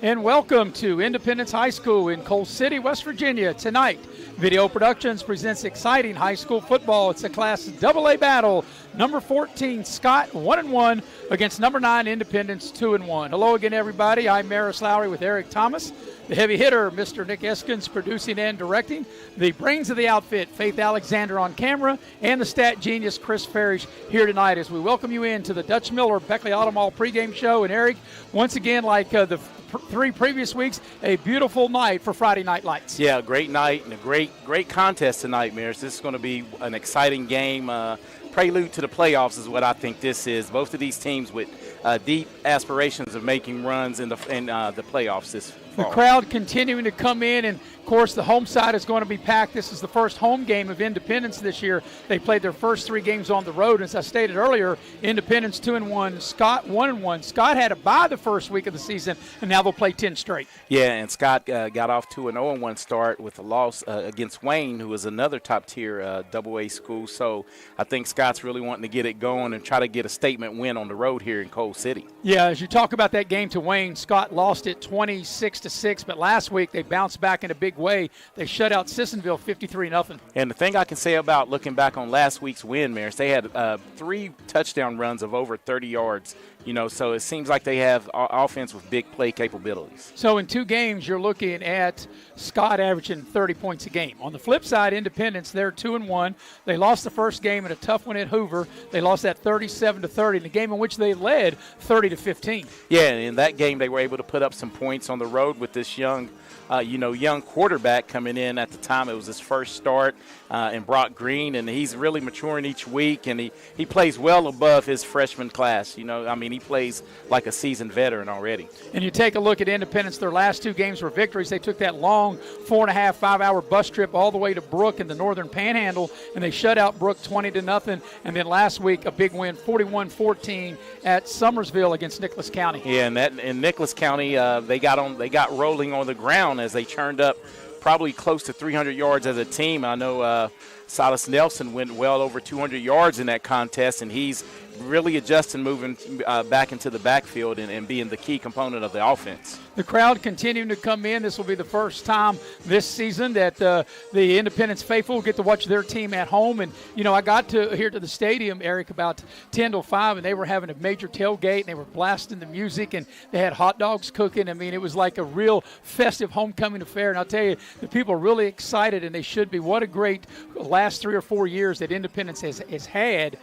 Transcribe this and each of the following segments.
And welcome to Independence High School in Coal City, West Virginia. Tonight, Video Productions presents exciting high school football. It's a Class AA battle. Number 14, Scott, 1-1 against number 9, Independence, 2-1. Hello again, everybody. I'm Maris Lowry with Eric Thomas. The heavy hitter, Mr. Nick Eskins, producing and directing. The brains of the outfit, Faith Alexander on camera, and the stat genius, Chris Parrish, here tonight as we welcome you into the Dutch Miller Beckley Auto Mall pregame show. And Eric, once again, like the three previous weeks, a beautiful night for Friday Night Lights. Yeah, great night and a great contest tonight, Maris. This is going to be an exciting game. Prelude to the playoffs is what I think this is. Both of these teams with deep aspirations of making runs in the playoffs this fall. The crowd continuing to come in, and of course the home side is going to be packed. This is the first home game of Independence this year. They played their first 3 games on the road. As I stated earlier, Independence 2-1, Scott 1-1. Scott had a bye the first week of the season, and now they'll play 10 straight. Yeah, and Scott got off to an 0-1 start with a loss against Wayne, who is another top-tier AA school. So I think Scott's really wanting to get it going and try to get a statement win on the road here in Coal City. Yeah, as you talk about that game to Wayne, Scott lost it 26-6, but last week they bounced back in a big way. They shut out Sissonville 53-0. And the thing I can say about looking back on last week's win, Maris, they had 3 touchdown runs of over 30 yards. So it seems like they have offense with big play capabilities. So in 2 games, you're looking at Scott averaging 30 points a game. On the flip side, Independence, they're 2-1. They lost the first game in a tough one at Hoover. They lost that 37-30 in the game in which they led 30-15. Yeah, and in that game, they were able to put up some points on the road with this young quarterback coming in at the time. It was his first start in Brock Green, and he's really maturing each week, and he plays well above his freshman class. He plays like a seasoned veteran already. And you take a look at Independence, their last 2 games were victories. They took that long 4.5, 5-hour bus trip all the way to Brook in the Northern Panhandle, and they shut out Brook 20-0. And then last week, a big win, 41-14 at Summersville against Nicholas County. Yeah, and in Nicholas County, they got rolling on the ground as they churned up probably close to 300 yards as a team. I know Silas Nelson went well over 200 yards in that contest, and he's really adjusting, moving back into the backfield and being the key component of the offense. The crowd continuing to come in. This will be the first time this season that the Independence faithful will get to watch their team at home. And, I got here to the stadium, Eric, about 10 to 5, and they were having a major tailgate, and they were blasting the music, and they had hot dogs cooking. It was like a real festive homecoming affair. And I'll tell you, the people are really excited, and they should be. What a great last 3 or 4 years that Independence has had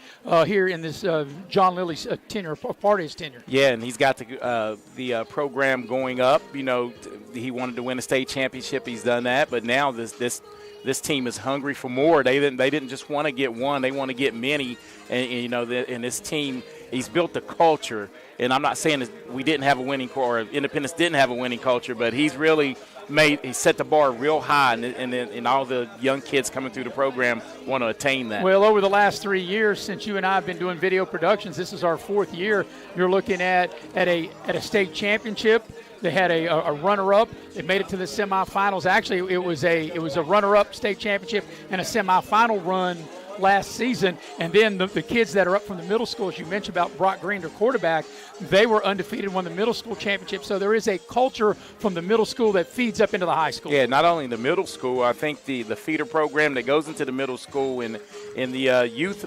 here in this John Lilly's tenure, part of his tenure. Yeah, and he's got the program going up. He wanted to win a state championship. He's done that, but now this team is hungry for more. They didn't just want to get one; they want to get many. And this team, he's built a culture. And I'm not saying that we didn't have a winning or Independence didn't have a winning culture, but he's really he set the bar real high, and all the young kids coming through the program want to attain that. Well, over the last 3 years since you and I have been doing video productions, this is our 4th year. You're looking at a state championship. They had a runner-up. They made it to the semifinals. Actually, it was a runner-up state championship and a semifinal run last season. And then the kids that are up from the middle school, as you mentioned about Brock Green, their quarterback, they were undefeated, won the middle school championship. So there is a culture from the middle school that feeds up into the high school. Yeah, not only the middle school. I think the feeder program that goes into the middle school and in the youth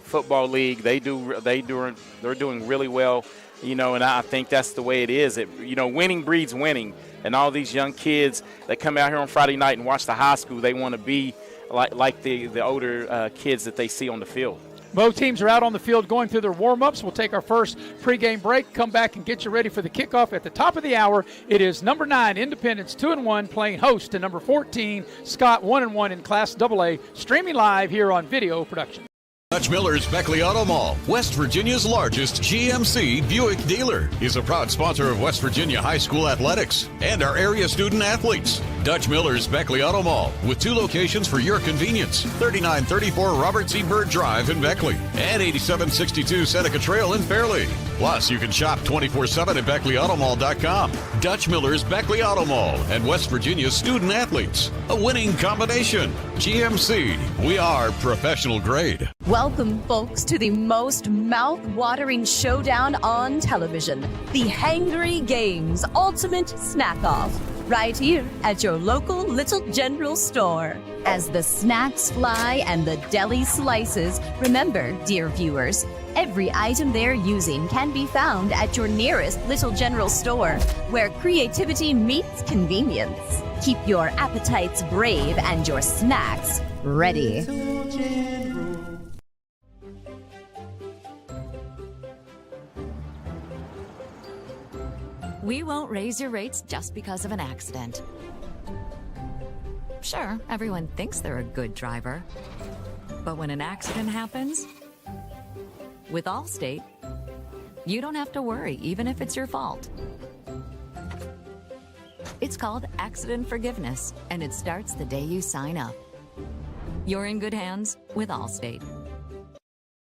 football league, they're doing really well. And I think that's the way it is. Winning breeds winning. And all these young kids that come out here on Friday night and watch the high school, they want to be like the older kids that they see on the field. Both teams are out on the field going through their warm-ups. We'll take our first pregame break, come back and get you ready for the kickoff. At the top of the hour, it is number 9, Independence, 2-1, playing host to number 14, Scott, 1-1 in Class AA, streaming live here on Video Production. Dutch Miller's Beckley Auto Mall, West Virginia's largest GMC Buick dealer, is a proud sponsor of West Virginia High School athletics and our area student athletes. Dutch Miller's Beckley Auto Mall, with 2 locations for your convenience. 3934 Robert C. Byrd Drive in Beckley and 8762 Seneca Trail in Fairleigh. Plus, you can shop 24/7 at BeckleyAutomall.com. Dutch Miller's Beckley Auto Mall and West Virginia's student athletes. A winning combination. GMC, we are professional grade. Welcome, folks, to the most mouth-watering showdown on television, the Hangry Games Ultimate Snack-Off, right here at your local Little General store. As the snacks fly and the deli slices, remember, dear viewers, every item they're using can be found at your nearest Little General store, where creativity meets convenience. Keep your appetites brave and your snacks ready. We won't raise your rates just because of an accident. Sure, everyone thinks they're a good driver. But when an accident happens, with Allstate, you don't have to worry, even if it's your fault. It's called accident forgiveness, and it starts the day you sign up. You're in good hands with Allstate.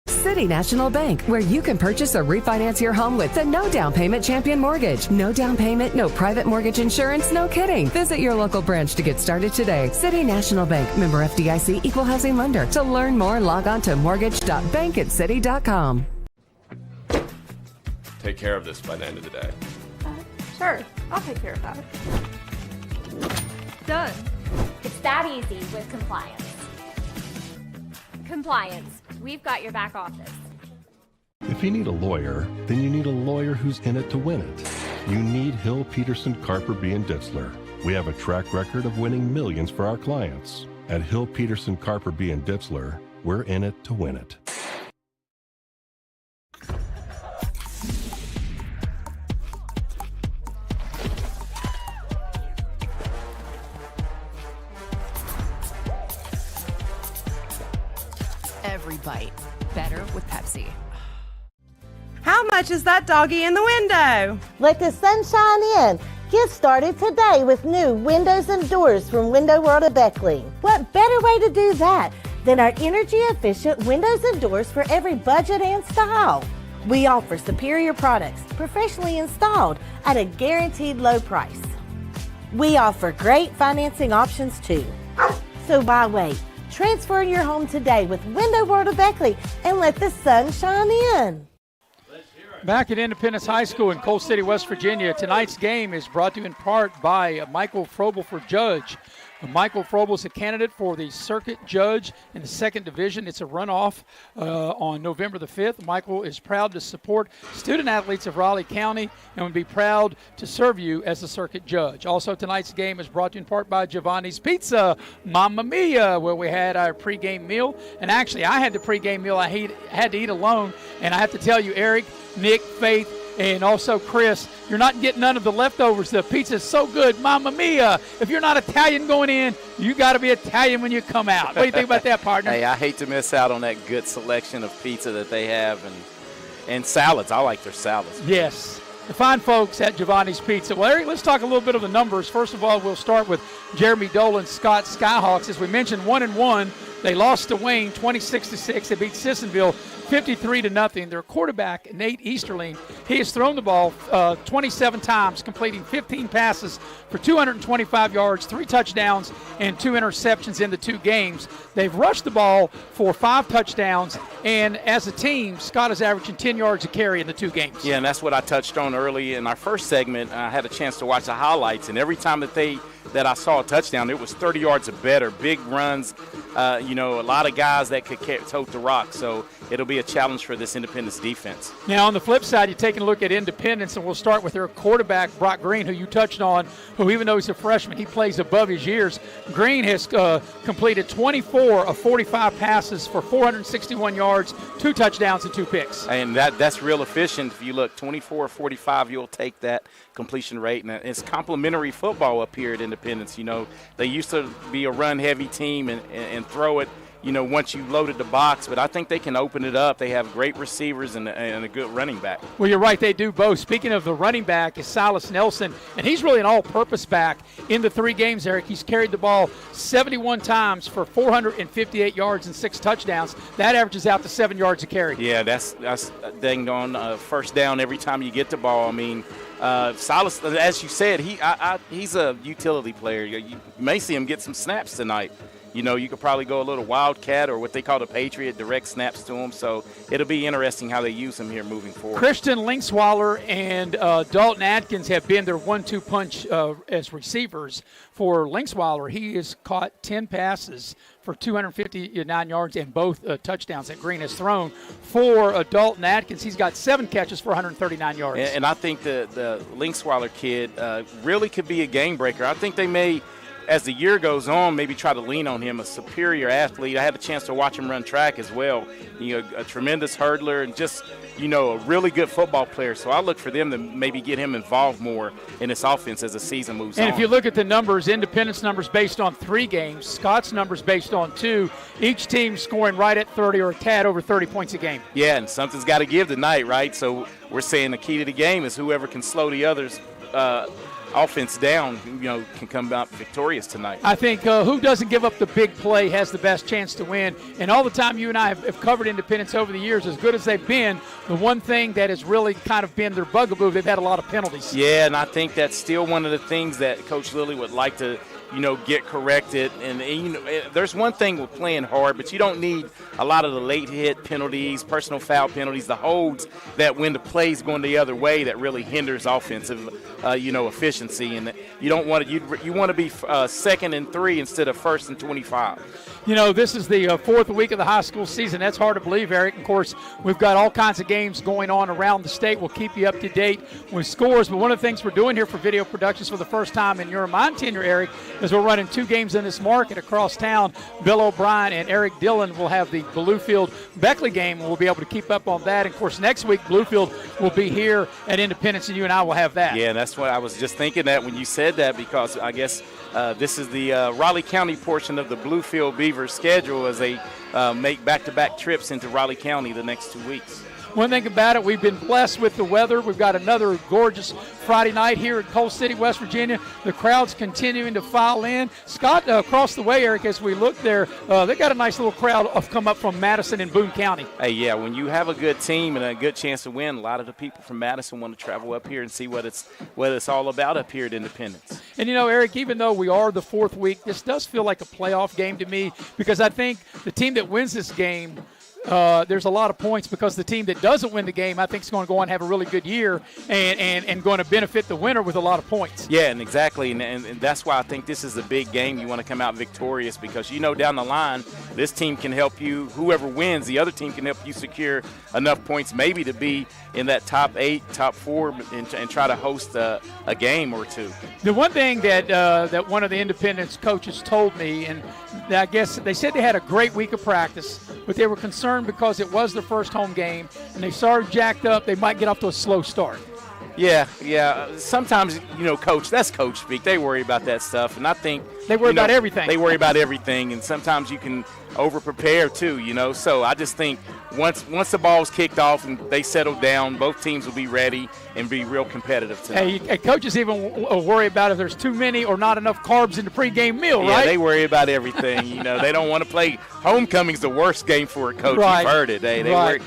City National Bank, where you can purchase or refinance your home with the no down payment Champion Mortgage. No down payment, no private mortgage insurance, no kidding. Visit your local branch to get started today. City National Bank, member FDIC, equal housing lender. To learn more, log on to mortgage.bankatcity.com. Take care of this by the end of the day. Sure, I'll take care of that. Done. It's that easy with compliance. Compliance. We've got your back office. If you need a lawyer, then you need a lawyer who's in it to win it. You need Hill, Peterson, Carper, B. & Ditzler. We have a track record of winning millions for our clients. At Hill, Peterson, Carper, B. & Ditzler, we're in it to win it. Every bite better with Pepsi. How much is that doggy in the window? Let the sunshine in. Get started today with new windows and doors from Window World of Beckley. What better way to do that than our energy-efficient windows and doors for every budget and style? We offer superior products, professionally installed at a guaranteed low price. We offer great financing options too. So why wait? Transfer your home today with Window World of Beckley and let the sun shine in. Back at Independence High School in Coal City, West Virginia, tonight's game is brought to you in part by Michael Frobel for Judge. Michael Frobel is a candidate for the circuit judge in the 2nd Division. It's a runoff on November the 5th. Michael is proud to support student athletes of Raleigh County and would be proud to serve you as a circuit judge. Also, tonight's game is brought to you in part by Giovanni's Pizza, Mamma Mia, where we had our pregame meal. And actually, I had the pregame meal I had to eat alone. And I have to tell you, Eric, Nick, Faith, and also Chris, you're not getting none of the leftovers. The pizza is so good. Mamma Mia. If you're not Italian going in, you got to be Italian when you come out. What do you think about that, partner? Hey, I hate to miss out on that good selection of pizza that they have and salads. I like their salads. Yes. The fine folks at Giovanni's Pizza. Well, Eric, let's talk a little bit of the numbers. First of all, we'll start with Jeremy Dolan's Scott Skyhawks. As we mentioned, 1-1. They lost to Wayne 26-6. They beat Sissonville 53-0. Their quarterback, Nate Easterling, he has thrown the ball 27 times, completing 15 passes for 225 yards, 3 touchdowns, and 2 interceptions in the 2 games. They've rushed the ball for 5 touchdowns, and as a team, Scott is averaging 10 yards a carry in the 2 games. Yeah, and that's what I touched on early in our first segment. I had a chance to watch the highlights, and every time that I saw a touchdown, it was 30 yards or better, big runs, a lot of guys that could tote the rock. So it'll be a challenge for this Independence defense. Now, on the flip side, you're taking a look at Independence, and we'll start with their quarterback, Brock Green, who you touched on, who even though he's a freshman, he plays above his years. Green has completed 24 of 45 passes for 461 yards, 2 touchdowns, and 2 picks. And that's real efficient. If you look 24 or 45, you'll take that completion rate. And it's complementary football up here at Independence. They used to be a run-heavy team and throw it, once you loaded the box. But I think they can open it up. They have great receivers and a good running back. Well, you're right. They do both. Speaking of the running back is Silas Nelson, and he's really an all-purpose back in the 3 games, Eric. He's carried the ball 71 times for 458 yards and 6 touchdowns. That averages out to 7 yards a carry. Yeah, that's dang on first down every time you get the ball. I mean, Silas, as you said, he's a utility player. You may see him get some snaps tonight. You could probably go a little wildcat or what they call the Patriot, direct snaps to him. So it'll be interesting how they use him here moving forward. Christian Linkswaller and Dalton Atkins have been their 1-2 punch as receivers. For Linkswaller, he has caught 10 passes for 259 yards and both touchdowns that Green has thrown. For Dalton Atkins, he's got 7 catches for 139 yards. And I think the Linkswaller kid really could be a game breaker. I think they may, as the year goes on, maybe try to lean on him, a superior athlete. I had a chance to watch him run track as well. A tremendous hurdler and just, a really good football player. So I look for them to maybe get him involved more in this offense as the season moves on. And if you look at the numbers, Independence numbers based on 3 games, Scott's numbers based on 2, each team scoring right at 30 or a tad over 30 points a game. Yeah, and something's got to give tonight, right? So we're saying the key to the game is whoever can slow the others' offense down, can come out victorious tonight. I think who doesn't give up the big play has the best chance to win. And all the time you and I have covered Independence over the years, as good as they've been, the one thing that has really kind of been their bugaboo, they've had a lot of penalties. Yeah, and I think that's still one of the things that Coach Lilly would like to get corrected. And there's one thing with playing hard, but you don't need a lot of the late hit penalties, personal foul penalties, the holds that when the play's going the other way that really hinders offensive, efficiency. And you don't want to. You want to be 2nd and 3 instead of 1st and 25. This is the 4th week of the high school season. That's hard to believe, Eric. Of course, we've got all kinds of games going on around the state. We'll keep you up to date with scores. But one of the things we're doing here for Video Productions for the first time in your mine tenure, Eric, is we're running 2 games in this market across town. Bill O'Brien and Eric Dillon will have the Bluefield-Beckley game, and we'll be able to keep up on that. And, of course, next week Bluefield will be here at Independence, and you and I will have that. Yeah, that's what I was just thinking that when you said that, because I guess this is the Raleigh County portion of the Bluefield Beavers schedule as they make back-to-back trips into Raleigh County the next 2 weeks. One thing about it, we've been blessed with the weather. We've got another gorgeous Friday night here in Coal City, West Virginia. The crowd's continuing to file in. Scott, across the way, Eric, as we look there, they got a nice little crowd come up from Madison and Boone County. Hey, yeah, when you have a good team and a good chance to win, a lot of the people from Madison want to travel up here and see what it's all about up here at Independence. And, Eric, even though we are the 4th week, this does feel like a playoff game to me, because I think the team that wins this game, there's a lot of points, because the team that doesn't win the game, I think, is going to go on and have a really good year and going to benefit the winner with a lot of points. Yeah, and exactly, and that's why I think this is a big game. You want to come out victorious, because down the line, this team can help you. Whoever wins, the other team can help you secure enough points maybe to be in that top 8, top 4, and try to host a game or 2. The one thing that one of the Independence coaches told me, and I guess they said they had a great week of practice, but they were concerned because it was their first home game, and they started jacked up. They might get off to a slow start. Yeah. Sometimes, coach, that's coach speak. They worry about that stuff, and I think they worry about everything. They worry about everything, and sometimes you can over-prepare too, So I just think once the ball's kicked off and they settle down, both teams will be ready and be real competitive tonight. Hey, coaches even worry about if there's too many or not enough carbs in the pregame meal, right? Yeah, they worry about everything. They don't want to play. Homecoming's the worst game for a coach. Right. You've heard it. They worry,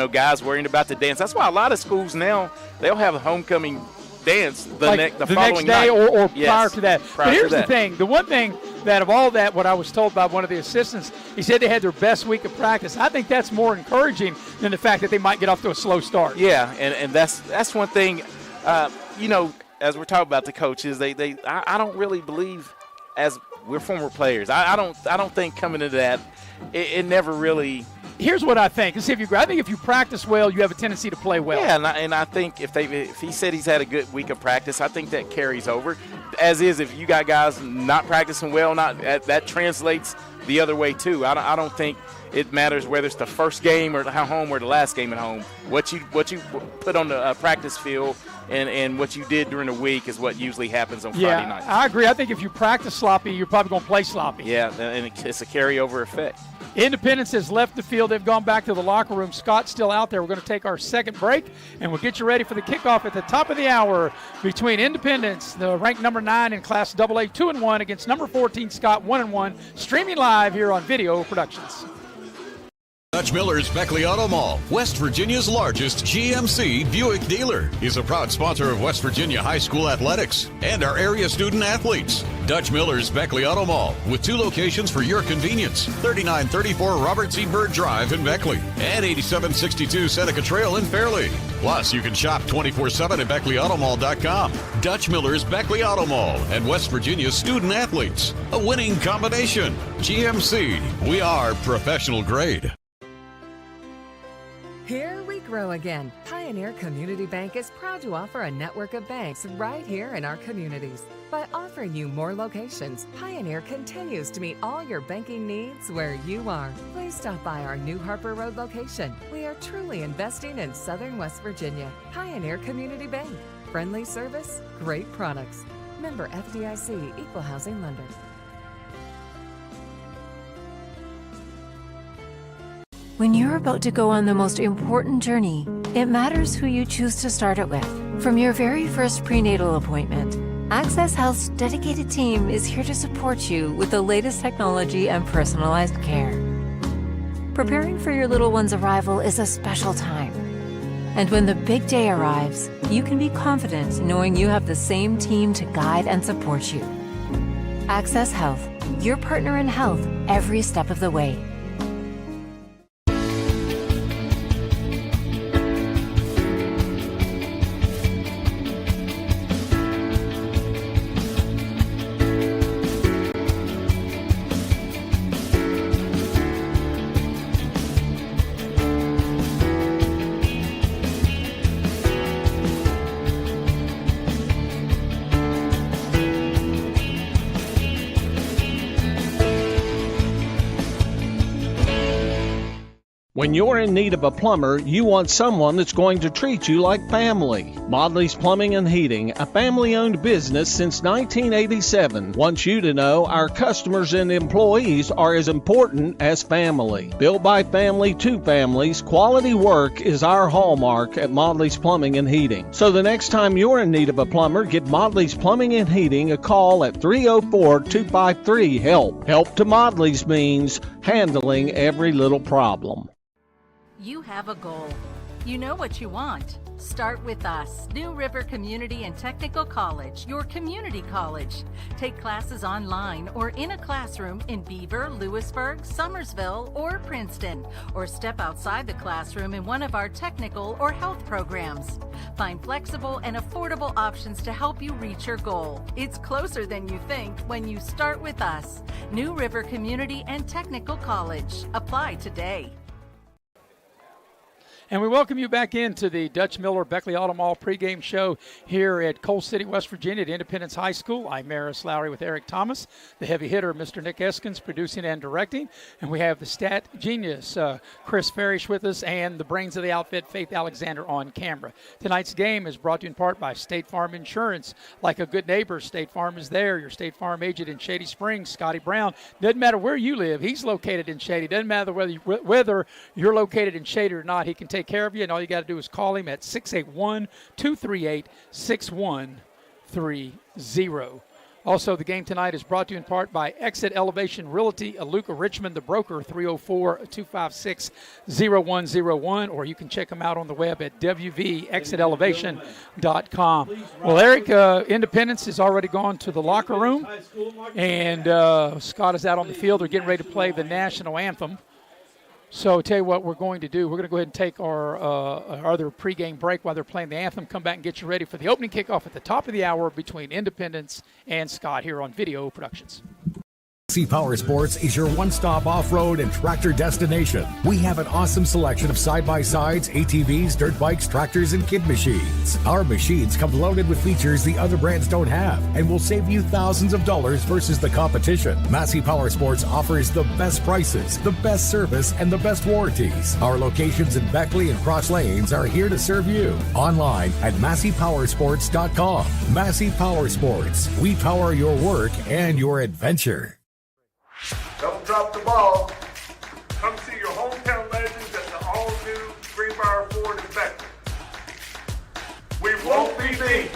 guys worrying about the dance. That's why a lot of schools now, they'll have a homecoming dance the following next day night. or Yes, prior to that. But here's the thing. The one thing that of all that, what I was told by one of the assistants, he said they had their best week of practice. I think that's more encouraging than the fact that they might get off to a slow start. Yeah, and that's one thing, as we're talking about the coaches, I don't really believe, as we're former players, I don't think coming into that, it never really. Here's what I think. Let's see if you agree. I think if you practice well, you have a tendency to play well. Yeah, and I think if he said he's had a good week of practice, I think that carries over. As is, if you got guys not practicing well, that translates the other way too. I don't think it matters whether it's the first game or at home or the last game at home. What you put on the practice field and what you did during the week is what usually happens on Friday night. I agree. I think if you practice sloppy, you're probably going to play sloppy. Yeah, and it's a carryover effect. Independence has left the field. They've gone back to the locker room. Scott's still out there. We're going to take our second break, and we'll get you ready for the kickoff at the top of the hour between Independence, the ranked number 9 in Class AA, 2-1 against number 14 Scott, 1-1. Streaming live here on Video Productions. Dutch Miller's Beckley Auto Mall, West Virginia's largest GMC Buick dealer, is a proud sponsor of West Virginia High School athletics and our area student athletes. Dutch Miller's Beckley Auto Mall, with 2 locations for your convenience, 3934 Robert C. Byrd Drive in Beckley and 8762 Seneca Trail in Fairleigh. Plus, you can shop 24/7 at BeckleyAutomall.com. Dutch Miller's Beckley Auto Mall and West Virginia's student athletes. A winning combination. GMC, we are professional grade. Here we grow again. Pioneer Community Bank is proud to offer a network of banks right here in our communities. By offering you more locations, Pioneer continues to meet all your banking needs where you are. Please stop by our New Harper Road location. We are truly investing in Southern West Virginia. Pioneer Community Bank. Friendly service, great products. Member FDIC, Equal Housing Lender. When you're about to go on the most important journey, it matters who you choose to start it with. From your very first prenatal appointment, Access Health's dedicated team is here to support you with the latest technology and personalized care. Preparing for your little one's arrival is a special time. And when the big day arrives, you can be confident knowing you have the same team to guide and support you. Access Health, your partner in health every step of the way. When you're in need of a plumber, you want someone that's going to treat you like family. Modley's Plumbing and Heating, a family-owned business since 1987, wants you to know our customers and employees are as important as family. Built by family to families, quality work is our hallmark at Modley's Plumbing and Heating. So the next time you're in need of a plumber, give Modley's Plumbing and Heating a call at 304-253-HELP. Help to Modley's means handling every little problem. You have a goal. You know what you want. Start with us, New River Community and Technical College, your community college. Take classes online or in a classroom in Beaver, Lewisburg, Summersville, or Princeton, or step outside the classroom in one of our technical or health programs. Find flexible and affordable options to help you reach your goal. It's closer than you think when you start with us, New River Community and Technical College. Apply today. And we welcome you back into the Dutch Miller Beckley Auto Mall pregame show here at Coal City, West Virginia at Independence High School. I'm Maris Lowry with Eric Thomas, the heavy hitter, Mr. Nick Eskins, producing and directing. And we have the stat genius, Chris Farish, with us, and the brains of the outfit, Faith Alexander, on camera. Tonight's game is brought to you in part by State Farm Insurance. Like a good neighbor, State Farm is there. Your State Farm agent in Shady Springs, Scotty Brown. Doesn't matter where you live, he's located in Shady. Doesn't matter whether you're located in Shady or not, he can take care of you, and all you got to do is call him at 681-238-6130. Also, the game tonight is brought to you in part by Exit Elevation Realty, Aluka Richmond, the broker, 304-256-0101, or you can check them out on the web at wvexitelevation.com. Well, Eric, Independence has already gone to the locker room, and Scott is out on the field. They're getting ready to play the national anthem. So I'll tell you what we're going to do. We're going to go ahead and take our other pregame break while they're playing the anthem, come back and get you ready for the opening kickoff at the top of the hour between Independence and Scott here on Video Productions. Massey Power Sports is your one-stop off-road and tractor destination. We have an awesome selection of side-by-sides, ATVs, dirt bikes, tractors, and kid machines. Our machines come loaded with features the other brands don't have and will save you thousands of dollars versus the competition. Massey Power Sports offers the best prices, the best service, and the best warranties. Our locations in Beckley and Cross Lanes are here to serve you. Online at MasseyPowersports.com. Massey Power Sports. We power your work and your adventure. Don't drop the ball. Come see your hometown legends at the all-new Greenbrier Ford in Beckley. We won't be beat.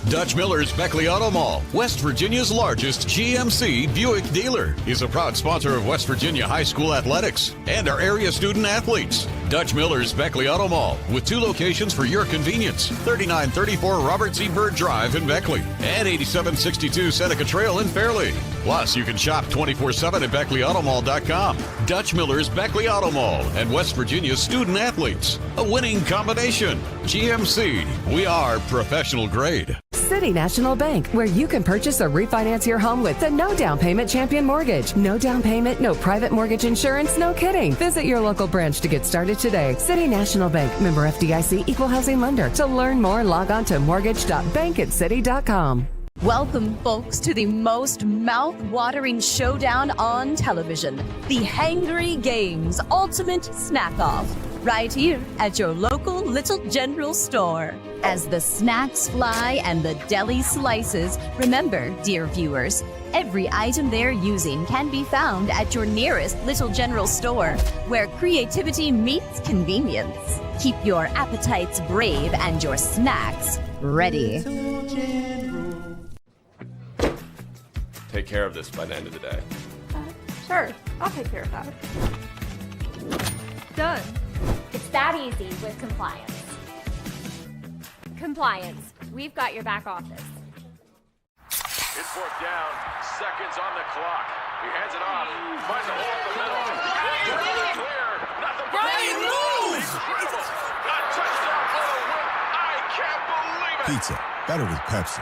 Dutch Miller's Beckley Auto Mall, West Virginia's largest GMC Buick dealer, is a proud sponsor of West Virginia High School athletics and our area student athletes. Dutch Miller's Beckley Auto Mall, with 2 locations for your convenience: 3934 Robert C. Byrd Drive in Beckley and 8762 Seneca Trail in Fairleigh. Plus, you can shop 24/7 at BeckleyAutomall.com. Dutch Miller's Beckley Auto Mall and West Virginia's student athletes. A winning combination. GMC, we are professional grade. City National Bank, where you can purchase or refinance your home with the no down payment champion mortgage. No down payment, no private mortgage insurance, no kidding. Visit your local branch to get started today. City National Bank, member FDIC, equal housing lender. To learn more, log on to mortgage.bankatcity.com. Welcome, folks, to the most mouth-watering showdown on television, the Hangry Games Ultimate Snack-Off, right here at your local Little General store. As the snacks fly and the deli slices, remember, dear viewers, every item they're using can be found at your nearest Little General store, where creativity meets convenience. Keep your appetites brave and your snacks ready. Take care of this by the end of the day. Sure, I'll take care of that. Done. It's that easy with compliance. Compliance. We've got your back office. It's 4th down. Seconds on the clock. He hands it off. Finds a hole in the middle. Clear. Nothing but moves! A touchdown for the win. I can't believe it. Pizza. Better with Pepsi.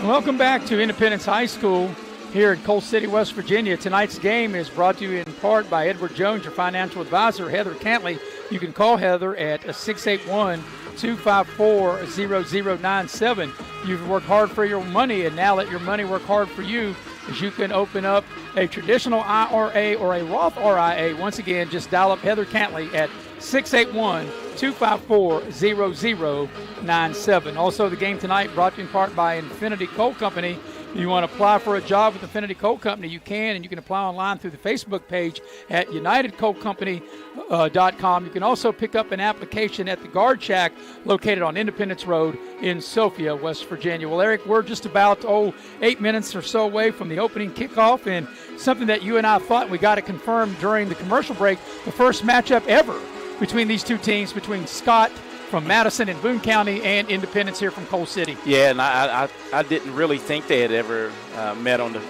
Welcome back to Independence High School here in Coal City, West Virginia. Tonight's game is brought to you in part by Edward Jones, your financial advisor, Heather Cantley. You can call Heather at 681-254-0097. You've worked hard for your money, and now let your money work hard for you, as you can open up a traditional IRA or a Roth RIA. Once again, just dial up Heather Cantley at 681-254-0097. Also, the game tonight brought to you in part by Infinity Coal Company. If you want to apply for a job with Infinity Coal Company, you can, and you can apply online through the Facebook page at UnitedCoalCompany.com. You can also pick up an application at the Guard Shack located on Independence Road in Sophia, West Virginia. Well, Eric, we're just about 8 minutes or so away from the opening kickoff, and something that you and I thought we got to confirm during the commercial break, the first matchup ever between these two teams, between Scott from Madison and Boone County and Independence here from Coal City. Yeah, and I didn't really think they had ever met on the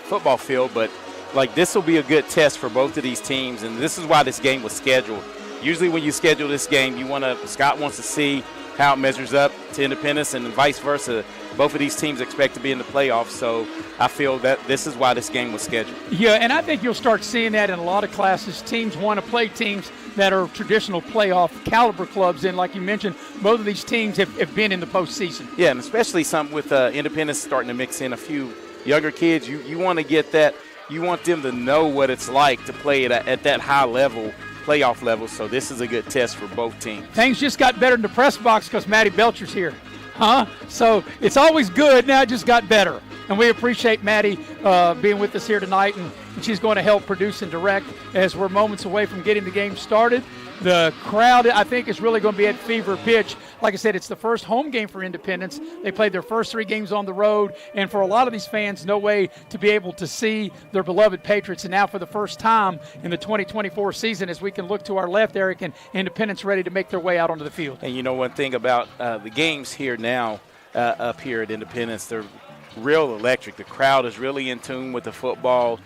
football field, but like this will be a good test for both of these teams, and this is why this game was scheduled. Usually when you schedule this game, Scott wants to see how it measures up to Independence, and vice versa. Both of these teams expect to be in the playoffs, so I feel that this is why this game was scheduled. Yeah, and I think you'll start seeing that in a lot of classes. Teams want to play teams that are traditional playoff caliber clubs, and like you mentioned, both of these teams have been in the postseason. Yeah, and especially something with Independence starting to mix in a few younger kids. You want to get that. You want them to know what it's like to play at that high level, playoff level, so this is a good test for both teams. Things just got better in the press box because Maddie Belcher's here. So it's always good. Now it just got better. And we appreciate Maddie being with us here tonight, and she's going to help produce and direct as we're moments away from getting the game started. The crowd, I think, is really going to be at fever pitch. Like I said, it's the first home game for Independence. They played their first 3 games on the road, and for a lot of these fans, no way to be able to see their beloved Patriots. And now for the first time in the 2024 season, as we can look to our left, Eric, and Independence ready to make their way out onto the field. And you know one thing about the games here now up here at Independence, they're real electric. The crowd is really in tune with the football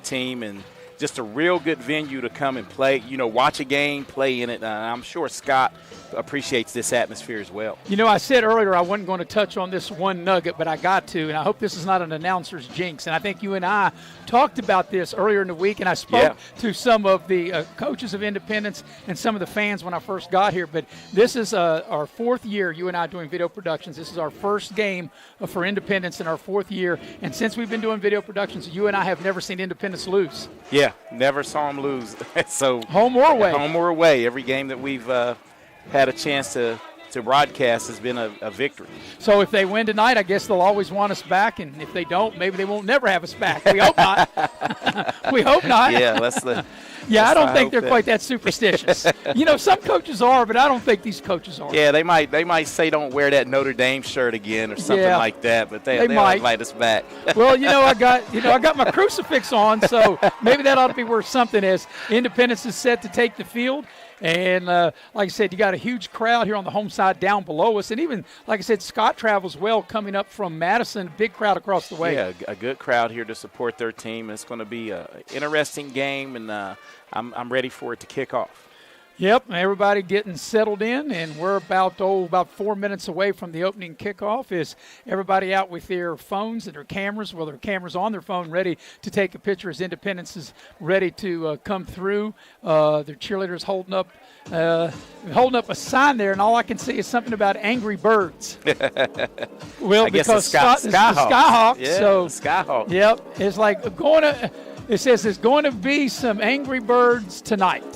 team, and just a real good venue to come and play, watch a game, play in it. I'm sure Scott appreciates this atmosphere as well. I said earlier I wasn't going to touch on this one nugget, but I got to, and I hope this is not an announcer's jinx. And I think you and I talked about this earlier in the week, and I spoke to some of the coaches of Independence and some of the fans when I first got here. But this is our 4th year, you and I doing video productions. This is our first game for Independence in our 4th year. And since we've been doing video productions, you and I have never seen Independence lose. Yeah, never saw them lose. So home or away. Home or away. Every game that we've had a chance to broadcast has been a victory. So if they win tonight, I guess they'll always want us back, and if they don't, maybe they won't never have us back. We hope not. We hope not. Yeah, I don't think they're quite that superstitious. Some coaches are, but I don't think these coaches are. Yeah, they might say don't wear that Notre Dame shirt again or something like that, but they'll invite us back. Well, I got my crucifix on, so maybe that ought to be worth something as Independence is set to take the field. And like I said, you got a huge crowd here on the home side down below us. And even, like I said, Scott travels well coming up from Madison. Big crowd across the way. Yeah, a good crowd here to support their team. It's going to be an interesting game, and I'm ready for it to kick off. Yep, everybody getting settled in, and we're about 4 minutes away from the opening kickoff. Is everybody out with their phones and their cameras, their cameras on their phone, ready to take a picture as Independence is ready to come through. Their cheerleaders holding up a sign there, and all I can see is something about Angry Birds. Well, because the Skyhawks. Yeah, so Skyhawks. Yep, it's like it says there's going to be some Angry Birds tonight.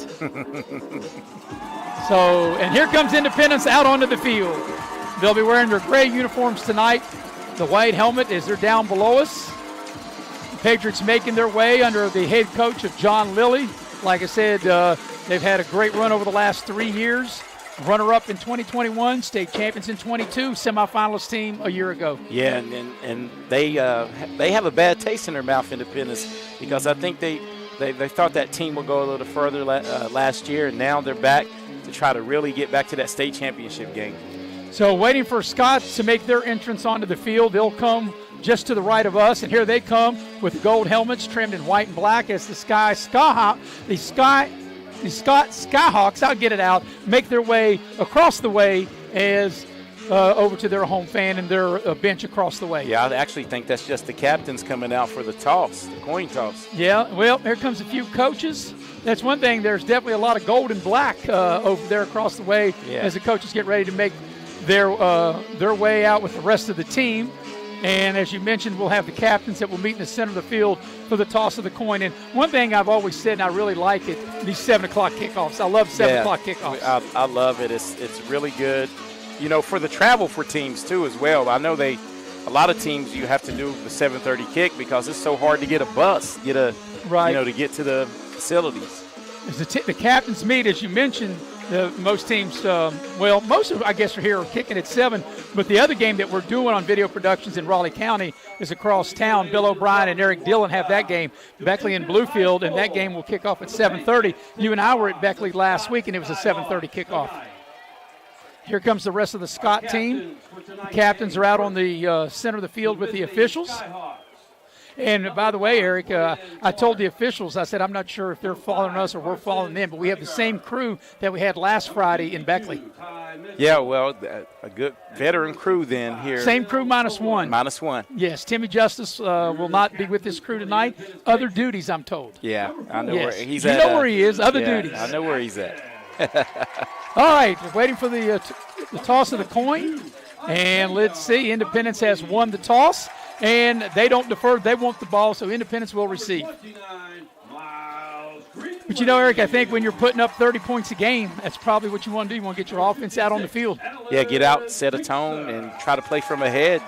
So, and here comes Independence out onto the field. They'll be wearing their gray uniforms tonight. The white helmet as they're down below us. The Patriots making their way under the head coach of John Lilly. Like I said, they've had a great run over the last 3 years. Runner-up in 2021, state champions in 22, semifinalist team a year ago. Yeah, and they have a bad taste in their mouth, Independence, because I think they thought that team would go a little further last year, and now they're back to try to really get back to that state championship game. So waiting for Scott to make their entrance onto the field. They'll come just to the right of us, and here they come with gold helmets trimmed in white and black as the Skyhawks, I'll get it out, make their way across the way as over to their home fan and their bench across the way. Yeah, I actually think that's just the captains coming out for the toss, the coin toss. Yeah, well, here comes a few coaches. That's one thing. There's definitely a lot of gold and black over there across the way as the coaches get ready to make their way out with the rest of the team. And as you mentioned, we'll have the captains that will meet in the center of the field for the toss of the coin. And one thing I've always said, and I really like it, these 7 o'clock kickoffs. I love 7 o'clock kickoffs. I love it. It's really good. For the travel for teams, too, as well. I know a lot of teams, you have to do the 7:30 kick because it's so hard to get a bus, to get to the facilities. As the captains meet, as you mentioned, most teams, most of, I guess, are here kicking at 7. But the other game that we're doing on video productions in Raleigh County is across town. Bill O'Brien and Eric Dillon have that game, Beckley and Bluefield, and that game will kick off at 7:30. You and I were at Beckley last week, and it was a 7:30 kickoff. Here comes the rest of the Scott team. The captains are out on the center of the field with the officials. And by the way, Eric, I told the officials, I said, I'm not sure if they're following us or we're following them, but we have the same crew that we had last Friday in Beckley. Yeah, well, a good veteran crew then here. Same crew minus one. Minus one. Yes, Timmy Justice will not be with this crew tonight. Other duties, I'm told. Yeah, I know where he's at. You know where he is, other duties. I know where he's at. All right, we're waiting for the toss of the coin. And let's see, Independence has won the toss. And they don't defer. They want the ball, so Independence will receive. But, Eric, I think when you're putting up 30 points a game, that's probably what you want to do. You want to get your offense out on the field. Yeah, get out, set a tone, and try to play from ahead,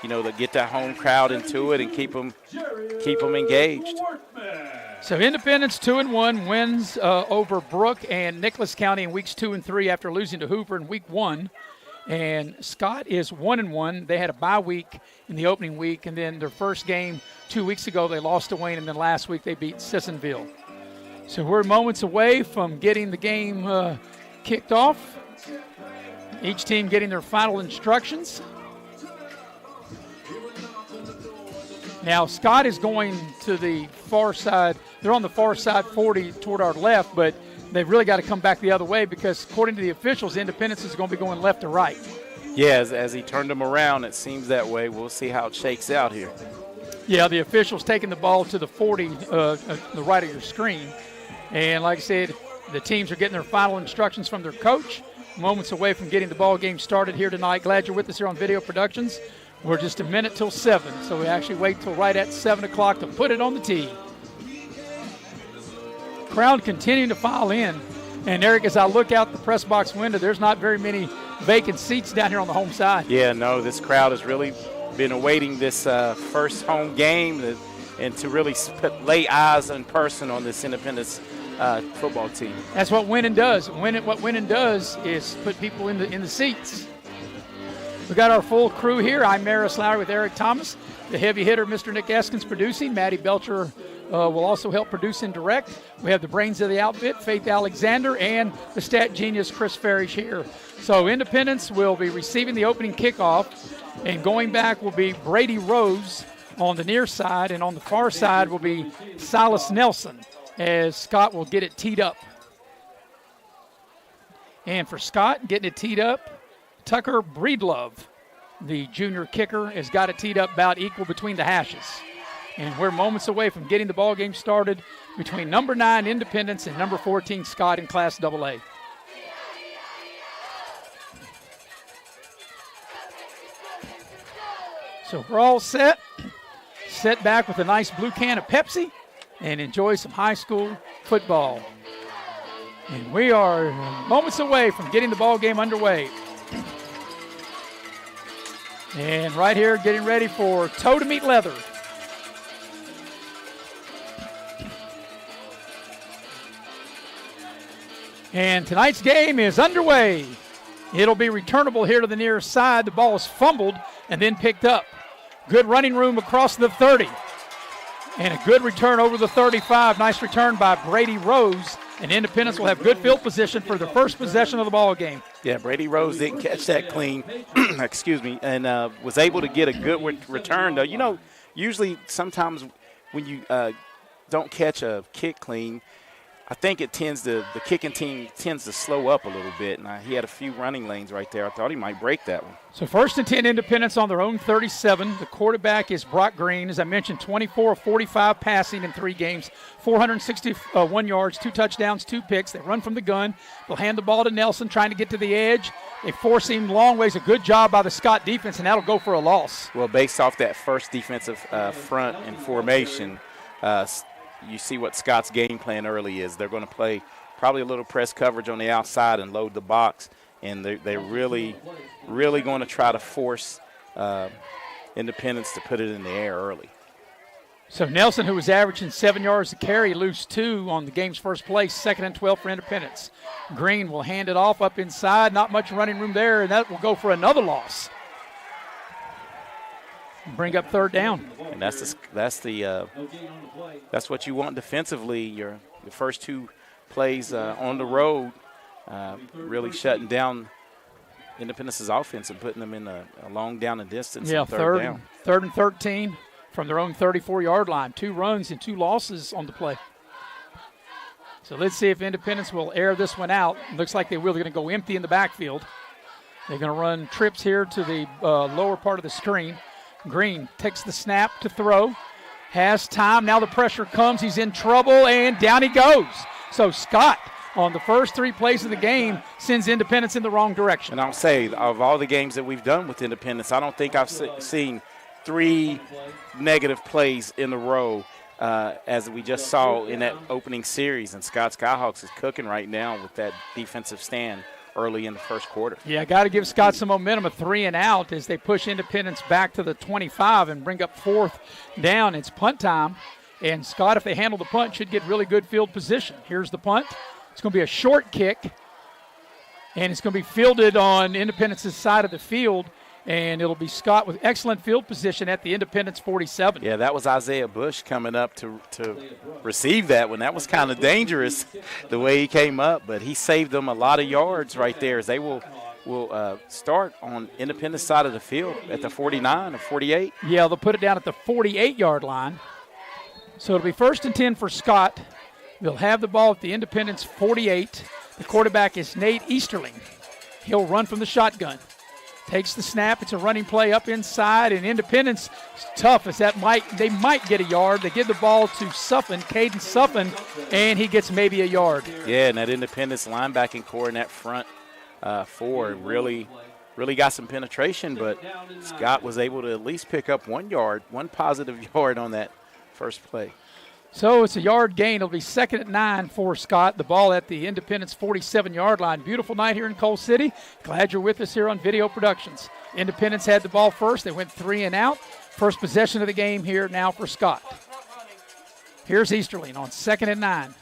to get that home crowd into it and keep them engaged. So Independence 2-1 wins over Brooke and Nicholas County in weeks 2 and 3 after losing to Hoover in week 1. And Scott is 1-1. They had a bye week in the opening week, and then their first game 2 weeks ago they lost to Wayne, and then last week they beat Sissonville. So we're moments away from getting the game kicked off. Each team getting their final instructions. Now, Scott is going to the far side. They're on the far side 40 toward our left, but they've really got to come back the other way because, according to the officials, Independence is going to be going left to right. Yeah, as he turned them around, it seems that way. We'll see how it shakes out here. Yeah, the officials taking the ball to the 40, the right of your screen. And like I said, the teams are getting their final instructions from their coach. Moments away from getting the ball game started here tonight. Glad you're with us here on Video Productions. We're just a minute till 7, so we actually wait till right at 7 o'clock to put it on the tee. Crowd continuing to file in. And, Eric, as I look out the press box window, there's not very many vacant seats down here on the home side. Yeah, no, this crowd has really been awaiting this first home game and to really lay eyes in person on this Independence football team. That's what winning does. What winning does is put people in the seats. We got our full crew here. I'm Maris Lowry with Eric Thomas. The heavy hitter, Mr. Nick Eskins, producing. Maddie Belcher will also help produce and direct. We have the brains of the outfit, Faith Alexander, and the stat genius, Chris Farish, here. So Independence will be receiving the opening kickoff, and going back will be Brady Rose on the near side, and on the far side will be Silas Nelson, as Scott will get it teed up. And for Scott, getting it teed up, Tucker Breedlove, the junior kicker, has got it teed up about equal between the hashes. And we're moments away from getting the ball game started between number 9 Independence and number 14 Scott in Class AA. So we're all set. Sit back with a nice blue can of Pepsi and enjoy some high school football. And we are moments away from getting the ball game underway. And right here, getting ready for toe to meet leather. And tonight's game is underway. It'll be returnable here to the near side. The ball is fumbled and then picked up. Good running room across the 30. And a good return over the 35. Nice return by Brady Rose. And Independence will have good field position for the first possession of the ball game. Yeah, Brady Rose didn't catch that clean, excuse me, and was able to get a good return, though. You know, usually sometimes when you don't catch a kick clean, I think the kicking team tends to slow up a little bit, and he had a few running lanes right there. I thought he might break that one. So 1st and 10 Independence on their own 37. The quarterback is Brock Green. As I mentioned, 24 of 45 passing in 3 games, 461 yards, 2 touchdowns, 2 picks. They run from the gun. They'll hand the ball to Nelson, trying to get to the edge. They force him long ways. A good job by the Scott defense, and that'll go for a loss. Well, based off that first defensive front and formation, you see what Scott's game plan early is. They're going to play probably a little press coverage on the outside and load the box, and they're really, really going to try to force Independence to put it in the air early. So Nelson, who was averaging 7 yards a carry, lose 2 on the game's first play, 2nd and 12 for Independence. Green will hand it off up inside. Not much running room there, and that will go for another loss. Bring up 3rd down. And that's what you want defensively. Your first 2 plays on the road, really shutting down Independence's offense and putting them in a long down and distance. Yeah, third down. 3rd and 13 from their own 34-yard line. 2 runs and 2 losses on the play. So let's see if Independence will air this one out. Looks like they're really going to go empty in the backfield. They're going to run trips here to the lower part of the screen. Green takes the snap to throw, has time. Now the pressure comes. He's in trouble, and down he goes. So Scott, on the first 3 plays of the game, sends Independence in the wrong direction. And I'll say, of all the games that we've done with Independence, I don't think I've seen 3 negative plays in a row as we just saw in that opening series. And Scott Skyhawks is cooking right now with that defensive stand early in the first quarter. Yeah, got to give Scott some momentum, a 3 and out as they push Independence back to the 25 and bring up 4th down. It's punt time, and Scott, if they handle the punt, should get really good field position. Here's the punt. It's going to be a short kick, and it's going to be fielded on Independence's side of the field, and it'll be Scott with excellent field position at the Independence 47. Yeah, that was Isaiah Bush coming up to receive that one. That was kind of dangerous the way he came up, but he saved them a lot of yards right there as they will will start on Independence side of the field at the 49 or 48. Yeah, they'll put it down at the 48-yard line. So it'll be 1st and 10 for Scott. They'll have the ball at the Independence 48. The quarterback is Nate Easterling. He'll run from the shotgun. Takes the snap. It's a running play up inside, and Independence is tough as they might get a yard. They give the ball to Suffin, Caden Suffin, and he gets maybe a yard. Yeah, and that Independence linebacking core in that front four really got some penetration, but Scott was able to at least pick up 1 yard, one positive yard on that first play. So it's a yard gain. It'll be 2nd and 9 for Scott. The ball at the Independence 47-yard line. Beautiful night here in Coal City. Glad you're with us here on Video Productions. Independence had the ball first. They went 3 and out. First possession of the game here now for Scott. Here's Easterling on 2nd and 9.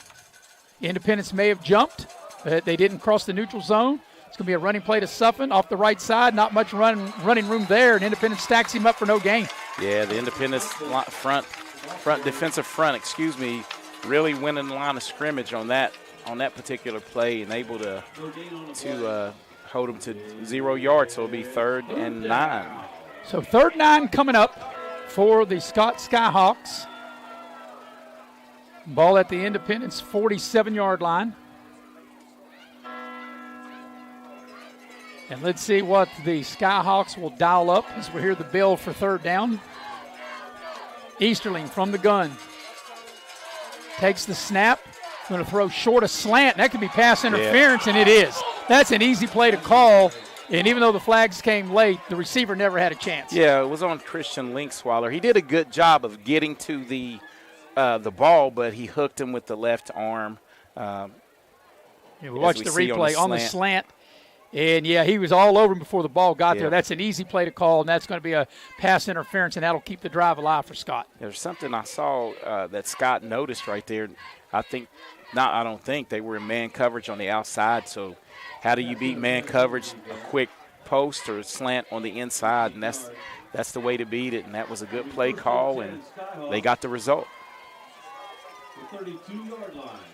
Independence may have jumped, but they didn't cross the neutral zone. It's going to be a running play to Suffin off the right side. Not much running room there, and Independence stacks him up for no gain. Yeah, the Independence defensive front, really winning the line of scrimmage on that particular play and able to hold them to 0 yards. So it'll be 3rd and 9. So 3rd and 9 coming up for the Scott Skyhawks. Ball at the Independence 47-yard line. And let's see what the Skyhawks will dial up as we hear the bell for 3rd down. Easterling from the gun. Takes the snap. Going to throw short a slant. That could be pass interference, and it is. That's an easy play to call. And even though the flags came late, the receiver never had a chance. Yeah, it was on Christian Linkswaller. He did a good job of getting to the ball, but he hooked him with the left arm. We watched the replay on the slant. And, yeah, he was all over him before the ball got there. That's an easy play to call, and that's going to be a pass interference, and that'll keep the drive alive for Scott. There's something I saw that Scott noticed right there. I don't think they were in man coverage on the outside. So how do you beat man coverage? A quick post or slant on the inside, and that's the way to beat it. And that was a good play call, and they got the result.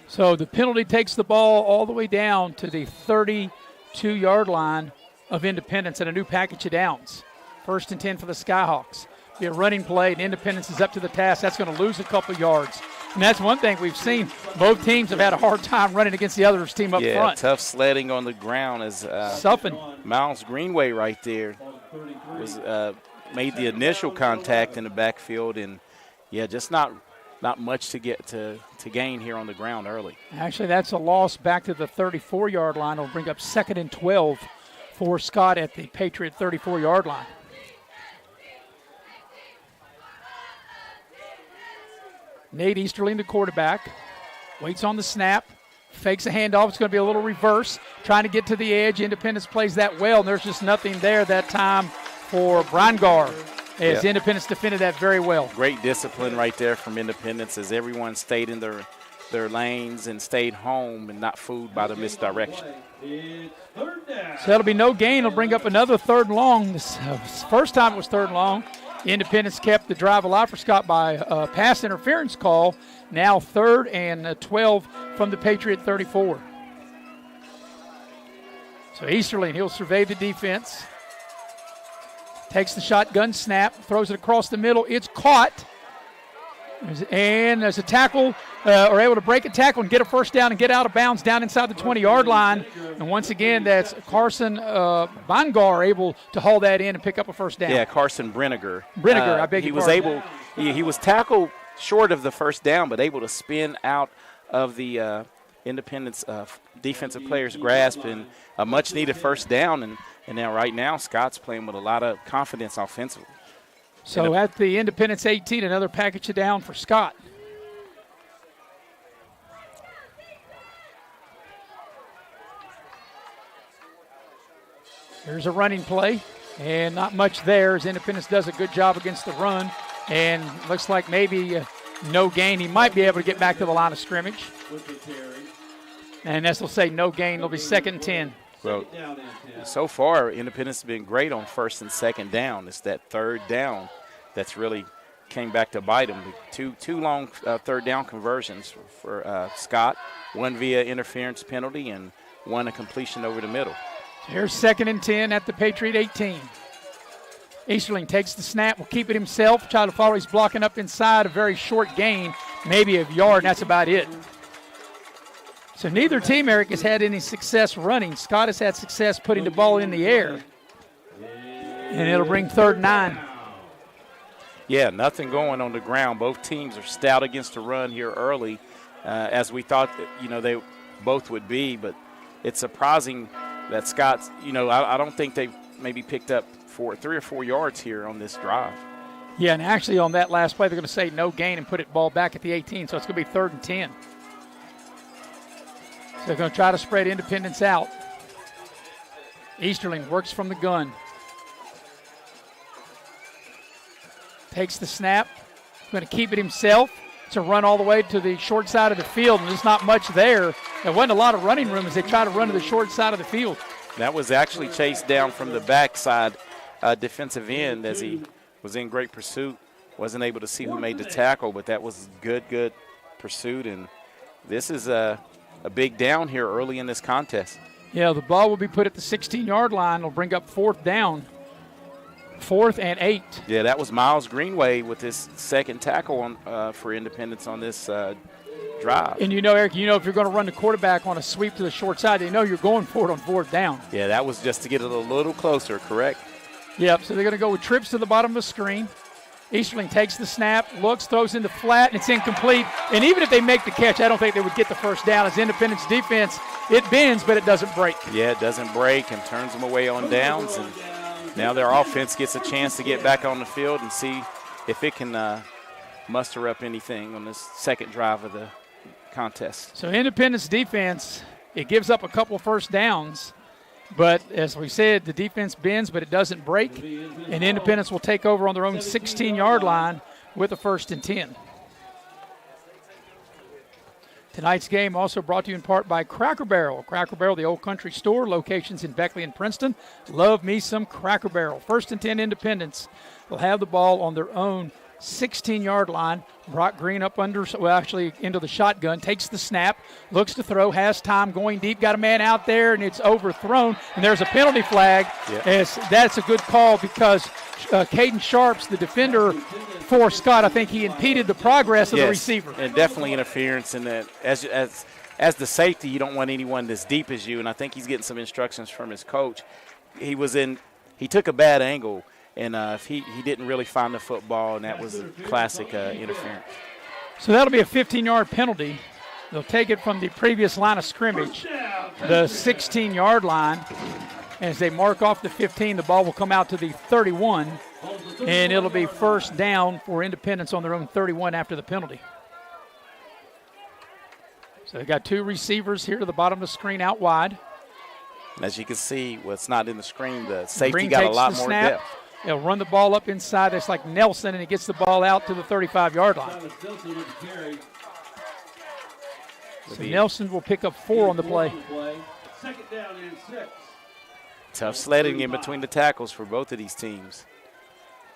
So the penalty takes the ball all the way down to the 32-yard line of Independence and a new package of downs. 1st and 10 for the Skyhawks. Be a running play, and Independence is up to the task. That's going to lose a couple yards. And that's one thing we've seen. Both teams have had a hard time running against the other's team up front. Yeah, tough sledding on the ground as Miles Greenway right there was made the initial contact in the backfield, and, just not much to get to gain here on the ground early. Actually, that's a loss back to the 34-yard line. It'll bring up 2nd and 12 for Scott at the Patriot 34-yard line. Nate Easterling, the quarterback, waits on the snap, fakes a handoff. It's going to be a little reverse, trying to get to the edge. Independence plays that well, and there's just nothing there that time for Brangar. As Independence defended that very well. Great discipline right there from Independence as everyone stayed in their lanes and stayed home and not fooled by the misdirection. So that'll be no gain. It'll bring up another 3rd and long. This first time it was 3rd and long. Independence kept the drive alive for Scott by a pass interference call. Now 3rd and 12 from the Patriot 34. So Easterling, he'll survey the defense. Takes the shotgun snap, throws it across the middle. It's caught. And there's a tackle, or able to break a tackle and get a first down and get out of bounds down inside the 20-yard line. And once again, that's Carson Bangar able to haul that in and pick up a first down. Yeah, Carson Brenniger. I beg your pardon. He was tackled short of the first down, but able to spin out of the Independence defensive player's grasp and a much-needed first down. And now right now, Scott's playing with a lot of confidence offensively. So at the Independence 18, another package down for Scott. Here's a running play, and not much there as Independence does a good job against the run. And looks like maybe no gain. He might be able to get back to the line of scrimmage. And this will say no gain. It'll be 2nd and 10. Well, so far, Independence has been great on 1st and 2nd down. It's that 3rd down that's really came back to bite him. Two long 3rd down conversions for Scott, one via interference penalty and one a completion over the middle. Here's 2nd and 10 at the Patriot 18. Easterling takes the snap, will keep it himself, try to follow. He's blocking up inside, a very short gain, maybe a yard, and that's about it. So neither team, Eric, has had any success running. Scott has had success putting the ball in the air. And it'll bring 3rd and 9. Yeah, nothing going on the ground. Both teams are stout against the run here early, as we thought that, they both would be. But it's surprising that Scott's, I don't think they've maybe picked up 3 or 4 yards here on this drive. Yeah, and actually on that last play, they're going to say no gain and put it ball back at the 18, so it's going to be 3rd and 10. So they're going to try to spread Independence out. Easterling works from the gun. Takes the snap. Going to keep it himself. To run all the way to the short side of the field, and there's not much there. There wasn't a lot of running room as they try to run to the short side of the field. That was actually chased down from the backside defensive end as he was in great pursuit. Wasn't able to see who made the tackle, but that was good pursuit, and this is a big down here early in this contest. Yeah, the ball will be put at the 16-yard line. It'll bring up 4th down. 4th and 8. Yeah, that was Miles Greenway with his 2nd tackle for Independence on this drive. And Eric, if you're going to run the quarterback on a sweep to the short side, they know you're going for it on 4th down. Yeah, that was just to get it a little closer, correct? Yep, so they're going to go with trips to the bottom of the screen. Easterling takes the snap, looks, throws in the flat, and it's incomplete. And even if they make the catch, I don't think they would get the 1st down. As Independence defense, it bends, but it doesn't break. Yeah, it doesn't break and turns them away on downs. And now their offense gets a chance to get back on the field and see if it can muster up anything on this 2nd drive of the contest. So Independence defense, it gives up a couple of 1st downs, but as we said, the defense bends, but it doesn't break, and Independence will take over on their own 16-yard line with a 1st and 10. Tonight's game also brought to you in part by Cracker Barrel. Cracker Barrel, the Old Country Store, locations in Beckley and Princeton. Love me some Cracker Barrel. 1st and 10 Independence will have the ball on their own 16-yard line. Brock Green up into the shotgun, takes the snap, looks to throw, has time, going deep, got a man out there, and it's overthrown. And there's a penalty flag. Yep. As that's a good call because Caden Sharps, the defender for Scott, I think he impeded the progress of the receiver. And definitely interference in that. As the safety, you don't want anyone as deep as you, and I think he's getting some instructions from his coach. He took a bad angle, and he didn't really find the football, and that was a classic interference. So that'll be a 15-yard penalty. They'll take it from the previous line of scrimmage, the 16-yard line. As they mark off the 15, the ball will come out to the 31, and it'll be 1st down for Independence on their own 31 after the penalty. So they've got 2 receivers here to the bottom of the screen out wide. As you can see, what's not in the screen, the safety Green got a takes lot the more snap. depth. He'll run the ball up inside. It's like Nelson, and he gets the ball out to the 35-yard line. So Nelson will pick up 4 on the play. 2nd down and 6. Tough sledding in between the tackles for both of these teams.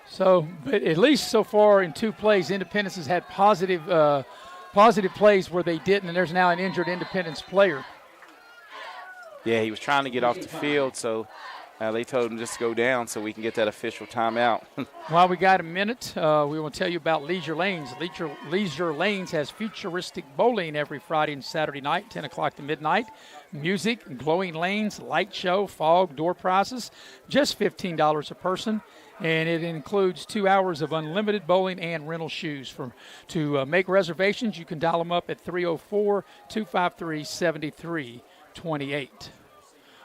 So, but at least so far in 2 plays, Independence has had positive plays where they didn't, and there's now an injured Independence player. Yeah, he was trying to get off the field, so they told him just to go down so we can get that official timeout. While we got a minute, we want to tell you about Leisure Lanes. Leisure Lanes has futuristic bowling every Friday and Saturday night, 10 o'clock to midnight. Music, glowing lanes, light show, fog, door prizes, just $15 a person. And it includes 2 hours of unlimited bowling and rental shoes. To make reservations, you can dial them up at 304-253-7328.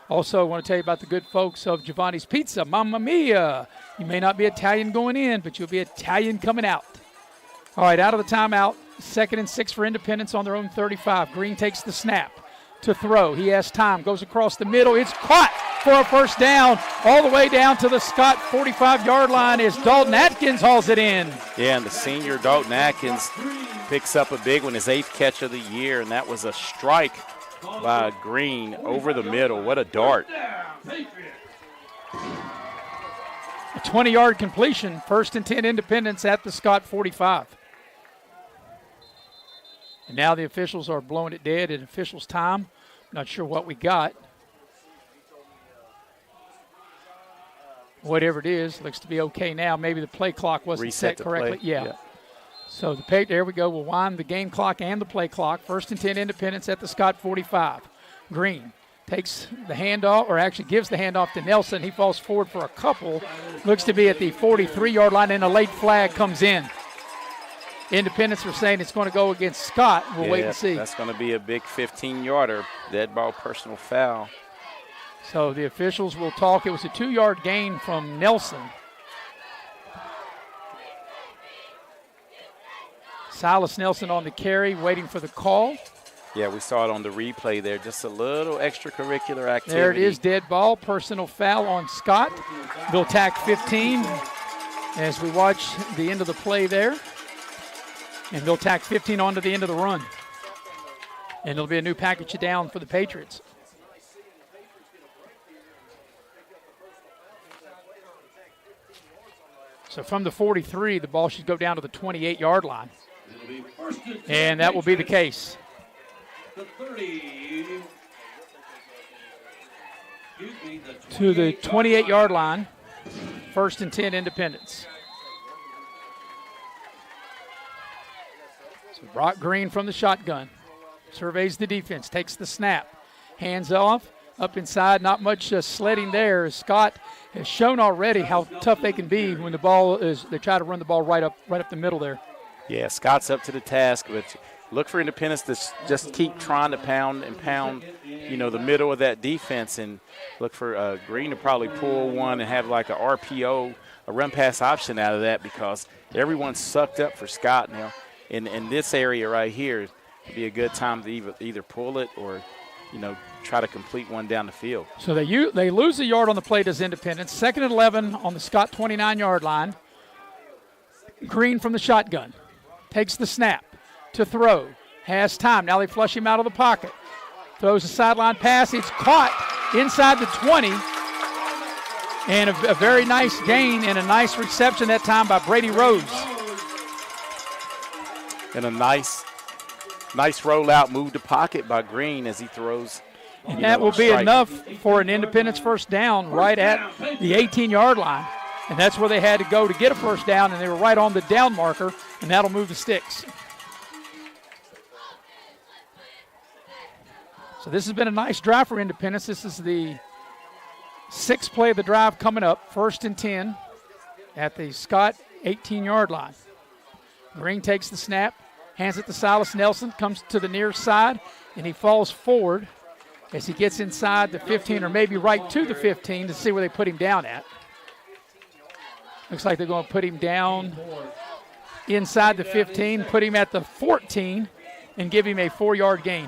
Also, I want to tell you about the good folks of Giovanni's Pizza. Mamma mia! You may not be Italian going in, but you'll be Italian coming out. All right, out of the timeout, 2nd and 6 for Independence on their own 35. Green takes the snap to throw. He has time, goes across the middle. It's caught for a 1st down all the way down to the Scott 45-yard line as Dalton Atkins hauls it in. Yeah, and the senior Dalton Atkins picks up a big one, his 8th catch of the year, and that was a strike by Green over the middle. What a dart. A 20-yard completion, 1st and 10 Independence at the Scott 45. And now the officials are blowing it dead at officials' time. Not sure what we got. whatever it is. Looks to be okay now. Maybe the play clock wasn't set correctly. Yeah. So there we go. We'll wind the game clock and the play clock. 1st and 10 Independence at the Scott 45. Green takes the handoff, or actually gives the handoff to Nelson. He falls forward for a couple. Looks to be at the 43-yard line, and a late flag comes in. Independence are saying it's going to go against Scott. We'll wait and see. That's going to be a big 15-yarder, dead ball personal foul. So the officials will talk. It was a 2-yard gain from Nelson. Silas Nelson on the carry, waiting for the call. Yeah, we saw it on the replay there. Just a little extracurricular activity. There it is, dead ball, personal foul on Scott. They'll tack 15 as we watch the end of the play there. And they'll tack 15 onto the end of the run. And it'll be a new package down for the Patriots. So from the 43, the ball should go down to the 28-yard line. And that will be the case. To the 28-yard line, 1st and 10 Independence. So Brock Green from the shotgun. Surveys the defense, takes the snap. Hands off, up inside, not much sledding there. Scott has shown already how tough they can be when the ball is, they try to run the ball right up the middle there. Yeah, Scott's up to the task, but look for Independence to just keep trying to pound, the middle of that defense, and look for Green to probably pull one and have like a RPO, a run-pass option out of that, because everyone's sucked up for Scott now. In this area right here, it'd be a good time to either pull it or, try to complete one down the field. So they lose a yard on the play to Independence. 2nd and 11 on the Scott 29-yard line. Green from the shotgun. Takes the snap to throw. Has time. Now they flush him out of the pocket. Throws a sideline pass. It's caught inside the 20. And a very nice gain and a nice reception that time by Brady Rose. And a nice rollout move to pocket by Green as he throws. And that will be enough for an Independence first down right at the 18-yard line. And that's where they had to go to get a first down, and they were right on the down marker, and that'll move the sticks. So this has been a nice drive for Independence. This is the 6th play of the drive coming up, 1st and 10 at the Scott 18-yard line. Green takes the snap, hands it to Silas Nelson, comes to the near side, and he falls forward as he gets inside the 15, or maybe right to the 15 to see where they put him down at. Looks like they're going to put him down inside the 15, put him at the 14, and give him a 4-yard gain.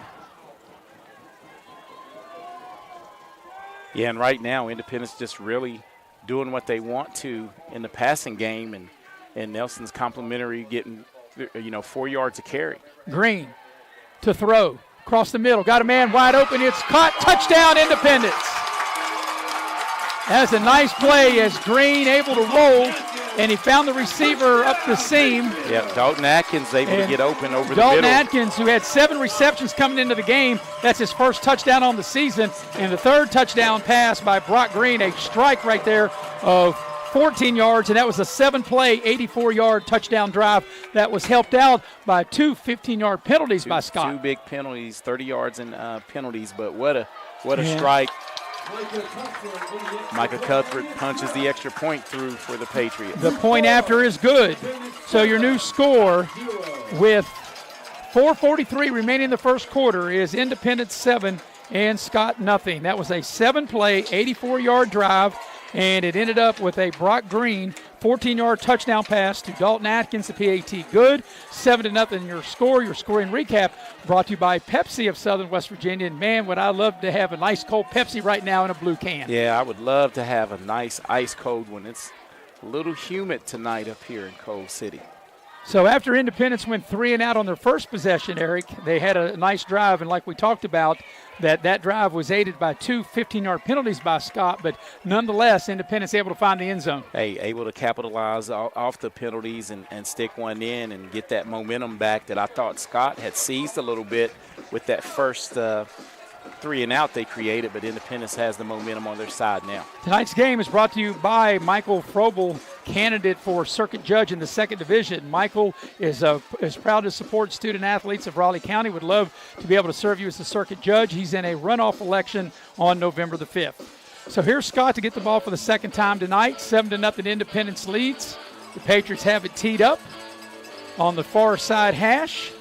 Yeah, and right now Independence just really doing what they want to in the passing game, and Nelson's complimentary getting 4 yards a carry. Green to throw. Across the middle. Got a man wide open. It's caught. Touchdown, Independence. That's a nice play as Green able to roll, and he found the receiver up the seam. Yeah, Dalton Atkins able to get open over the middle. Dalton Atkins, who had 7 receptions coming into the game. That's his first touchdown on the season. And the 3rd touchdown pass by Brock Green, a strike right there of 14 yards, and that was a 7-play, 84-yard touchdown drive that was helped out by 2 15-yard penalties by Scott. 2 big penalties, 30 yards in penalties, but what a strike. Micah Cuthbert punches the extra point through for the Patriots. The point after is good. So your new score with 4:43 remaining in the first quarter is Independence 7 and Scott nothing. That was a 7-play, 84-yard drive, and it ended up with a Brock Green 14-yard touchdown pass to Dalton Atkins, the PAT good. 7-0 your score. Your scoring recap brought to you by Pepsi of Southern West Virginia. And, man, would I love to have a nice cold Pepsi right now in a blue can. Yeah, I would love to have a nice ice cold one. It's a little humid tonight up here in Coal City. So after Independence went 3 and out on their first possession, Eric, they had a nice drive, and like we talked about, that drive was aided by 2 15-yard penalties by Scott, but nonetheless, Independence able to find the end zone. Hey, able to capitalize off the penalties and stick one in and get that momentum back that I thought Scott had seized a little bit with that first 3 and out they created, but Independence has the momentum on their side now. Tonight's game is brought to you by Michael Frobel, candidate for circuit judge in the 2nd Division. Michael is proud to support student athletes of Raleigh County. Would love to be able to serve you as the circuit judge. He's in a runoff election on November the 5th. So here's Scott to get the ball for the second time tonight. 7-0 Independence leads. The Patriots have it teed up on the far side hash.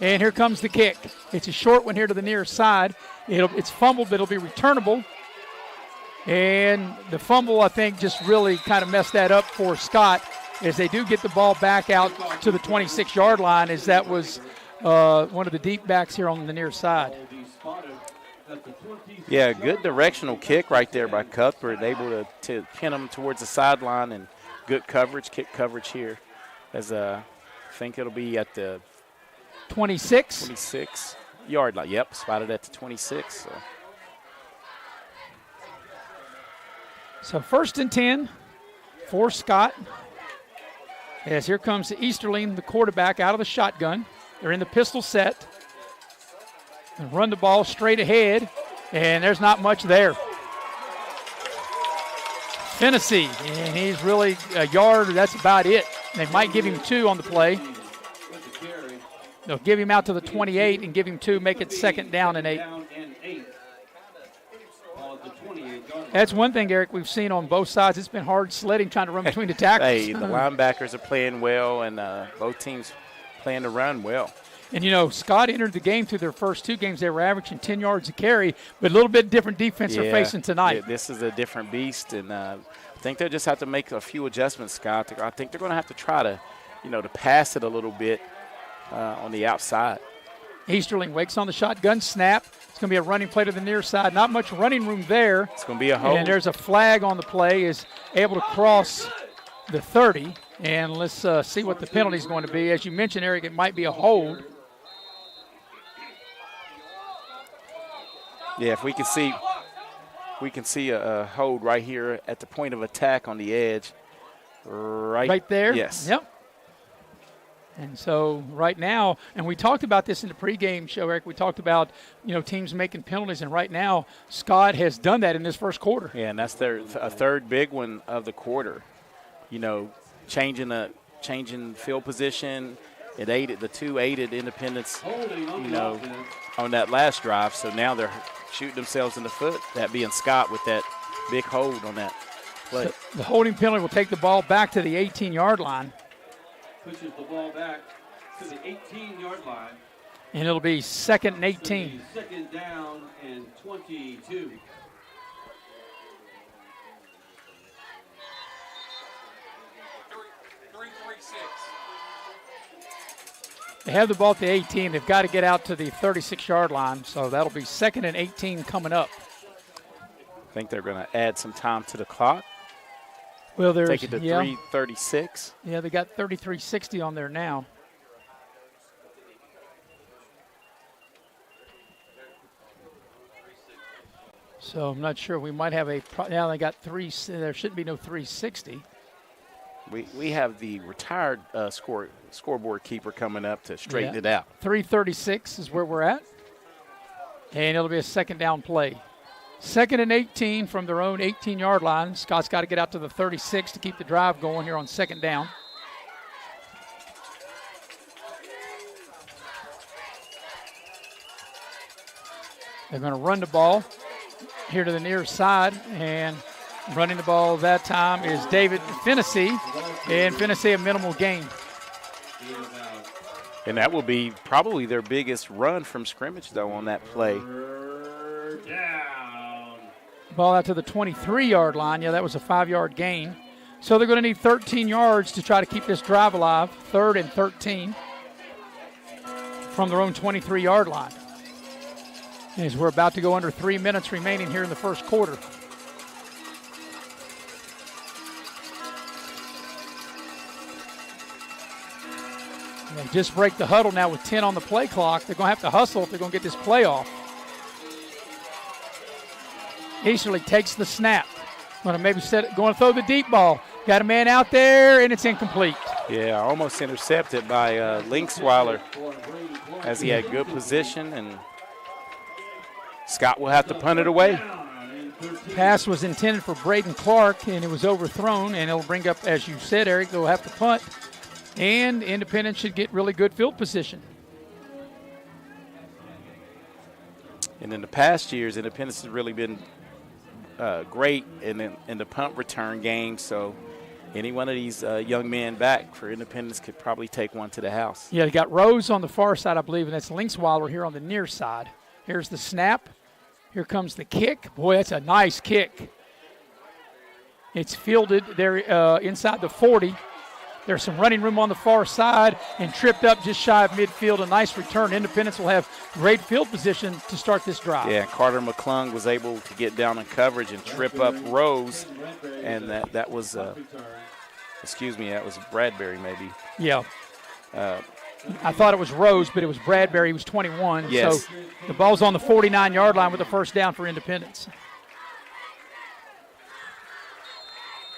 And here comes the kick. It's a short one here to the near side. It's fumbled, but it'll be returnable. And the fumble, I think, just really kind of messed that up for Scott as they do get the ball back out to the 26-yard line, as that was one of the deep backs here on the near side. Yeah, good directional kick right there by Cuthbert, able to pin him towards the sideline, and good coverage, kick coverage here. As I think it'll be at the 26-yard line. Yep, spotted at the 26. So 1st and 10 for Scott. As here comes Easterling, the quarterback, out of the shotgun. They're in the pistol set. And run the ball straight ahead, and there's not much there. Fennessy, and he's really a yard. That's about it. They might give him 2 on the play. They'll give him out to the 28 and give him 2, make it 2nd down and 8. That's one thing, Eric, we've seen on both sides. It's been hard sledding trying to run between the tackles. Hey, the linebackers are playing well, and both teams playing to run well. And, you know, Scott entered the game through their first 2 games. They were averaging 10 yards a carry, but a little bit different defense they're facing tonight. Yeah, this is a different beast, and I think they'll just have to make a few adjustments, Scott. I think they're going to have to try to, to pass it a little bit on the outside. Easterling wakes on the shotgun snap. It's going to be a running play to the near side. Not much running room there. It's going to be a hold. And there's a flag on the play. Is able to cross the 30. And let's see what the penalty is going to be. As you mentioned, Eric, it might be a hold. Yeah, if we can see a hold right here at the point of attack on the edge. Right there? Yes. Yep. And so right now, and we talked about this in the pregame show, Eric, we talked about, teams making penalties, and right now Scott has done that in this first quarter. Yeah, and that's a third big one of the quarter. Changing field position. The 2 aided Independence, on that last drive. So now they're shooting themselves in the foot, that being Scott with that big hold on that play. So the holding penalty will take the ball back to the 18-yard line. Pushes the ball back to the 18-yard line. And it'll be 2nd and 18. 2nd down and 22. They have the ball at the 18. They've got to get out to the 36-yard line, so that'll be 2nd and 18 coming up. I think they're going to add some time to the clock. Well, there's take it to 3:36. Yeah, they got 33:60 on there now. So I'm not sure. We might have now they got 3. There shouldn't be no 3:60. We have the retired scoreboard keeper coming up to straighten it out. 3:36 is where we're at. And it'll be a 2nd down play. 2nd and 18 from their own 18-yard line. Scott's got to get out to the 36 to keep the drive going here on 2nd down. They're going to run the ball here to the near side, and running the ball that time is David Fennessy, and Fennessy a minimal gain. And that will be probably their biggest run from scrimmage, though, on that play. Ball out to the 23-yard line. Yeah, that was a 5-yard gain. So they're going to need 13 yards to try to keep this drive alive. 3rd and 13 from their own 23-yard line. As we're about to go under 3 minutes remaining here in the first quarter. They just break the huddle now with 10 on the play clock. They're going to have to hustle if they're going to get this play off. Easterly takes the snap. Going to throw the deep ball. Got a man out there, and it's incomplete. Yeah, almost intercepted by Linksweiler as he had good position, and Scott will have to punt it away. Pass was intended for Braden Clark, and it was overthrown, and it'll bring up, as you said, Eric, they'll have to punt, and Independence should get really good field position. And in the past years, Independence has really been great in the punt return game, so any one of these young men back for Independence could probably take one to the house. Yeah, they got Rose on the far side, I believe, and that's Linksweiler here on the near side. Here's the snap. Here comes the kick. Boy, that's a nice kick. It's fielded there inside the 40. There's some running room on the far side and tripped up just shy of midfield. A nice return. Independence will have great field position to start this drive. Yeah, Carter McClung was able to get down in coverage and trip up Rose, and that was, excuse me, that was Bradbury maybe. Yeah. I thought it was Rose, but it was Bradbury. He was 21. Yes. So the ball's on the 49-yard line with the first down for Independence.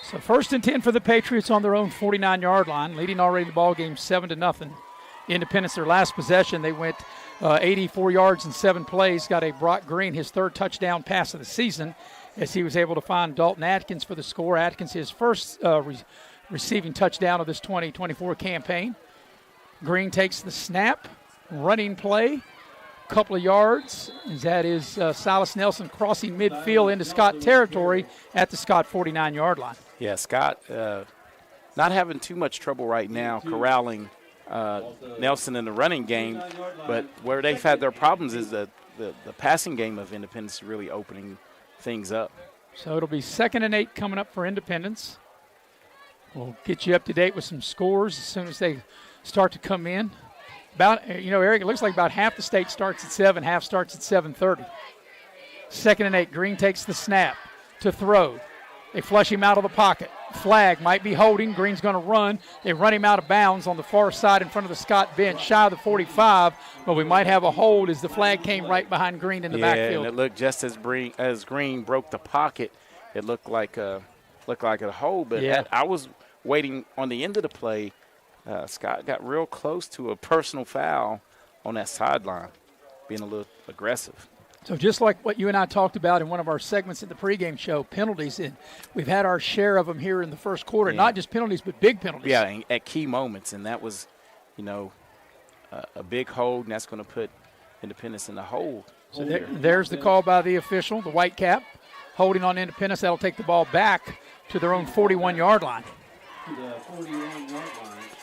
So 1st and 10 for the Patriots on their own 49-yard line, leading already the ball game 7-0. Independence, their last possession, they went 84 yards in 7 plays, got a Brock Green, his 3rd touchdown pass of the season, as he was able to find Dalton Atkins for the score. Atkins, his first receiving touchdown of this 2024 campaign. Green takes the snap, running play, couple of yards, as that is Silas Nelson crossing midfield into Scott territory at the Scott 49-yard line. Yeah, Scott not having too much trouble right now corralling Nelson in the running game, but where they've had their problems is the passing game of Independence really opening things up. So it'll be 2nd and 8 coming up for Independence. We'll get you up to date with some scores as soon as they start to come in. Eric, it looks like about half the state starts at 7, half starts at 7:30. 2nd and 8, Green takes the snap to throw. They flush him out of the pocket. Flag might be holding. Green's going to run. They run him out of bounds on the far side in front of the Scott bench, shy of the 45, but we might have a hold as the flag came right behind Green in the backfield. Yeah, and it looked just as Green broke the pocket, it looked like a hold, but yeah. I was waiting on the end of the play. Scott got real close to a personal foul on that sideline, being a little aggressive. So just like what you and I talked about in one of our segments in the pregame show, penalties, and we've had our share of them here in the first quarter, yeah. Not just penalties, but big penalties. Yeah, and at key moments, and that was, a big hold, and that's going to put Independence in the hold. So there's the call by the official, the white cap, holding on Independence. That'll take the ball back to their own 41-yard line.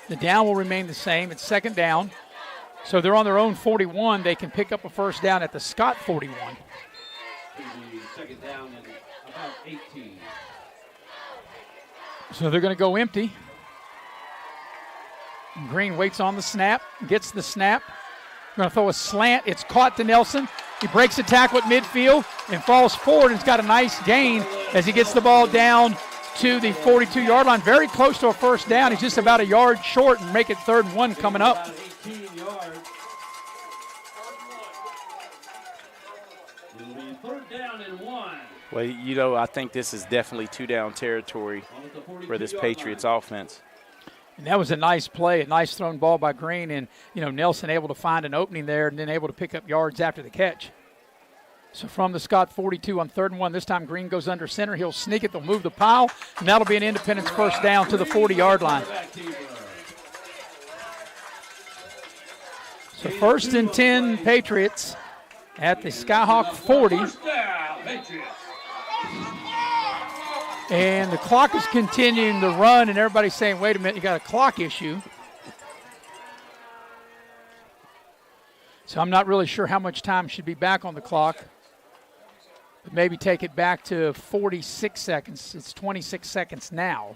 The down will remain the same. It's 2nd down. So they're on their own 41. They can pick up a first down at the Scott 41. 2nd down and about 18. So they're going to go empty. Green waits on the snap, gets the snap. Going to throw a slant. It's caught to Nelson. He breaks the tackle at midfield and falls forward and has got a nice gain as he gets the ball down to the 42-yard line, very close to a first down. He's just about a yard short and make it 3rd and 1 coming up. 18 yards. It'll be 3rd down and 1. Well, I think this is definitely 2-down territory for this Patriots offense. And that was a nice play, a nice thrown ball by Green, and, Nelson able to find an opening there and then able to pick up yards after the catch. So from the Scott 42 on 3rd and 1, this time Green goes under center. He'll sneak it. They'll move the pile, and that'll be an Independence first down to the 40-yard line. So 1st and 10 Patriots at the Skyhawk 40. And the clock is continuing to run, and everybody's saying, wait a minute, you got a clock issue. So I'm not really sure how much time should be back on the clock. But maybe take it back to 46 seconds. It's 26 seconds now.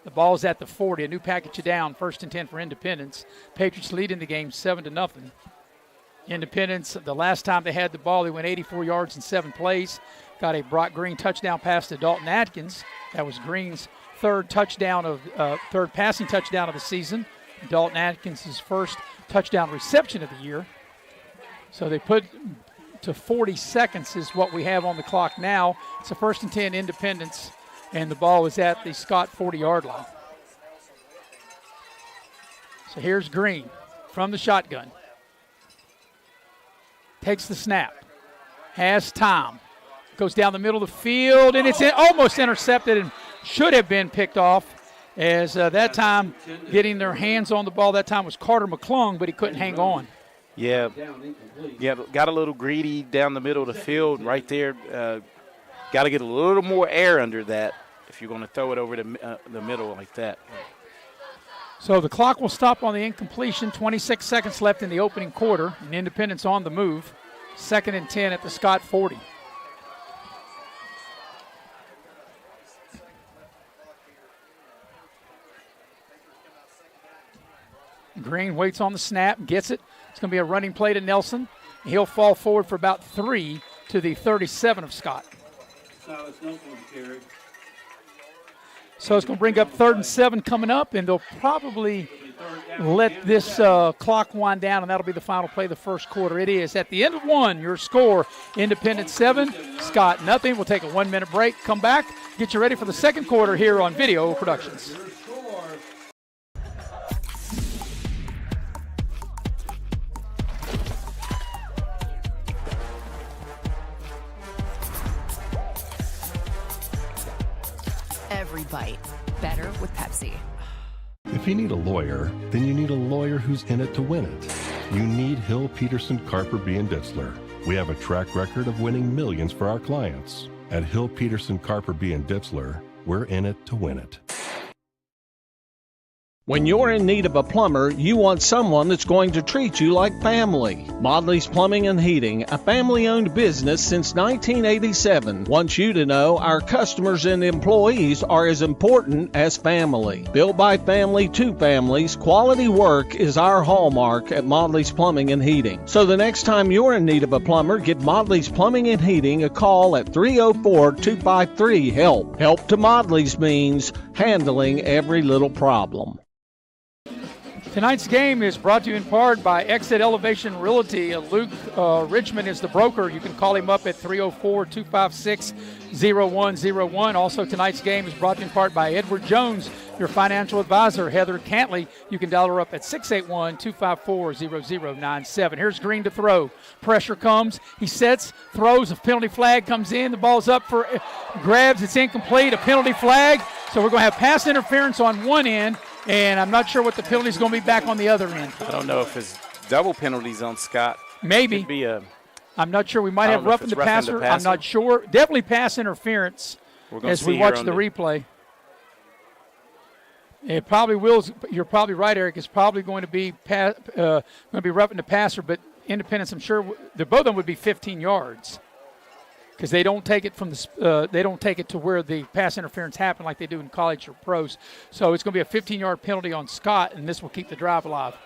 The ball's at the 40. A new package down. 1st and 10 for Independence. Patriots lead in the game 7-0. Independence, the last time they had the ball, they went 84 yards in 7 plays. Got a Brock Green touchdown pass to Dalton Atkins. That was Green's third passing touchdown of the season. Dalton Atkins' first touchdown reception of the year. So they put to 40 seconds is what we have on the clock now. It's a 1st and 10 Independence, and the ball is at the Scott 40-yard line. So here's Green from the shotgun. Takes the snap. Has time. Goes down the middle of the field, and it's almost intercepted and should have been picked off, as that time getting their hands on the ball that time was Carter McClung, but he couldn't hang on. Yeah, got a little greedy down the middle of the field right there. Got to get a little more air under that if you're going to throw it over the middle like that. So the clock will stop on the incompletion. 26 seconds left in the opening quarter, and Independence on the move. 2nd and 10 at the Scott 40. Green waits on the snap, gets it. It's going to be a running play to Nelson. He'll fall forward for about 3 to the 37 of Scott. So it's going to bring up 3rd and 7 coming up, and they'll probably let this clock wind down, and that'll be the final play of the first quarter. It is at the end of 1, your score, Independence 7, Scott nothing. We'll take a 1-minute break, come back, get you ready for the second quarter here on Video Productions. Every bite better with Pepsi. If you need a lawyer, then you need a lawyer who's in it to win it. You need Hill, Peterson, Carper, B. & Ditzler. We have a track record of winning millions for our clients. At Hill, Peterson, Carper, B. & Ditzler, we're in it to win it. When you're in need of a plumber, you want someone that's going to treat you like family. Modley's Plumbing and Heating, a family-owned business since 1987, wants you to know our customers and employees are as important as family. Built by family to families, quality work is our hallmark at Modley's Plumbing and Heating. So the next time you're in need of a plumber, give Modley's Plumbing and Heating a call at 304-253-HELP. Help to Modley's means handling every little problem. Tonight's game is brought to you in part by Exit Elevation Realty. Luke Richmond is the broker. You can call him up at 304-256-0101. Also, tonight's game is brought to you in part by Edward Jones, your financial advisor. Heather Cantley, you can dial her up at 681-254-0097. Here's Green to throw. Pressure comes. He sets, throws. A penalty flag comes in. The ball's up for grabs. It's incomplete. A penalty flag. So we're going to have pass interference on one end, and I'm not sure what the penalty is going to be back on the other end. I don't know if it's double penalties on Scott. Maybe. Could be I'm not sure. We might have roughing the passer. I'm not sure. Definitely pass interference as we watch the replay. It probably will. You're probably right, Eric. It's probably going to be roughing the passer, but Independence, I'm sure, both of them would be 15 yards. Because they don't take it from they don't take it to where the pass interference happened like they do in college or pros. So it's going to be a 15-yard penalty on Scott, and this will keep the drive alive.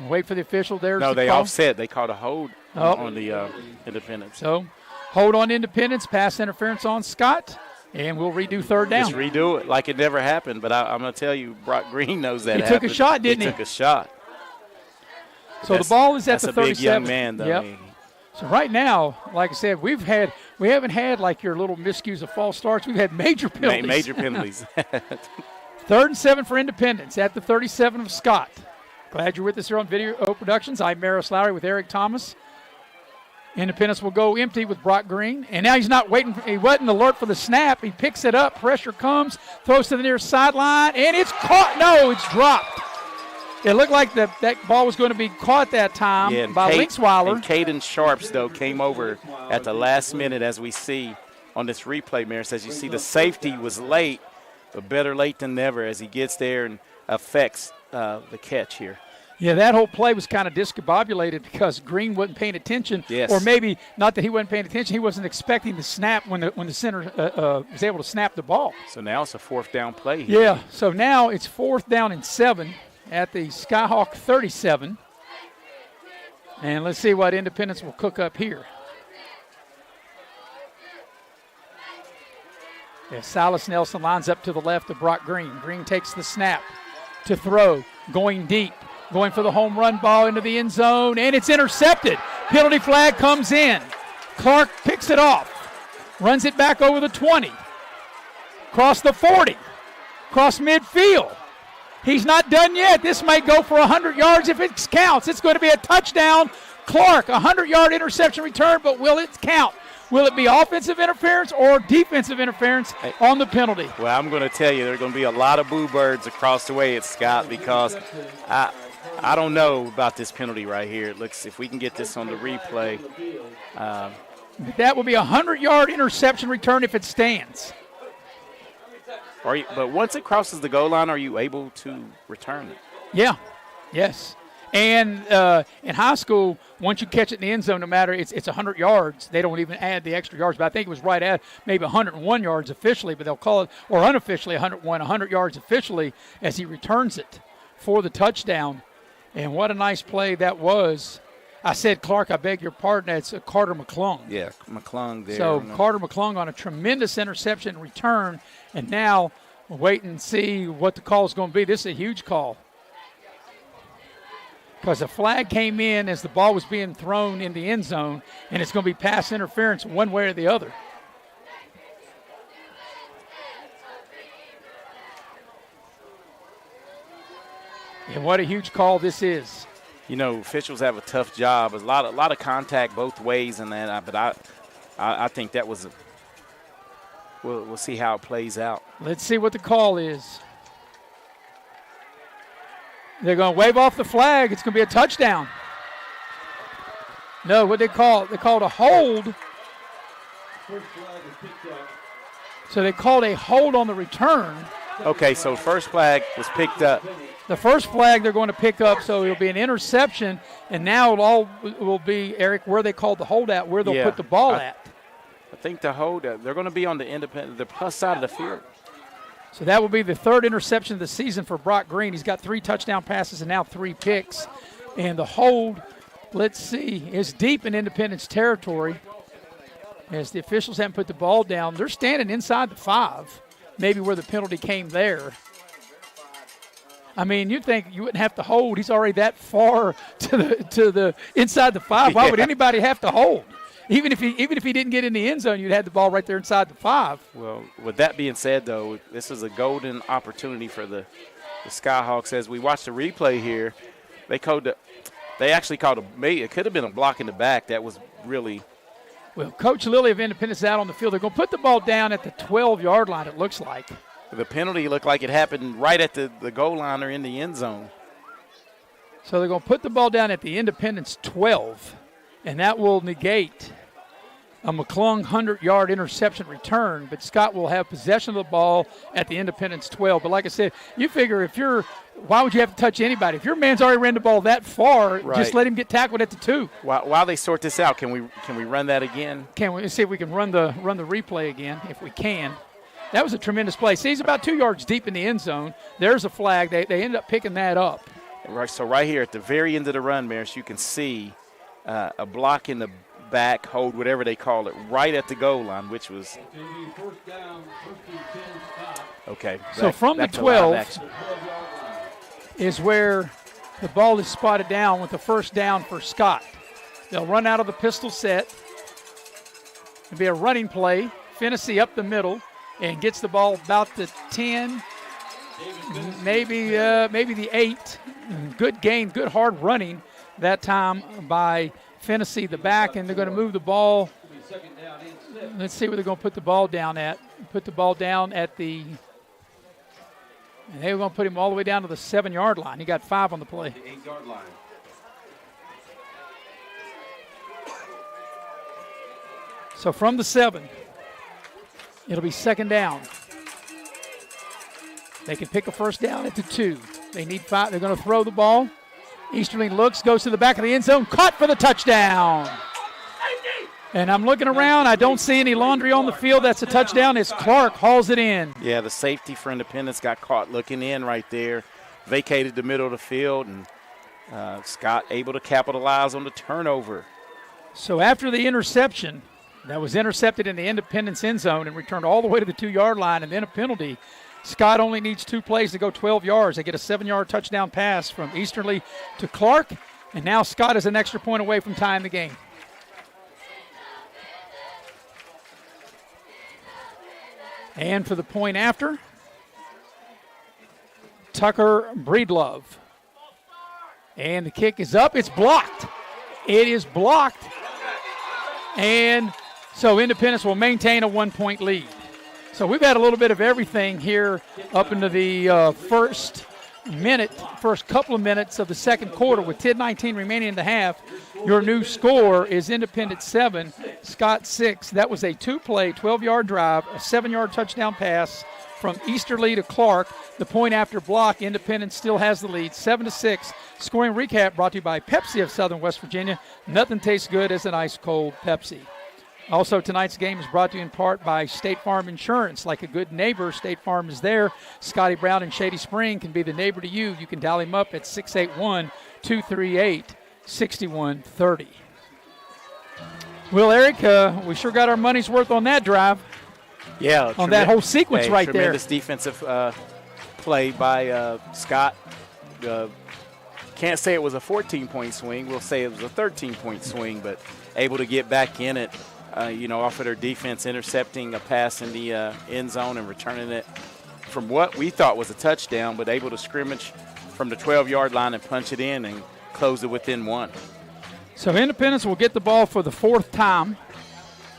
Wait for the official there. No, they offset. They called a hold on the Independence. So hold on Independence, pass interference on Scott, and we'll redo 3rd down. Just redo it like it never happened. But I'm going to tell you, Brock Green knows that He took a shot, didn't he? He took a shot. So the ball is at the 37. That's a big young man, though. Yep. So right now, like I said, we haven't had like your little miscues of false starts. We've had major penalties. Major penalties. 3rd and 7 for Independence at the 37 of Scott. Glad you're with us here on Video Productions. I'm Maris Lowry with Eric Thomas. Independence will go empty with Brock Green. And now he's not waiting. He wasn't alert for the snap. He picks it up. Pressure comes. Throws to the near sideline. And it's caught. No, it's dropped. It looked like that ball was going to be caught that time by Linksweiler. And Caden Sharps, though, came over at the last minute, as we see on this replay, Maris. As you see, the safety was late, but better late than never as he gets there and affects the catch here. Yeah, that whole play was kind of discombobulated because Green wasn't paying attention. Yes. Or maybe not that he wasn't paying attention. He wasn't expecting the snap when the center was able to snap the ball. So now it's a 4th down play here. Yeah, so now it's 4th down and 7 at the Skyhawk 37. And let's see what Independence will cook up here. Yeah, Silas Nelson lines up to the left of Brock Green. Green takes the snap to throw, going deep, going for the home run ball into the end zone, and it's intercepted. Penalty flag comes in. Clark picks it off, runs it back over the 20, across the 40, across midfield. He's not done yet. This may go for 100 yards if it counts. It's going to be a touchdown. Clark, a 100-yard interception return, but will it count? Will it be offensive interference or defensive interference on the penalty? Well, I'm going to tell you, there are going to be a lot of boo birds across the way at Scott because I don't know about this penalty right here. It looks, if we can get this on the replay. That will be a 100-yard interception return if it stands. But once it crosses the goal line, are you able to return it? Yeah, yes. And in high school, once you catch it in the end zone, no matter it's 100 yards, they don't even add the extra yards. But I think it was right at maybe 101 yards officially, but they'll call it, or unofficially 100 yards officially as he returns it for the touchdown. And what a nice play that was. I said Clark, I beg your pardon, it's Carter McClung. Yeah, McClung there. So Carter McClung on a tremendous interception return, and now we'll wait and see what the call is going to be. This is a huge call. Because a flag came in as the ball was being thrown in the end zone, and it's going to be pass interference one way or the other. And what a huge call this is. You know, officials have a tough job. There's a lot of contact both ways in that, but I think that was we'll see how it plays out. Let's see what the call is. They're going to wave off the flag. It's going to be a touchdown. No, what they called a hold. So they called a hold on the return. Okay, so first flag was picked up. The first flag they're going to pick up, so it'll be an interception, and now it all will be, Eric, where they called the hold at, where they'll put the ball at. I think the hold, they're going to be on the plus side of the field. So that will be the third interception of the season for Brock Green. He's got 3 touchdown passes and now 3 picks. And the hold, let's see, is deep in Independence territory. As the officials haven't put the ball down, they're standing inside the 5, maybe where the penalty came there. I mean, you'd think you wouldn't have to hold. He's already that far to the inside the 5. Why would anybody have to hold? Even if he didn't get in the end zone, you'd have the ball right there inside the 5. Well, with that being said, though, this is a golden opportunity for the Skyhawks. As we watch the replay here, they actually called it could have been a block in the back. That was really. Well, Coach Lilly of Independence is out on the field. They're going to put the ball down at the 12-yard line, it looks like. The penalty looked like it happened right at the goal line or in the end zone. So they're going to put the ball down at the Independence 12, and that will negate a McClung 100-yard interception return, but Scott will have possession of the ball at the Independence 12. But like I said, you figure why would you have to touch anybody? If your man's already ran the ball that far, just let him get tackled at the 2. While they sort this out, can we run that again? Can we see if we can run the replay again, if we can. That was a tremendous play. See, he's about 2 yards deep in the end zone. There's a flag. They ended up picking that up. Right. So right here at the very end of the run, Maris, you can see a block in the back, hold, whatever they call it, right at the goal line, which was okay. So from the 12 is where the ball is spotted down with the first down for Scott. They'll run out of the pistol set. It'll be a running play. Fennessy up the middle and gets the ball about the 10, maybe the 8. Good gain, good hard running that time by Fennessy, the back, and they're going to move the ball. Let's see where they're going to put the ball down at. Put the ball down at the – and they were going to put him all the way down to the 7-yard line. He got 5 on the play. The 8-yard line. So from the 7, it'll be second down. They can pick a first down at the 2. They need 5. They're going to throw the ball. Easterling looks, goes to the back of the end zone, caught for the touchdown. And I'm looking around. I don't see any laundry on the field. That's a touchdown as Clark hauls it in. Yeah, the safety for Independence got caught looking in right there, vacated the middle of the field, and Scott able to capitalize on the turnover. So after the interception, that was intercepted in the Independence end zone and returned all the way to the 2-yard line and then a penalty, Scott only needs 2 plays to go 12 yards. They get a 7-yard touchdown pass from Easterly to Clark, and now Scott is an extra point away from tying the game. And for the point after, Tucker Breedlove. And the kick is up. It's blocked. It is blocked. And so Independence will maintain a 1-point lead. So we've had a little bit of everything here up into the first couple of minutes of the second quarter with 10:19 remaining in the half. Your new score is Independence 7, Scott 6. That was a 2-play, 12-yard drive, a 7-yard touchdown pass from Easterly to Clark. The point after block, Independence still has the lead, 7-6. Scoring recap brought to you by Pepsi of Southern West Virginia. Nothing tastes good as an ice-cold Pepsi. Also, tonight's game is brought to you in part by State Farm Insurance. Like a good neighbor, State Farm is there. Scotty Brown in Shady Spring can be the neighbor to you. You can dial him up at 681-238-6130. Well, Eric, we sure got our money's worth on that drive. Yeah. On that whole sequence right there. Tremendous defensive play by Scott. Can't say it was a 14-point swing. We'll say it was a 13-point swing, but able to get back in it. Off of their defense, intercepting a pass in the end zone and returning it from what we thought was a touchdown, but able to scrimmage from the 12-yard line and punch it in and close it within 1. So Independence will get the ball for the 4th time.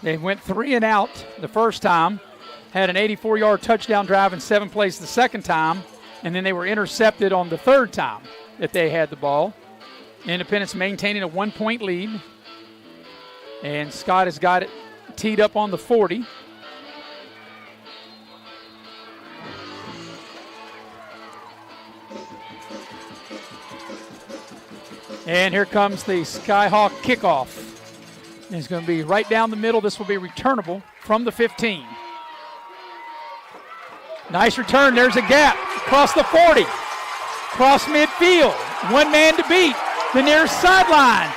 They went 3 and out the first time, had an 84-yard touchdown drive in 7 plays the second time, and then they were intercepted on the 3rd time that they had the ball. Independence maintaining a 1-point lead. And Scott has got it teed up on the 40. And here comes the Skyhawk kickoff. It's going to be right down the middle. This will be returnable from the 15. Nice return. There's a gap across the 40. Cross midfield. One man to beat. The near sideline.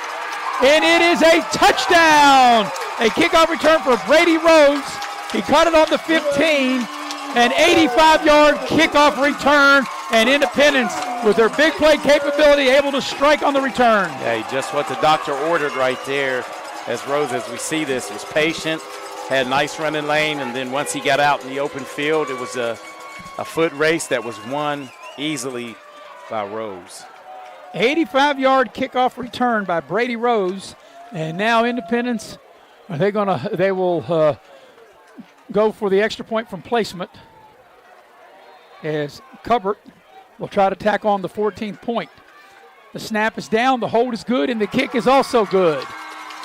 And it is a touchdown. A kickoff return for Brady Rhodes. He caught it on the 15. An 85-yard kickoff return. And Independence, with their big play capability, able to strike on the return. Yeah, just what the doctor ordered right there. As Rhodes, as we see this, was patient, had a nice running lane, and then once he got out in the open field, it was a foot race that was won easily by Rhodes. 85-yard kickoff return by Brady Rose, and now Independence, they will go for the extra point from placement as Cubbert will try to tack on the 14th point. The snap is down, the hold is good, and the kick is also good.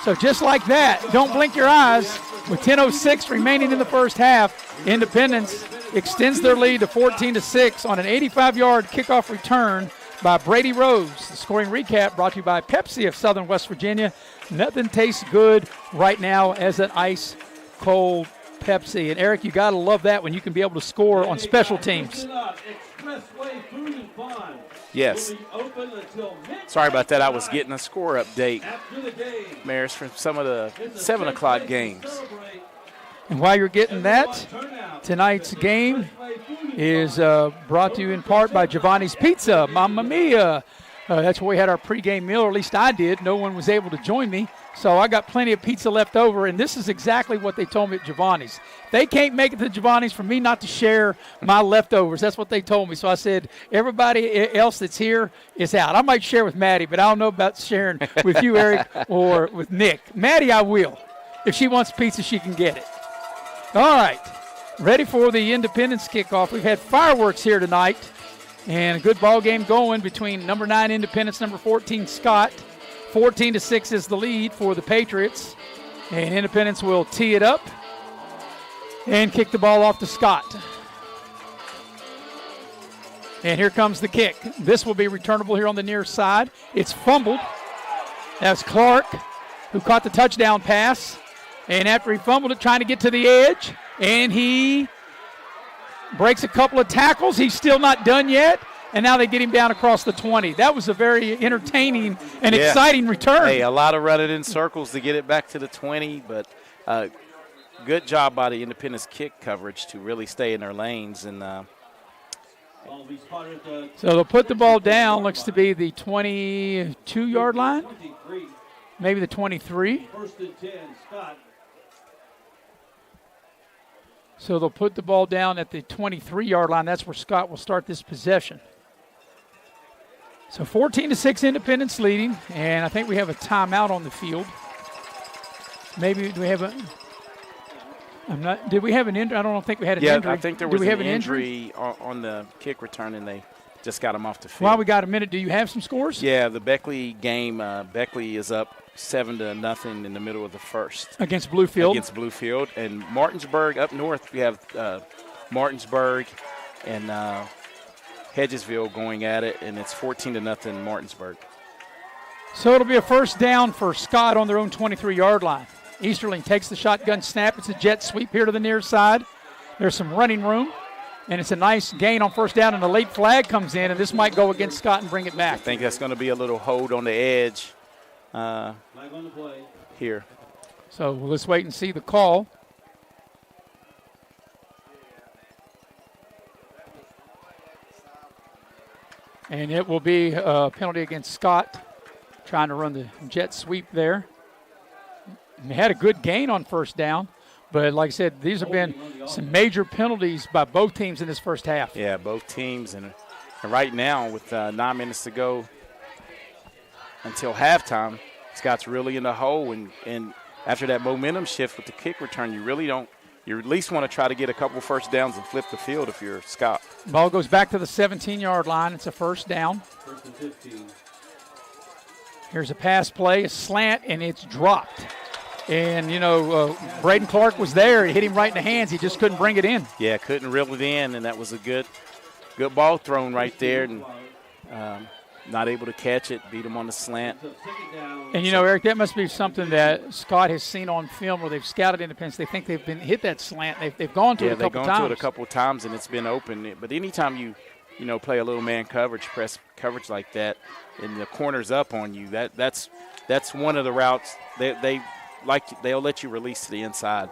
So just like that, don't blink your eyes. With 10:06 remaining in the first half, Independence extends their lead to 14-6 on an 85-yard kickoff return by Brady Rose. The scoring recap brought to you by Pepsi of Southern West Virginia. Nothing tastes good right now as an ice-cold Pepsi. And, Eric, you got to love that when you can be able to score on special teams. Yes. Sorry about that. I was getting a score update, Maris, from some of the 7 o'clock games. And while you're getting that, tonight's game is brought to you in part by Giovanni's Pizza. Mamma mia. That's where we had our pregame meal, or at least I did. No one was able to join me, so I got plenty of pizza left over, and this is exactly what they told me at Giovanni's. They can't make it to Giovanni's for me not to share my leftovers. That's what they told me. So I said, everybody else that's here is out. I might share with Maddie, but I don't know about sharing with you, Eric, or with Nick. Maddie, I will. If she wants pizza, she can get it. All right, ready for the Independence kickoff. We've had fireworks here tonight, and a good ball game going between number 9 Independence, number 14 Scott. 14-6 is the lead for the Patriots, and Independence will tee it up and kick the ball off to Scott. And here comes the kick. This will be returnable here on the near side. It's fumbled. That's Clark, who caught the touchdown pass. And after he fumbled it, trying to get to the edge, and he breaks a couple of tackles. He's still not done yet, and now they get him down across the 20. That was a very entertaining and exciting return. Hey, a lot of running in circles to get it back to the 20, but good job by the Independence kick coverage to really stay in their lanes. And so they'll put the ball down, looks to be the 22-yard line, maybe the 23. First and 10, Scott. So they'll put the ball down at the 23-yard line. That's where Scott will start this possession. So 14-6 Independence leading, and I think we have a timeout on the field. Maybe do we have a? Did we have an injury? I don't think we had an injury. Yeah, I think there was an injury on the kick return, and they just got him off the field. While we got a minute, do you have some scores? Yeah, the Beckley game. Beckley is up 7-0 in the middle of the first against Bluefield. And Martinsburg up north. We have Martinsburg and Hedgesville going at it, and it's 14-0 Martinsburg. So it'll be a first down for Scott on their own 23-yard line. Easterling takes the shotgun snap. It's a jet sweep here to the near side. There's some running room, and it's a nice gain on first down, and a late flag comes in, and this might go against Scott and bring it back. I think that's going to be a little hold on the edge here. So let's wait and see the call. And it will be a penalty against Scott, trying to run the jet sweep there. And they had a good gain on first down, but like I said, these have been some major penalties by both teams in this first half. Yeah, both teams. And right now, with 9 minutes to go until halftime, Scott's really in the hole. And after that momentum shift with the kick return, you at least want to try to get a couple first downs and flip the field if you're Scott. Ball goes back to the 17-yard line. It's a first down. First and 15. Here's a pass play, a slant, and it's dropped. And, Braden Clark was there. He hit him right in the hands. He just couldn't bring it in. Yeah, couldn't reel it in, and that was a good ball thrown right there. And not able to catch it, beat him on the slant. And, Eric, that must be something that Scott has seen on film where they've scouted Independence. They think they've been hit that slant. They've gone to it a couple times. Yeah, they've gone to it a couple of times, and it's been open. But anytime you play a little man coverage, press coverage like that, and the corner's up on you, that's one of the routes they'll let you release to the inside.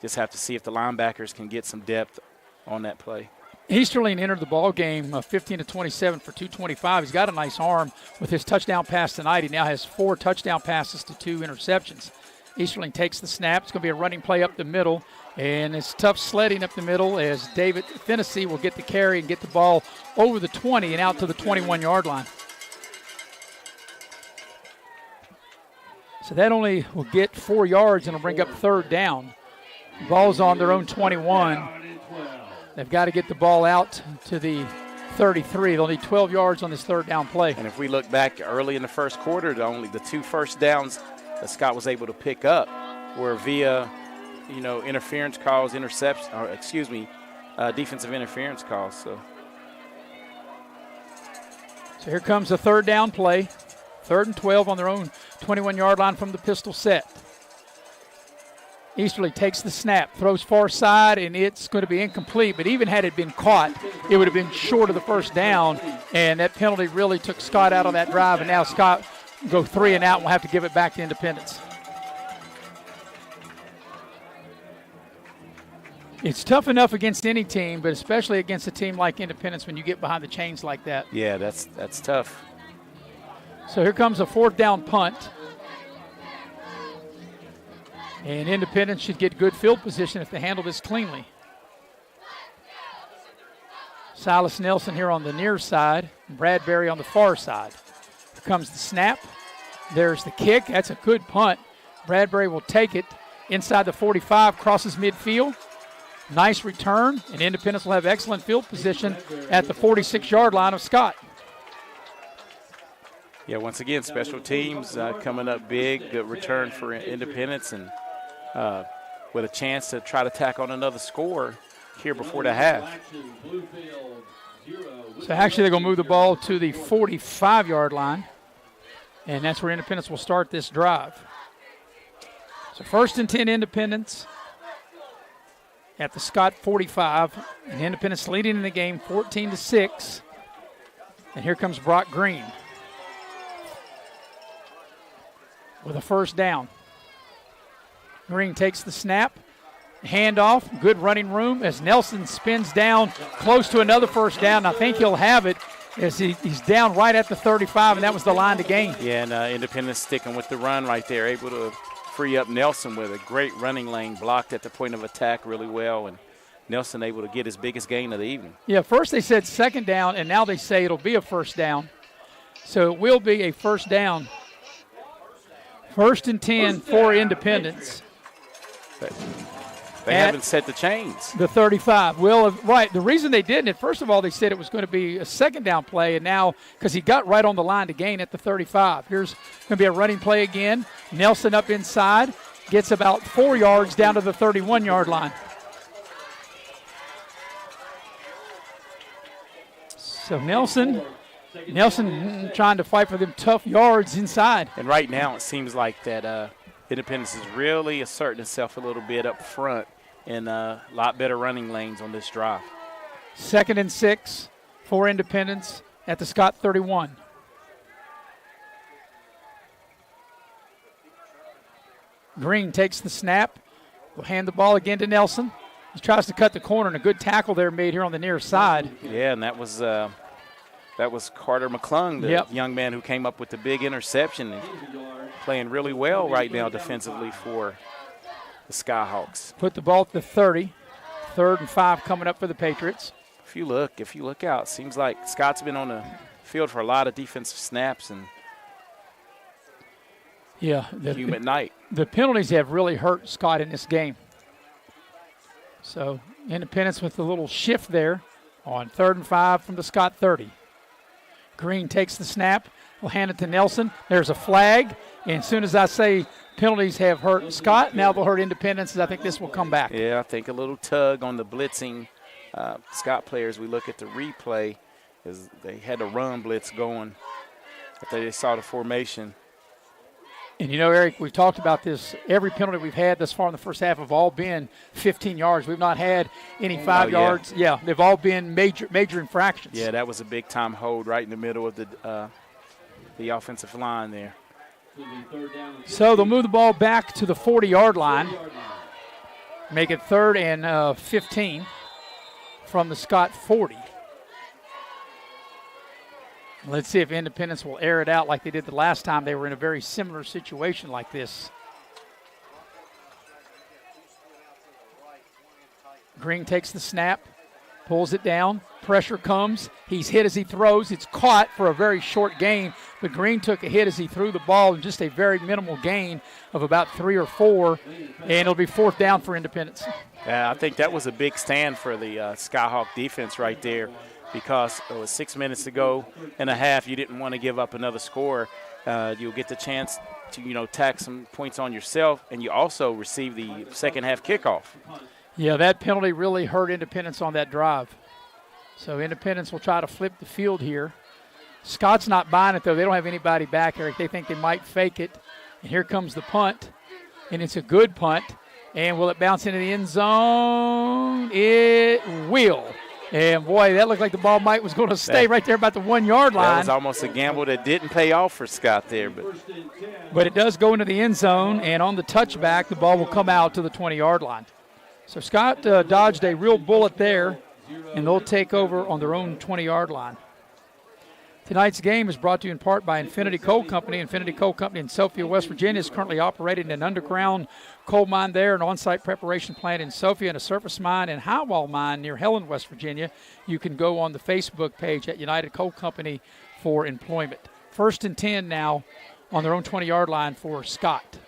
Just have to see if the linebackers can get some depth on that play. Easterling entered the ball game 15-27 for 225. He's got a nice arm with his touchdown pass tonight. He now has 4 touchdown passes to 2 interceptions. Easterling takes the snap. It's going to be a running play up the middle, and it's tough sledding up the middle as David Fennessy will get the carry and get the ball over the 20 and out to the 21-yard line. So that only will get 4 yards and will bring up third down. Ball's on their own 21. They've got to get the ball out to the 33. They'll need 12 yards on this third down play. And if we look back early in the first quarter, only the 2 first downs that Scott was able to pick up were via, interference calls, defensive interference calls. So here comes a third down play. 3rd and 12 on their own 21-yard line from the pistol set. Easterly takes the snap, throws far side, and it's going to be incomplete. But even had it been caught, it would have been short of the first down, and that penalty really took Scott out of that drive. And now Scott will go 3 and out and will have to give it back to Independence. It's tough enough against any team, but especially against a team like Independence when you get behind the chains like that. Yeah, that's tough. So here comes a 4th down punt. And Independence should get good field position if they handle this cleanly. Silas Nelson here on the near side, Bradbury on the far side. Here comes the snap. There's the kick. That's a good punt. Bradbury will take it inside the 45, crosses midfield. Nice return, and Independence will have excellent field position at the 46-yard line of Scott. Yeah, once again, special teams coming up big. Good return for Independence, and with a chance to try to tack on another score here before the half. So actually they're going to move the ball to the 45-yard line, and that's where Independence will start this drive. So 1st and 10 Independence at the Scott 45, and Independence leading in the game 14-6. And here comes Brock Green with a first down. Green takes the snap, handoff, good running room as Nelson spins down close to another first down. I think he'll have it as he's down right at the 35, and that was the line to gain. Yeah, and Independence sticking with the run right there, able to free up Nelson with a great running lane, blocked at the point of attack really well, and Nelson able to get his biggest gain of the evening. Yeah, first they said second down, and now they say it'll be a first down. So it will be a first down. 1st and 10 for Independence. They haven't set the chains. The 35. Well, right. The reason they didn't, first of all, they said it was going to be a second down play, and now because he got right on the line to gain at the 35. Here's going to be a running play again. Nelson up inside, gets about 4 yards down to the 31-yard line. So Nelson trying to fight for them tough yards inside. And right now it seems like that Independence is really asserting itself a little bit up front and a lot better running lanes on this drive. 2nd and 6 for Independence at the Scott 31. Green takes the snap. Will hand the ball again to Nelson. He tries to cut the corner, and a good tackle there made here on the near side. Yeah, and that was Carter McClung, the young man who came up with the big interception and playing really well right now defensively for the Skyhawks. Put the ball at the 30. 3rd and 5 coming up for the Patriots. If you look out, seems like Scott's been on the field for a lot of defensive snaps and humid night. The penalties have really hurt Scott in this game. So Independence with a little shift there on 3rd and 5 from the Scott 30. Green takes the snap. Will hand it to Nelson. There's a flag. And as soon as I say penalties have hurt Scott, now they'll hurt Independence, and I think this will come back. Yeah, I think a little tug on the blitzing Scott players. We look at the replay as they had a run blitz going after they saw the formation. And, Eric, we've talked about this. Every penalty we've had thus far in the first half have all been 15 yards. We've not had any 5 yards. Yeah, they've all been major infractions. Yeah, that was a big-time hold right in the middle of the offensive line there. So they'll move the ball back to the 40-yard line. Make it 3rd and 15 from the Scott 40. Let's see if Independence will air it out like they did the last time they were in a very similar situation like this. Green takes the snap, pulls it down, pressure comes. He's hit as he throws. It's caught for a very short gain, but Green took a hit as he threw the ball, and just a very minimal gain of about 3 or 4, and it'll be 4th down for Independence. Yeah, I think that was a big stand for the Skyhawk defense right there, because it was 6 minutes to go and a half. You didn't want to give up another score. You'll get the chance to, tack some points on yourself, and you also receive the second half kickoff. Yeah, that penalty really hurt Independence on that drive. So Independence will try to flip the field here. Scott's not buying it, though. They don't have anybody back, Eric. They think they might fake it. And here comes the punt, and it's a good punt. And will it bounce into the end zone? It will. And, boy, that looked like the ball was going to stay right there about the 1-yard line. That was almost a gamble that didn't pay off for Scott there. But it does go into the end zone, and on the touchback, the ball will come out to the 20-yard line. So Scott dodged a real bullet there, and they'll take over on their own 20-yard line. Tonight's game is brought to you in part by Infinity Coal Company. Infinity Coal Company in Sophia, West Virginia is currently operating an underground coal mine there, an on-site preparation plant in Sophia, and a surface mine and highwall mine near Helen, West Virginia. You can go on the Facebook page at United Coal Company for employment. 1st and 10 now on their own 20-yard line for Scott.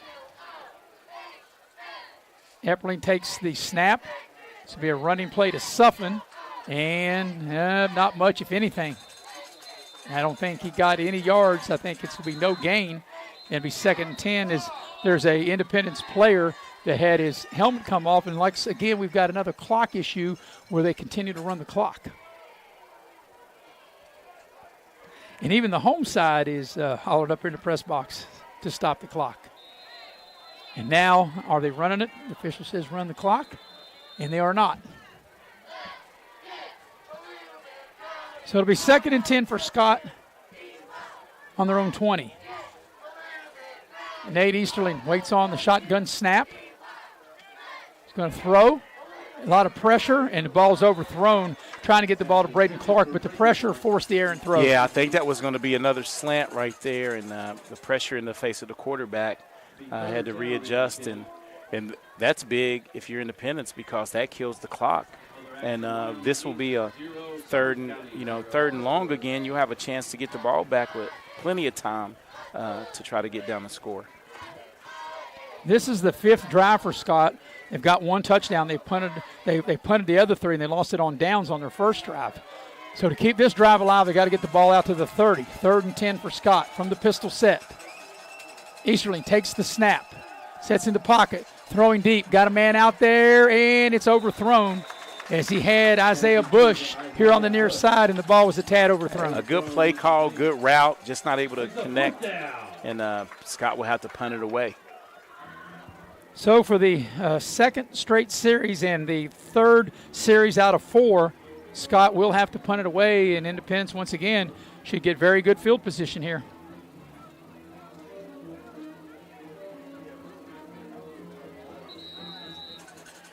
Epperling takes the snap. This will be a running play to Suffman, and not much, if anything. I don't think he got any yards. I think it's going to be no gain. And it'll be 2nd and 10 as there's a Independence player that had his helmet come off. And again, we've got another clock issue where they continue to run the clock. And even the home side is hollered up in the press box to stop the clock. And now, are they running it? The official says run the clock, and they are not. So it'll be 2nd and 10 for Scott on their own 20. Nate Easterling waits on the shotgun snap. He's going to throw. A lot of pressure, and the ball's overthrown, trying to get the ball to Braden Clark, but the pressure forced the errant throw. Yeah, I think that was going to be another slant right there, and the pressure in the face of the quarterback had to readjust, and that's big if you're Independence because that kills the clock. And this will be a third and long again. You have a chance to get the ball back with plenty of time to try to get down the score. This is the 5th drive for Scott. They've got 1 touchdown. They punted the other 3, and they lost it on downs on their first drive. So to keep this drive alive, they got to get the ball out to the 30. 3rd and 10 for Scott from the pistol set. Easterling takes the snap, sets in the pocket, throwing deep. Got a man out there, and it's overthrown as he had Isaiah Bush here on the near side, and the ball was a tad overthrown. A good play call, good route, just not able to connect, and Scott will have to punt it away. So for the 2nd straight series and the 3rd series out of 4, Scott will have to punt it away, and Independence once again should get very good field position here.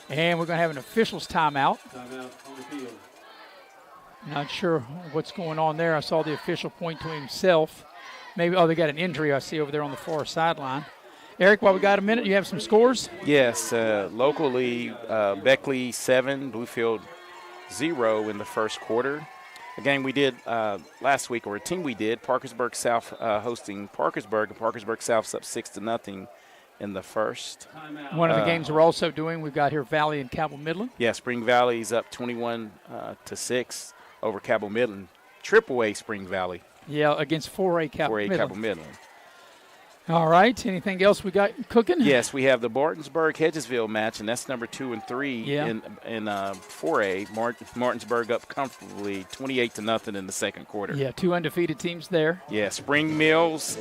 And we're going to have an official's timeout. Timeout on the field. Not sure what's going on there. I saw the official point to himself. Maybe, they got an injury I see over there on the far sideline. Eric, while we got a minute, you have some scores? Yes, locally, Beckley 7, Bluefield 0 in the first quarter. A game we did last week, or a team we did, Parkersburg South hosting Parkersburg, and Parkersburg South's up 6-0 in the first. One of the games we're also doing, we've got here Valley and Cabell Midland. Yeah, Spring Valley's up 21-6 over Cabell Midland. Triple A Spring Valley. Yeah, against 4A Cabell Midland. 4A Cabell Midland. All right. Anything else we got cooking? Yes, we have the Martinsburg-Hedgesville match, and that's number 2 and 3 in 4A. Martinsburg up comfortably 28-0 in the second quarter. Yeah, 2 undefeated teams there. Yeah, Spring Mills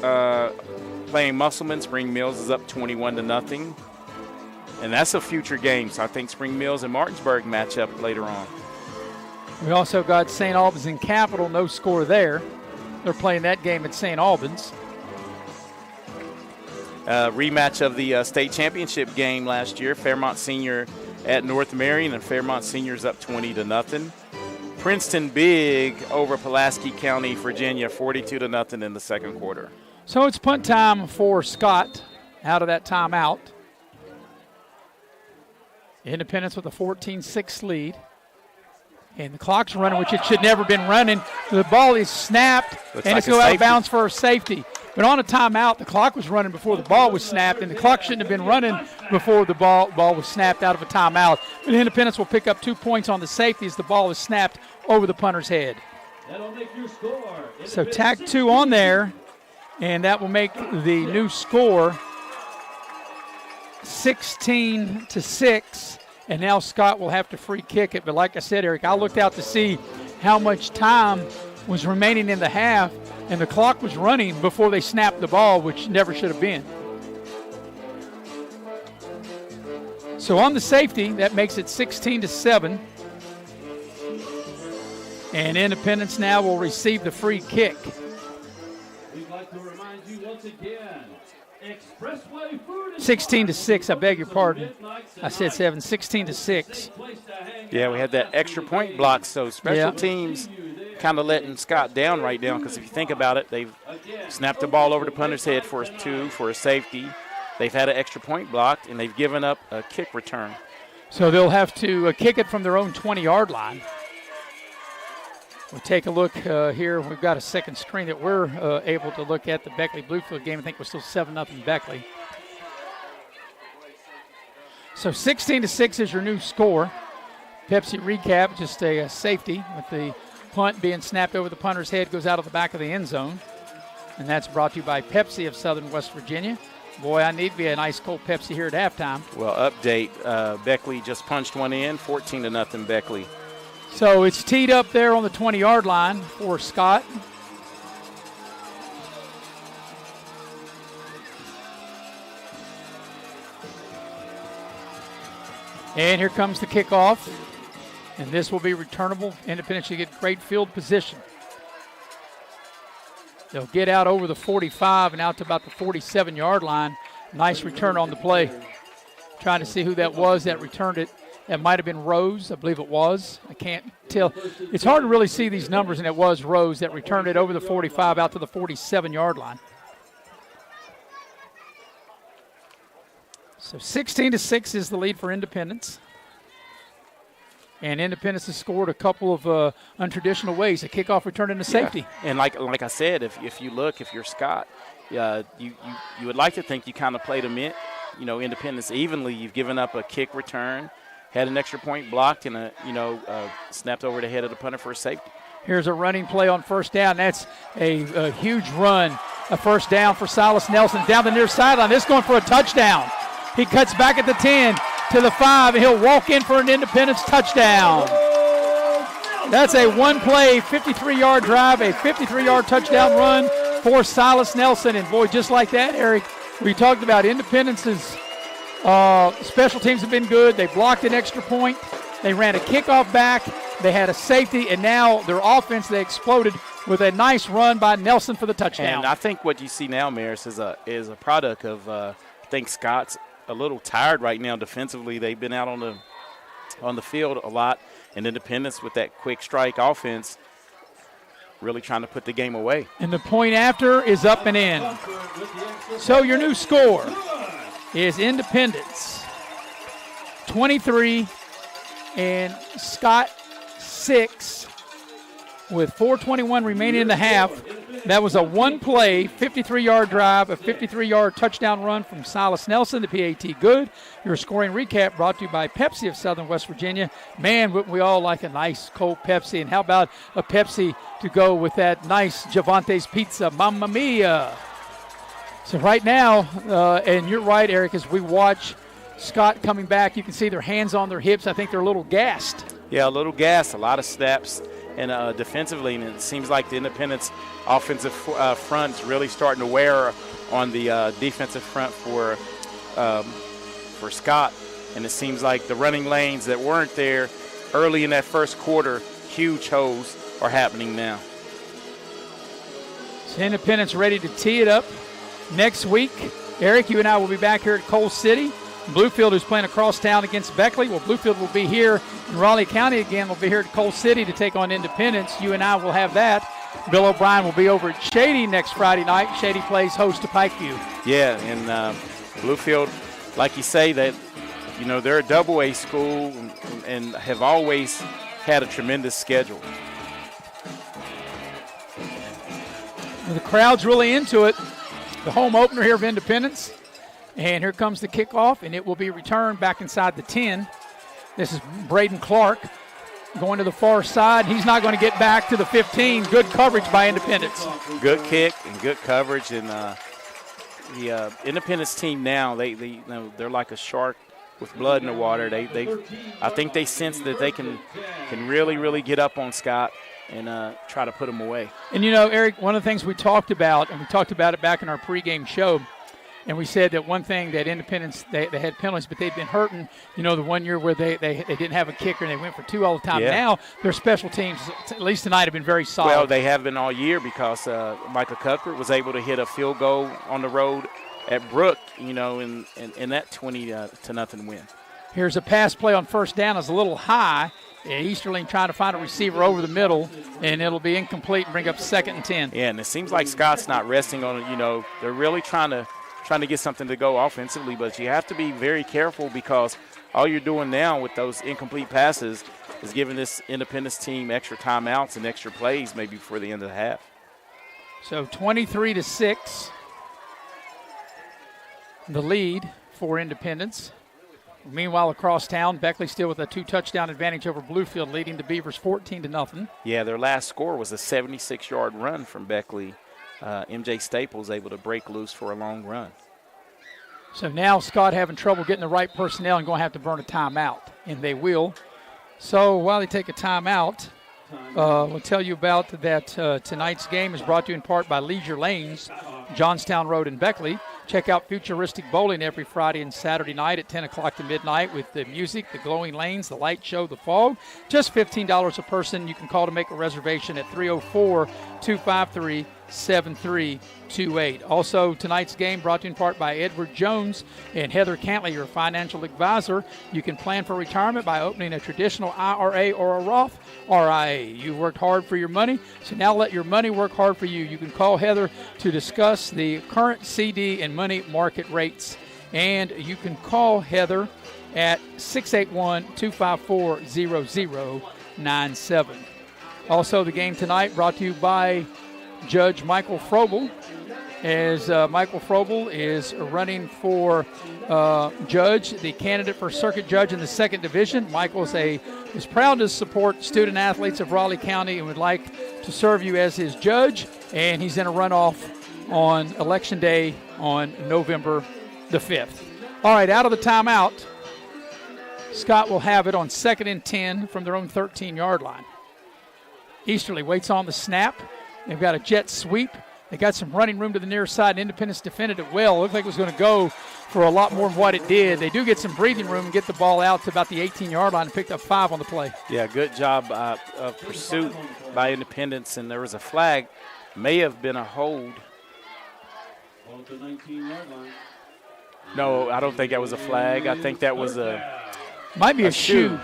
playing Musselman. Spring Mills is up 21-0. And that's a future game, so I think Spring Mills and Martinsburg match up later on. We also got St. Albans and Capital, no score there. They're playing that game at St. Albans. Rematch of the state championship game last year. Fairmont Senior at North Marion, and Fairmont Senior's up 20-0. Princeton Big over Pulaski County, Virginia, 42-0 in the second quarter. So it's punt time for Scott out of that timeout. Independence with a 14-6 lead. And the clock's running, which it should never have been running. The ball is snapped, and it's going out of bounds for a safety. But on a timeout, the clock was running before the ball was snapped, and the clock shouldn't have been running before the ball was snapped out of a timeout. But Independence will pick up 2 points on the safety as the ball is snapped over the punter's head. That'll make your score. So tack 2 on there, and that will make the new score 16-6. And now Scott will have to free kick it. But like I said, Eric, I looked out to see how much time was remaining in the half, and the clock was running before they snapped the ball, which never should have been. So on the safety, that makes it 16-7. And Independence now will receive the free kick. We'd like to remind you once again, Expressway Food 16-6, I beg your pardon. I said 7, 16-6. Yeah, we had that extra point block, so special teams kind of letting Scott down right now, because if you think about it, they've snapped the ball over the punter's head for a 2 for a safety. They've had an extra point blocked, and they've given up a kick return. So they'll have to kick it from their own 20-yard line. We'll take a look here. We've got a second screen that we're able to look at. The Beckley-Bluefield game, I think, was still 7-0 Beckley. So 16-6 is your new score. Pepsi recap, just a safety with the punt being snapped over the punter's head, goes out of the back of the end zone. And that's brought to you by Pepsi of Southern West Virginia. Boy, I need to be an ice cold Pepsi here at halftime. Well, update, Beckley just punched one in, 14-0 Beckley. So it's teed up there on the 20-yard line for Scott. And here comes the kickoff. And this will be returnable. Independence should get great field position. They'll get out over the 45 and out to about the 47-yard line. Nice return on the play. Trying to see who that was that returned it. That might have been Rose. I believe it was. I can't tell. It's hard to really see these numbers, and it was Rose that returned it over the 45 out to the 47-yard line. So 16-6 is the lead for Independence. And Independence has scored a couple of untraditional ways, a kickoff return into safety. Yeah. And like I said, if you're Scott, you would like to think you kind of played them in, Independence evenly. You've given up a kick return, had an extra point blocked, and snapped over the head of the punter for a safety. Here's a running play on first down. That's a huge run, a first down for Silas Nelson down the near sideline. This is going for a touchdown. He cuts back at the 10 to the 5, and he'll walk in for an Independence touchdown. That's a one-play, 53-yard drive, a 53-yard touchdown run for Silas Nelson. And, boy, just like that, Eric, we talked about Independence's special teams have been good. They blocked an extra point. They ran a kickoff back. They had a safety, and now their offense, they exploded with a nice run by Nelson for the touchdown. And I think what you see now, Maris, is a product of I think Scott's a little tired right now defensively. They've been out on the field a lot, and Independence with that quick strike offense really trying to put the game away. And the point after is up and in. So your new score is Independence 23 and Scott 6 with 4:21 remaining in the half. That was a one-play, 53-yard drive, a 53-yard touchdown run from Silas Nelson, the PAT good. Your scoring recap brought to you by Pepsi of Southern West Virginia. Man, we all like a nice cold Pepsi. And how about a Pepsi to go with that nice Javante's Pizza? Mamma mia. So right now, and you're right, Eric, as we watch Scott coming back, you can see their hands on their hips. I think they're a little gassed. Yeah, a little gas, a lot of snaps, and defensively, and it seems like the Independence offensive front is really starting to wear on the defensive front for Scott. And it seems like the running lanes that weren't there early in that first quarter, huge holes are happening now. So Independence ready to tee it up next week. Eric, you and I will be back here at Coal City. Bluefield, who's playing across town against Beckley. Well, Bluefield will be here in Raleigh County again. We'll be here at Coal City to take on Independence. You and I will have that. Bill O'Brien will be over at Shady next Friday night. Shady plays host to Pikeview. Yeah, and Bluefield, like you say, that they're a double-A school and have always had a tremendous schedule. Well, the crowd's really into it. The home opener here of Independence. And here comes the kickoff, and it will be returned back inside the 10. This is Braden Clark going to the far side. He's not going to get back to the 15. Good coverage by Independence. Good kick and good coverage. And the Independence team now, they're like a shark with blood in the water. I think they sense that they can really, really get up on Scott and try to put him away. And, Eric, one of the things we talked about, and we talked about it back in our pregame show, and we said that one thing that Independence, they had penalties, but they've been hurting, the one year where they didn't have a kicker and they went for two all the time. Yeah. Now their special teams, at least tonight, have been very solid. Well, they have been all year because Michael Cuthbert was able to hit a field goal on the road at Brook, in that 20-0 win. Here's a pass play on first down. It's a little high. Easterling trying to find a receiver over the middle, and it'll be incomplete and bring up 2nd and 10. Yeah, and it seems like Scott's not resting on it. They're really trying to get something to go offensively, but you have to be very careful because all you're doing now with those incomplete passes is giving this Independence team extra timeouts and extra plays maybe before the end of the half. So 23-6, the lead for Independence. Meanwhile, across town, Beckley still with a 2-touchdown advantage over Bluefield, leading the Beavers 14-0. Yeah, their last score was a 76-yard run from Beckley. MJ Staples able to break loose for a long run. So now Scott having trouble getting the right personnel and going to have to burn a timeout, and they will. So while they take a timeout, we'll tell you about that tonight's game is brought to you in part by Leisure Lanes, Johnstown Road in Beckley. Check out Futuristic Bowling every Friday and Saturday night at 10 o'clock to midnight with the music, the glowing lanes, the light show, the fog. Just $15 a person. You can call to make a reservation at 304-253-7328. Also, tonight's game brought to you in part by Edward Jones and Heather Cantley, your financial advisor. You can plan for retirement by opening a traditional IRA or a Roth RIA. You worked hard for your money, so now let your money work hard for you. You can call Heather to discuss the current CD and money market rates. And you can call Heather at 681-254-0097. Also, the game tonight brought to you by Judge Michael Frobel, as Michael Frobel is running for judge, the candidate for circuit judge in the 2nd Division. Michael is proud to support student athletes of Raleigh County and would like to serve you as his judge, and he's in a runoff on Election Day on November the 5th. All right, out of the timeout, Scott will have it on 2nd and 10 from their own 13-yard line. Easterly waits on the snap. They've got a jet sweep. They got some running room to the near side, and Independence defended it well. It looked like it was going to go for a lot more than what it did. They do get some breathing room and get the ball out to about the 18-yard line and picked up 5 on the play. Yeah, good job of pursuit by Independence, and there was a flag. May have been a hold. On the 19-yard line. No, I don't think that was a flag. I think that was a might be a shoe.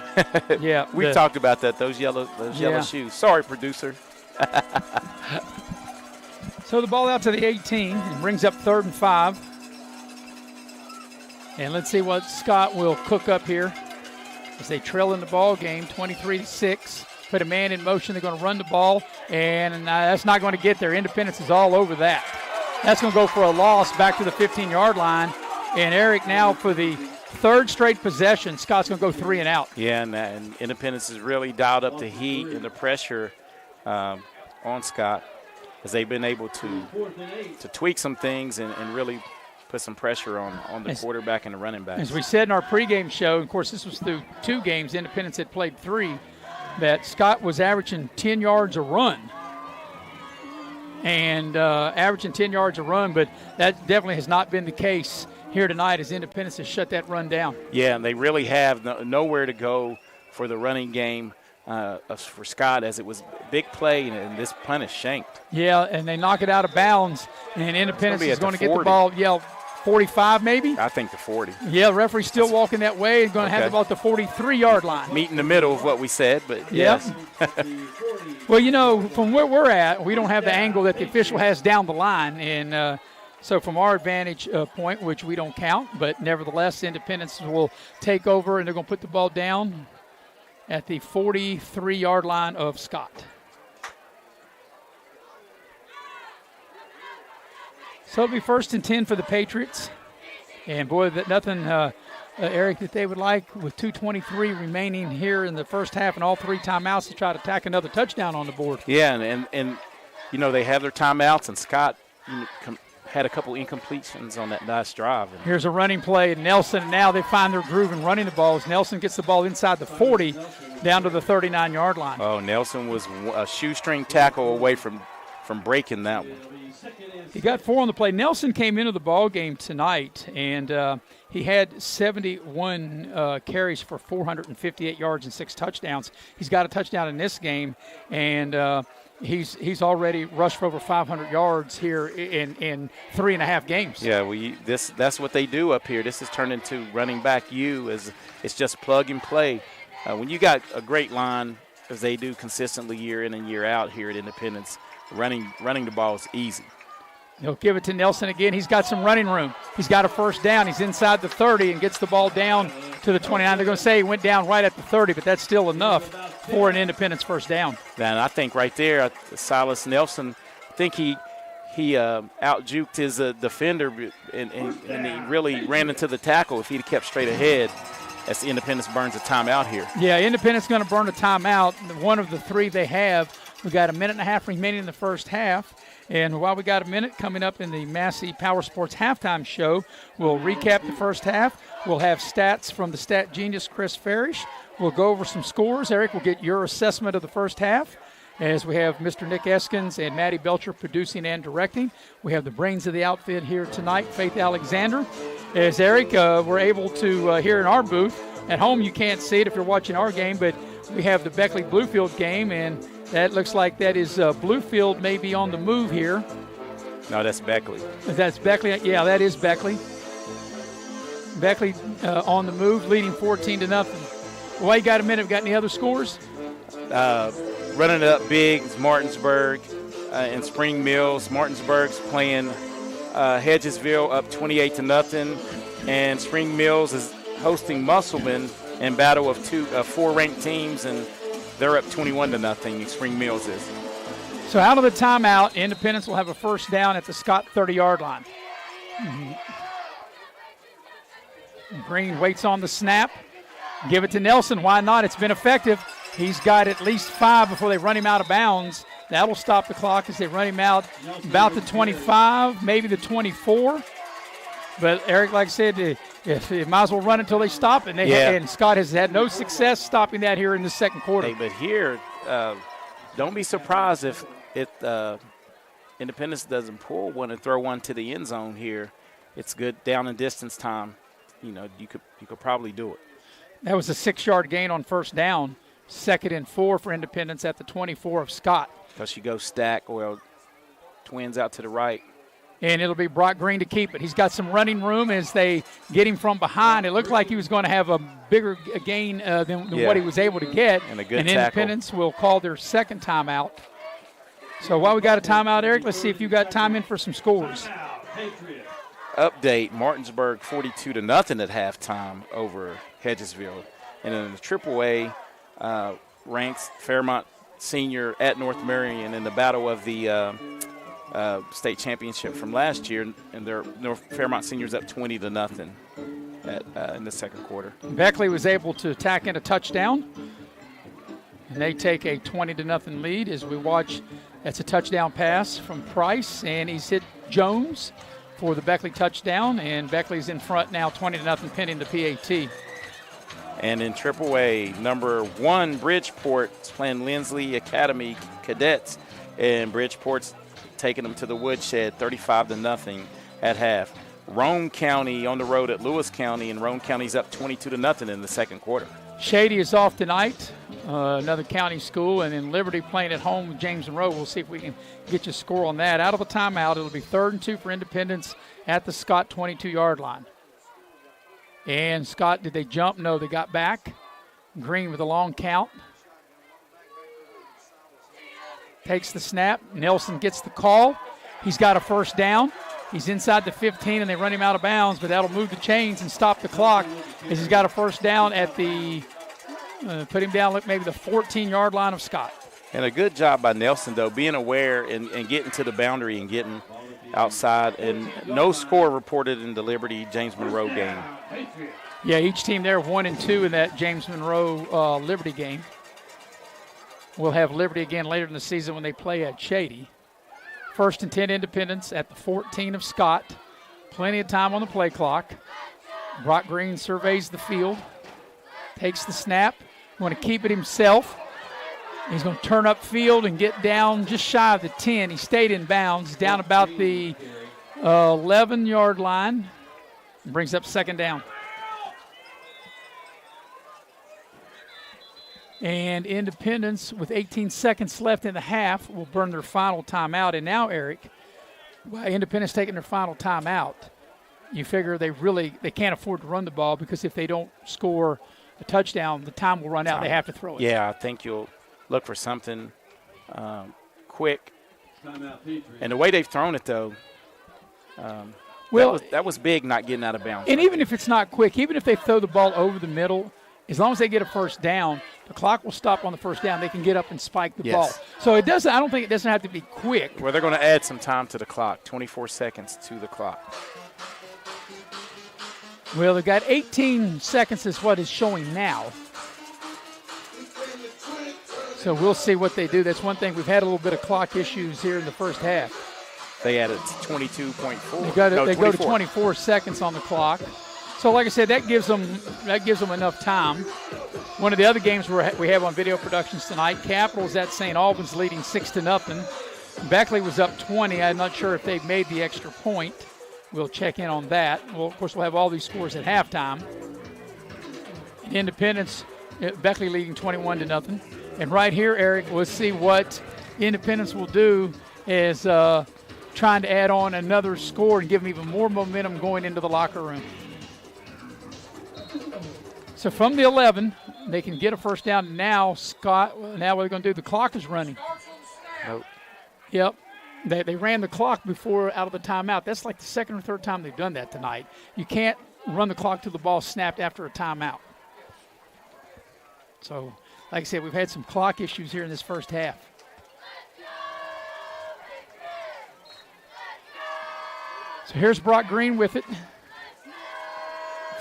Yeah, we talked about that. Those yellow shoes. Sorry, producer. So the ball out to the 18 and brings up 3rd and 5. And let's see what Scott will cook up here as they trail in the ball game, 23-6. Put a man in motion. They're going to run the ball, and that's not going to get there. Independence is all over that. That's going to go for a loss back to the 15-yard line. And Eric, now for the 3rd straight possession, Scott's going to go 3 and out. Yeah, and Independence has really dialed up the heat and the pressure on Scott, as they've been able to tweak some things and really put some pressure on the quarterback and the running back. As we said in our pregame show, of course, this was through 2 games. Independence had played 3, that Scott was averaging 10 yards a run. And averaging 10 yards a run, but that definitely has not been the case here tonight as Independence has shut that run down. Yeah, and they really have nowhere to go for the running game for Scott, as it was a big play, and this punt is shanked. Yeah, and they knock it out of bounds, and Independence is going to get the ball, 45 maybe? I think the 40. Yeah, the referee's still walking that way and going to have the ball at the 43-yard line. Meet in the middle of what we said, but yes. Well, from where we're at, we don't have the angle that the official has down the line, and so from our advantage point, which we don't count, but nevertheless, Independence will take over, and they're going to put the ball down at the 43-yard line of Scott. So it'll be 1st and 10 for the Patriots. And, boy, nothing, Eric, that they would like with 2:23 remaining here in the first half and all 3 timeouts to try to tack another touchdown on the board. Yeah, and they have their timeouts, and Scott had a couple incompletions on that last drive. Here's a running play, and Nelson, and now they find their groove in running the ball as Nelson gets the ball inside the 40 down to the 39-yard line. Oh, Nelson was a shoestring tackle away from breaking that one. He got 4 on the play. Nelson came into the ball game tonight, and he had 71 carries for 458 yards and 6 touchdowns. He's got a touchdown in this game, and he's already rushed for over 500 yards here in 3.5 games. Yeah, that's what they do up here. This has turned into running back it's just plug and play. When you got a great line, as they do consistently year in and year out here at Independence, running the ball is easy. He'll give it to Nelson again. He's got some running room. He's got a 1st down. He's inside the 30 and gets the ball down to the 29. They're going to say he went down right at the 30, but that's still enough for an Independence 1st down. And I think right there, Silas Nelson, I think he out-juked his defender, and he really ran into the tackle. If he'd kept straight ahead, as the Independence burns a timeout here. Yeah, Independence going to burn a timeout. One of the 3 they have. We got 1.5 minutes remaining in the first half. And while we got a minute coming up in the Massey Power Sports halftime show, we'll recap the first half. We'll have stats from the stat genius, Chris Farish. We'll go over some scores. Eric will get your assessment of the first half, as we have Mr. Nick Eskins and Maddie Belcher producing and directing. We have the brains of the outfit here tonight, Faith Alexander. As Eric, we're able to here in our booth. At home, you can't see it if you're watching our game, but we have the Beckley Bluefield game, and that looks like that is Bluefield may be on the move here. No, that's Beckley. That's Beckley. Yeah, that is Beckley. Beckley on the move, leading 14-0. Well, you got a minute. Got any other scores? Running it up big is Martinsburg and Spring Mills. Martinsburg's playing Hedgesville up 28-0, and Spring Mills hosting Musselman in battle of four ranked teams, and they're up 21-0. Spring Mills is. So out of the timeout, Independence will have a first down at the Scott 30-yard line. Green waits on the snap. Give it to Nelson. Why not? It's been effective. He's got at least 5 before they run him out of bounds. That'll stop the clock as they run him out about the 25, maybe the 24. But, Eric, like I said, they might as well run until they stop it. And Scott has had no success stopping that here in the second quarter. Hey, but here, don't be surprised if Independence doesn't pull one and throw one to the end zone here. It's good down and distance time. You know, you could probably do it. That was a 6-yard gain on first down. 2nd and 4 for Independence at the 24 of Scott. Because you go stack, well, twins out to the right. And it'll be Brock Green to keep it. He's got some running room as they get him from behind. It looked like he was going to have a bigger gain than what he was able to get. And a good and tackle. Independence will call their second timeout. So while we got a timeout, Eric, let's see if you got time in for some scores. Update, Martinsburg 42-0 at halftime over Hedgesville. And in the AAA, ranks Fairmont Senior at North Marion in the battle of the state championship from last year, and their Fairmont Seniors up 20-0 in the second quarter. Beckley was able to tack in a touchdown, and they take a 20-0 lead as we watch. That's a touchdown pass from Price, and he's hit Jones for the Beckley touchdown, and Beckley's in front now 20-0 pending the PAT. And in AAA, number 1, Bridgeport's playing Lindsley Academy Cadets, and Bridgeport's taking them to the woodshed 35-0 at half. Roane County on the road at Lewis County, and Roane County's up 22-0 in the second quarter. Shady is off tonight, another county school, and then Liberty playing at home with James Monroe. We'll see if we can get you a score on that. Out of the timeout, it'll be 3rd and 2 for Independence at the Scott 22-yard line. And Scott, did they jump? No, they got back. Green with a long count. Takes the snap. Nelson gets the call. He's got a first down. He's inside the 15, and they run him out of bounds, but that'll move the chains and stop the clock as he's got a first down at the put him down, maybe the 14-yard line of Scott. And a good job by Nelson, though, being aware and getting to the boundary and getting outside. And no score reported in the Liberty James Monroe game. Yeah, each team there 1 and 2 in that James Monroe Liberty game. We'll have Liberty again later in the season when they play at Shady. 1st and 10 Independence at the 14 of Scott. Plenty of time on the play clock. Brock Green surveys the field. Takes the snap. Want to keep it himself. He's going to turn up field and get down just shy of the 10. He stayed in bounds, down about the 11-yard line. And brings up 2nd down. And Independence, with 18 seconds left in the half, will burn their final timeout. And now, Eric, while Independence taking their final timeout, you figure they can't afford to run the ball, because if they don't score a touchdown, the time will run out. They have to throw it. Yeah, I think you'll look for something quick. And the way they've thrown it, though, that was big, not getting out of bounds. And even if it's not quick, even if they throw the ball over the middle, as long as they get a first down, the clock will stop on the first down. They can get up and spike the ball. So it doesn't. I don't think it doesn't have to be quick. Well, they're going to add some time to the clock, 24 seconds to the clock. Well, they've got 18 seconds is what is showing now. So we'll see what they do. That's one thing. We've had a little bit of clock issues here in the first half. They added 22.4. They go to 24 seconds on the clock. So, like I said, that gives them enough time. One of the other games we have on video productions tonight, Capitals at St. Albans leading 6-0. Beckley was up 20. I'm not sure if they've made the extra point. We'll check in on that. Well, of course, we'll have all these scores at halftime. Independence, Beckley leading 21-0. And right here, Eric, we'll see what Independence will do is trying to add on another score and give them even more momentum going into the locker room. So from the 11, they can get a first down. Now, Scott, now what are they going to do? The clock is running. Nope. Yep. They ran the clock before out of the timeout. That's like the second or third time they've done that tonight. You can't run the clock to the ball snapped after a timeout. So, like I said, we've had some clock issues here in this first half. So here's Brock Green with it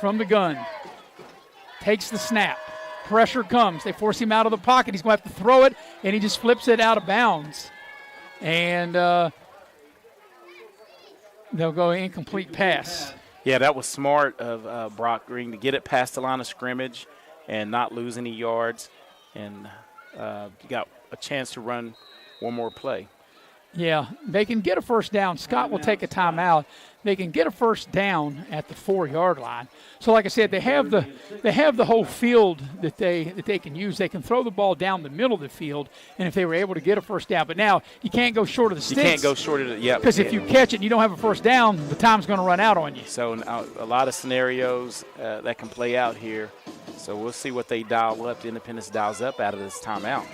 from the gun. Takes the snap. Pressure comes. They force him out of the pocket. He's going to have to throw it, and he just flips it out of bounds. And they'll go incomplete pass. Yeah, that was smart of Brock Green to get it past the line of scrimmage and not lose any yards. And you got a chance to run one more play. Yeah, they can get a first down. Scott will take a timeout. They can get a first down at the 4-yard line. So, like I said, they have the whole field that they can use. They can throw the ball down the middle of the field, and if they were able to get a first down. But now you can't go short of the sticks. You can't go short of it, yeah. Because if you catch it and you don't have a first down, the time's going to run out on you. So a lot of scenarios that can play out here. So we'll see what they dial up. The Independence dials up out of this timeout.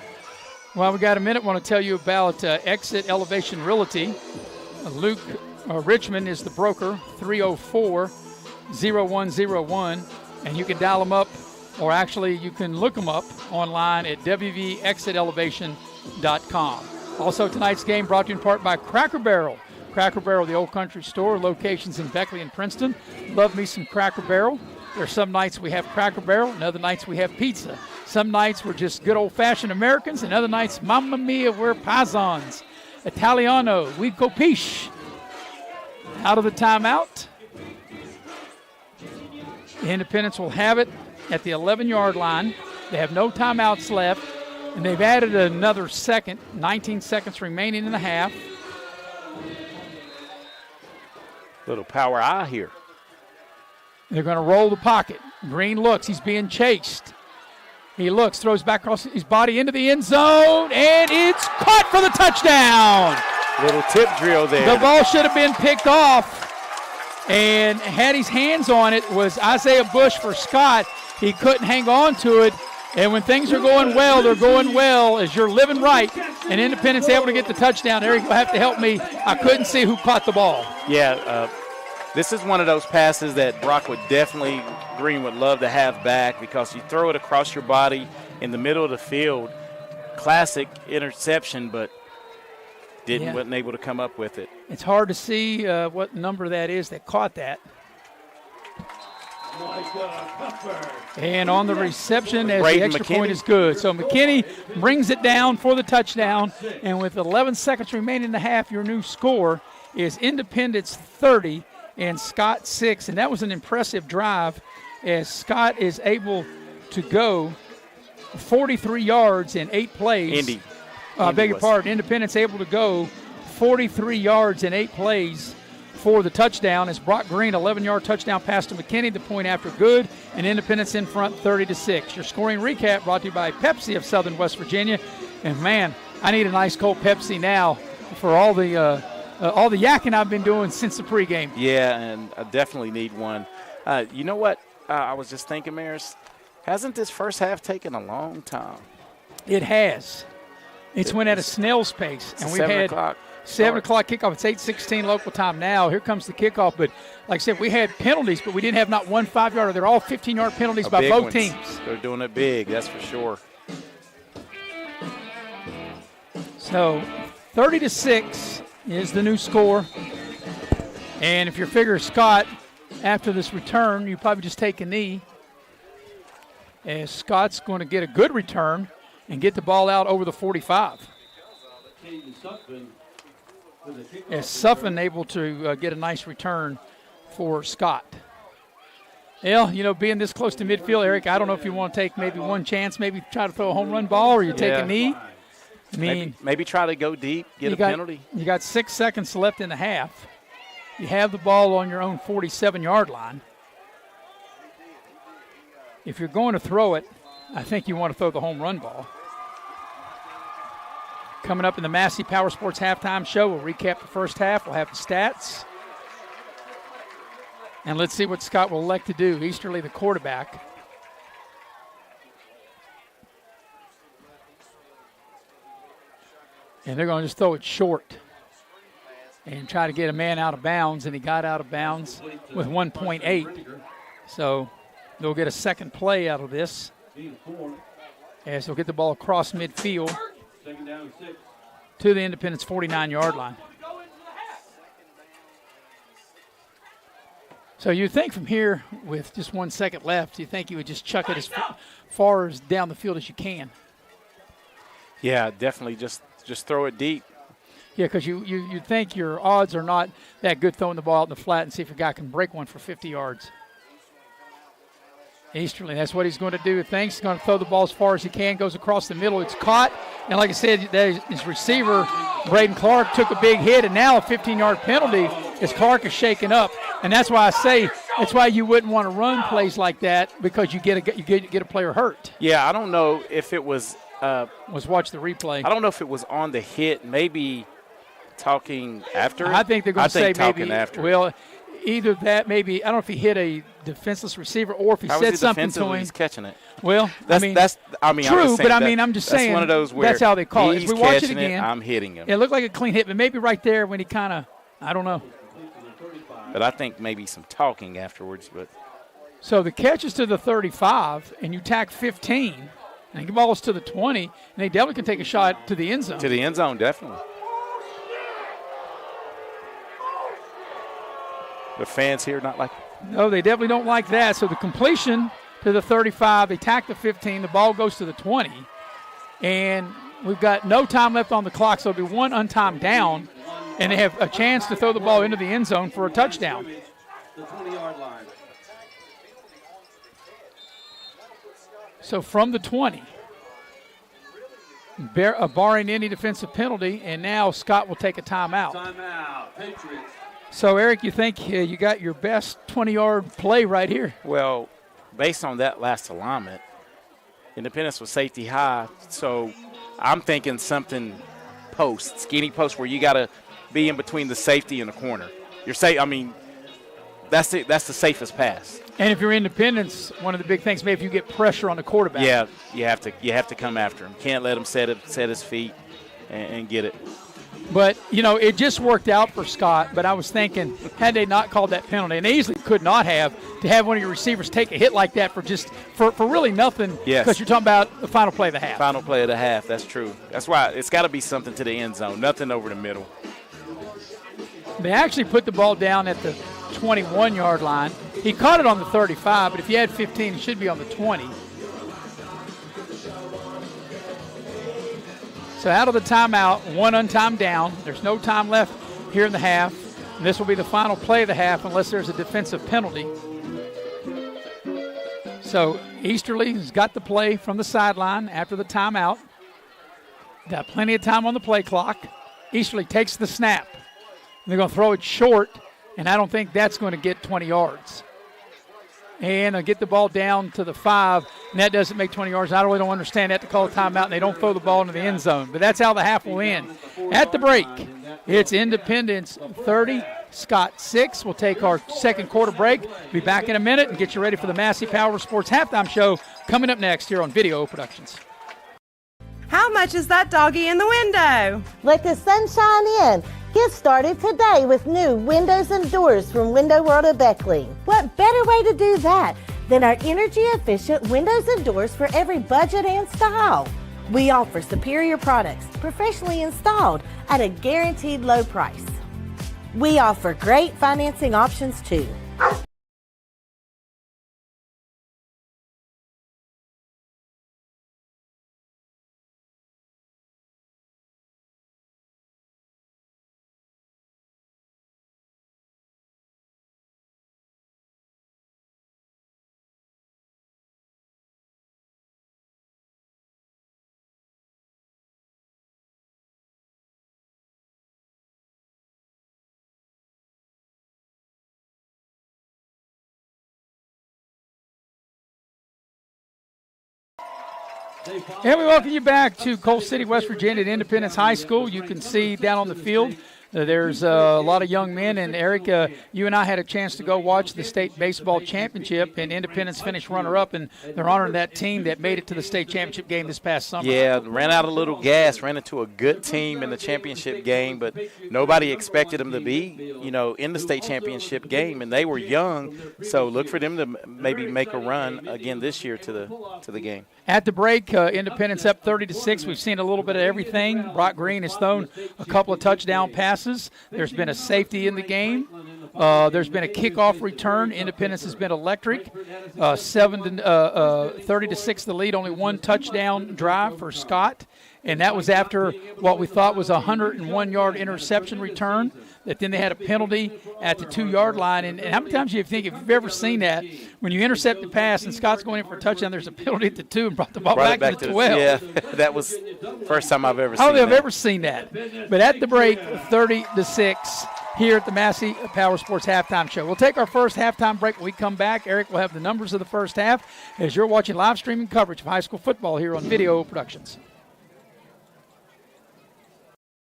Well, we got a minute. I want to tell you about Exit Elevation Realty. Luke Richmond is the broker, 304-0101. And you can dial them up, or actually you can look them up online at wvexitelevation.com. Also, tonight's game brought to you in part by Cracker Barrel. Cracker Barrel, the Old Country Store, locations in Beckley and Princeton. Love me some Cracker Barrel. There are some nights we have Cracker Barrel, and other nights we have pizza. Some nights we're just good old-fashioned Americans, and other nights, mamma mia, we're paisans. Italiano, we capisce. Out of the timeout. Independence will have it at the 11-yard line. They have no timeouts left, and they've added another second, 19 seconds remaining in the half. Little power eye here. They're going to roll the pocket. Green looks. He's being chased. He looks, throws back across his body into the end zone, and it's caught for the touchdown. Little tip drill there. The ball should have been picked off, and had his hands on it was Isaiah Bush for Scott. He couldn't hang on to it, and when things are going well, they're going well as you're living right, and Independence able to get the touchdown. Eric will have to help me. I couldn't see who caught the ball. Yeah, this is one of those passes that Brock Green would love to have back, because you throw it across your body in the middle of the field. Classic interception, but wasn't able to come up with it. It's hard to see what number that is that caught that. And on the reception, as the extra point is good. So McKinney brings it down for the touchdown, and with 11 seconds remaining in the half, your new score is Independence 30 and Scott 6, and that was an impressive drive as Scott is able to go 43 yards in 8 plays. Beg your pardon. Independence able to go 43 yards in 8 plays for the touchdown as Brock Green, 11-yard touchdown pass to McKinney, the point after good, and Independence in front 30-6. Your scoring recap brought to you by Pepsi of Southern West Virginia. And, man, I need an ice cold Pepsi now for all the yakking I've been doing since the pregame. Yeah, and I definitely need one. You know what? I was just thinking, Maris, hasn't this first half taken a long time? It has. It's went at a snail's pace. And we've 7 had o'clock 7 o'clock kickoff. It's 8:16 local time now. Here comes the kickoff. But like I said, we had penalties, but we didn't have not one 5-yarder. They're all 15-yard penalties by both teams. They're doing it big, that's for sure. So 30-6 is the new score. And if you figure Scott, after this return, you probably just take a knee, as Scott's going to get a good return and get the ball out over the 45. As Suffin able to get a nice return for Scott. Well, you know, being this close to midfield, Eric, I don't know if you want to take maybe one chance, maybe try to throw a home run ball, or you take a knee. I mean, maybe try to go deep, get a penalty. You got 6 seconds left in the half. You have the ball on your own 47-yard line. If you're going to throw it, I think you want to throw the home run ball. Coming up in the Massey Power Sports Halftime Show, we'll recap the first half. We'll have the stats. And let's see what Scott will elect to do. Easterly, the quarterback. And they're going to just throw it short and try to get a man out of bounds, and he got out of bounds with 1.8. So they'll get a second play out of this. As they'll get the ball across midfield to the Independence 49-yard line. So you think from here, with just 1 second left, you think you would just chuck it as far as down the field as you can. Yeah, definitely just throw it deep. Yeah, because you think your odds are not that good throwing the ball out in the flat and see if your guy can break one for 50 yards. Easterly, that's what he's going to do. He thinks he's going to throw the ball as far as he can, goes across the middle. It's caught, and like I said, his receiver, Braden Clark, took a big hit, and now a 15-yard penalty as Clark is shaken up. And that's why I say that's why you wouldn't want to run plays like that, because you get a player hurt. Yeah, I don't know if it was. Let's watch the replay. I don't know if it was on the hit, maybe talking after it. I think they're going to say maybe after. Well, either that, maybe, I don't know if he hit a defenseless receiver or if he said something to him. He's catching it. Well, that's true, but I'm just saying one of those where that's how they call it. He's If we watch it catching again, I'm hitting him. It looked like a clean hit, but maybe right there when he kind of, I don't know. But I think maybe some talking afterwards. But so the catch is to the 35, and you tack 15, and the ball is to the 20, and they definitely can take a shot to the end zone. To the end zone, definitely. The fans here not like it. No, they definitely don't like that. So the completion to the 35, they tack the 15, the ball goes to the 20, and we've got no time left on the clock, so it'll be one untimed down, and they have a chance to throw the ball into the end zone for a touchdown. The 20-yard line. So from the 20, barring any defensive penalty, and now Scott will take a timeout. Timeout, Patriots. So, Eric, you think you got your best 20-yard play right here? Well, based on that last alignment, Independence was safety high, so I'm thinking something post, skinny post, where you got to be in between the safety and the corner. That's the safest pass. And if you're Independence, one of the big things, maybe if you get pressure on the quarterback. Yeah, you have to come after him. Can't let him set his feet and get it. But, it just worked out for Scott. But I was thinking, had they not called that penalty, and they easily could not have, to have one of your receivers take a hit like that for really nothing. Yes. Because you're talking about the final play of the half. Final play of the half, that's true. That's why it's got to be something to the end zone, nothing over the middle. They actually put the ball down at the 21-yard line. He caught it on the 35, but if you had 15, it should be on the 20. So out of the timeout, one untimed down. There's no time left here in the half. And this will be the final play of the half unless there's a defensive penalty. So Easterly has got the play from the sideline after the timeout. Got plenty of time on the play clock. Easterly takes the snap. They're going to throw it short, and I don't think that's going to get 20 yards. And they'll get the ball down to the 5, and that doesn't make 20 yards. I really don't understand that to call a timeout, and they don't throw the ball into the end zone. But that's how the half will end. At the break, it's Independence 30, Scott 6. We'll take our second quarter break. Be back in a minute and get you ready for the Massey Power Sports Halftime Show coming up next here on Video Productions. How much is that doggy in the window? Let the sunshine in. Get started today with new windows and doors from Window World of Beckley. What better way to do that than our energy-efficient windows and doors for every budget and style? We offer superior products, professionally installed at a guaranteed low price. We offer great financing options too. And we welcome you back to Coal City, West Virginia at Independence High School. You can see down on the field There's a lot of young men, and Eric, you and I had a chance to go watch the state baseball championship, and Independence finished runner-up, and they're honoring that team that made it to the state championship game this past summer. Yeah, ran out a little gas, ran into a good team in the championship game, but nobody expected them to be, in the state championship game, and they were young, so look for them to maybe make a run again this year to the game. At the break, Independence up 30-6. We've seen a little bit of everything. Brock Green has thrown a couple of touchdown passes. There's been a safety in the game. There's been a kickoff return. Independence has been electric. 30-6 the lead. Only one touchdown drive for Scott, and that was after what we thought was a 101-yard interception return. That then they had a penalty at the 2-yard line. And how many times do you think, if you've ever seen that, when you intercept the pass and Scott's going in for a touchdown, there's a penalty at the 2 and brought the ball back to the 12? Yeah, that was first time I've ever seen that. I don't think I've ever seen that. But at the break, 30-6 here at the Massey Power Sports Halftime Show. We'll take our first halftime break. When we come back, Eric will have the numbers of the first half as you're watching live streaming coverage of high school football here on Video Productions.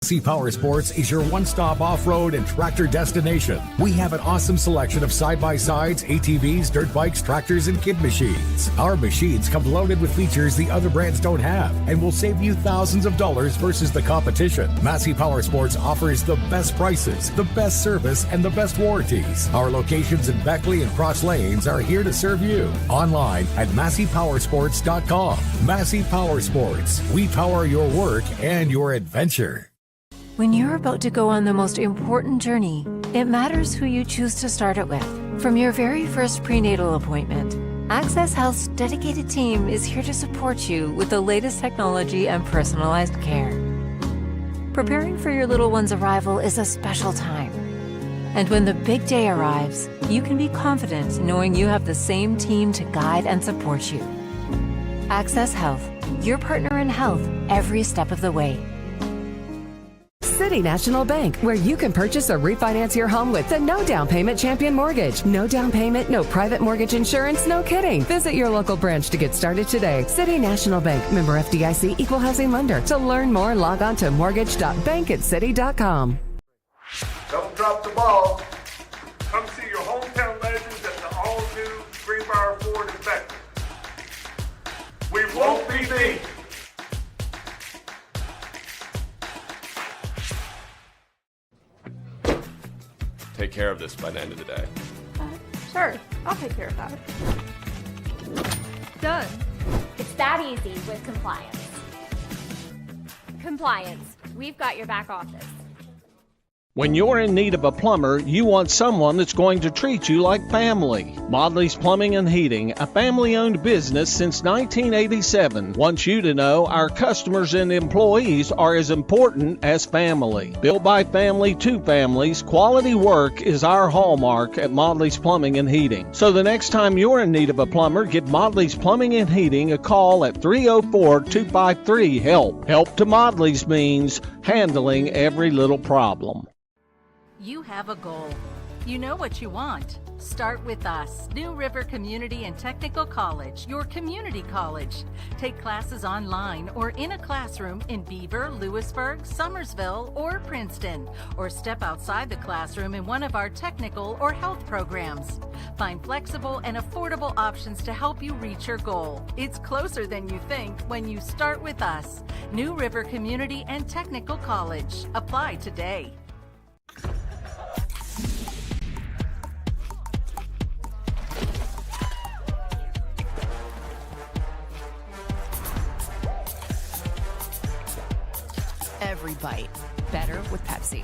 Massey Power Sports is your one-stop off-road and tractor destination. We have an awesome selection of side-by-sides, ATVs, dirt bikes, tractors, and kid machines. Our machines come loaded with features the other brands don't have and will save you thousands of dollars versus the competition. Massey Power Sports offers the best prices, the best service, and the best warranties. Our locations in Beckley and Cross Lanes are here to serve you. Online at MasseyPowersports.com. Massey Power Sports. We power your work and your adventure. When you're about to go on the most important journey, it matters who you choose to start it with. From your very first prenatal appointment, Access Health's dedicated team is here to support you with the latest technology and personalized care. Preparing for your little one's arrival is a special time. And when the big day arrives, you can be confident knowing you have the same team to guide and support you. Access Health, your partner in health every step of the way. City National Bank, where you can purchase or refinance your home with the no down payment champion mortgage. No down payment, no private mortgage insurance, no kidding. Visit your local branch to get started today. City National Bank, member FDIC, equal housing lender. To learn more, log on to mortgage.bankatcity.com. Don't drop the ball. Come see your hometown legends at the all-new Greenbrier Ford in Beckley. We won't be beat. Take care of this by the end of the day. Sure, I'll take care of that. Done. It's that easy with compliance. Compliance. We've got your back office. When you're in need of a plumber, you want someone that's going to treat you like family. Modley's Plumbing and Heating, a family-owned business since 1987, wants you to know our customers and employees are as important as family. Built by family to families, quality work is our hallmark at Modley's Plumbing and Heating. So the next time you're in need of a plumber, give Modley's Plumbing and Heating a call at 304-253-HELP. Help to Modley's means handling every little problem. You have a goal. You know what you want. Start with us. New River Community and Technical College, your community college. Take classes online or in a classroom in Beaver, Lewisburg, Summersville, or Princeton. Or step outside the classroom in one of our technical or health programs. Find flexible and affordable options to help you reach your goal. It's closer than you think when you start with us. New River Community and Technical College. Apply today. Every bite better with Pepsi.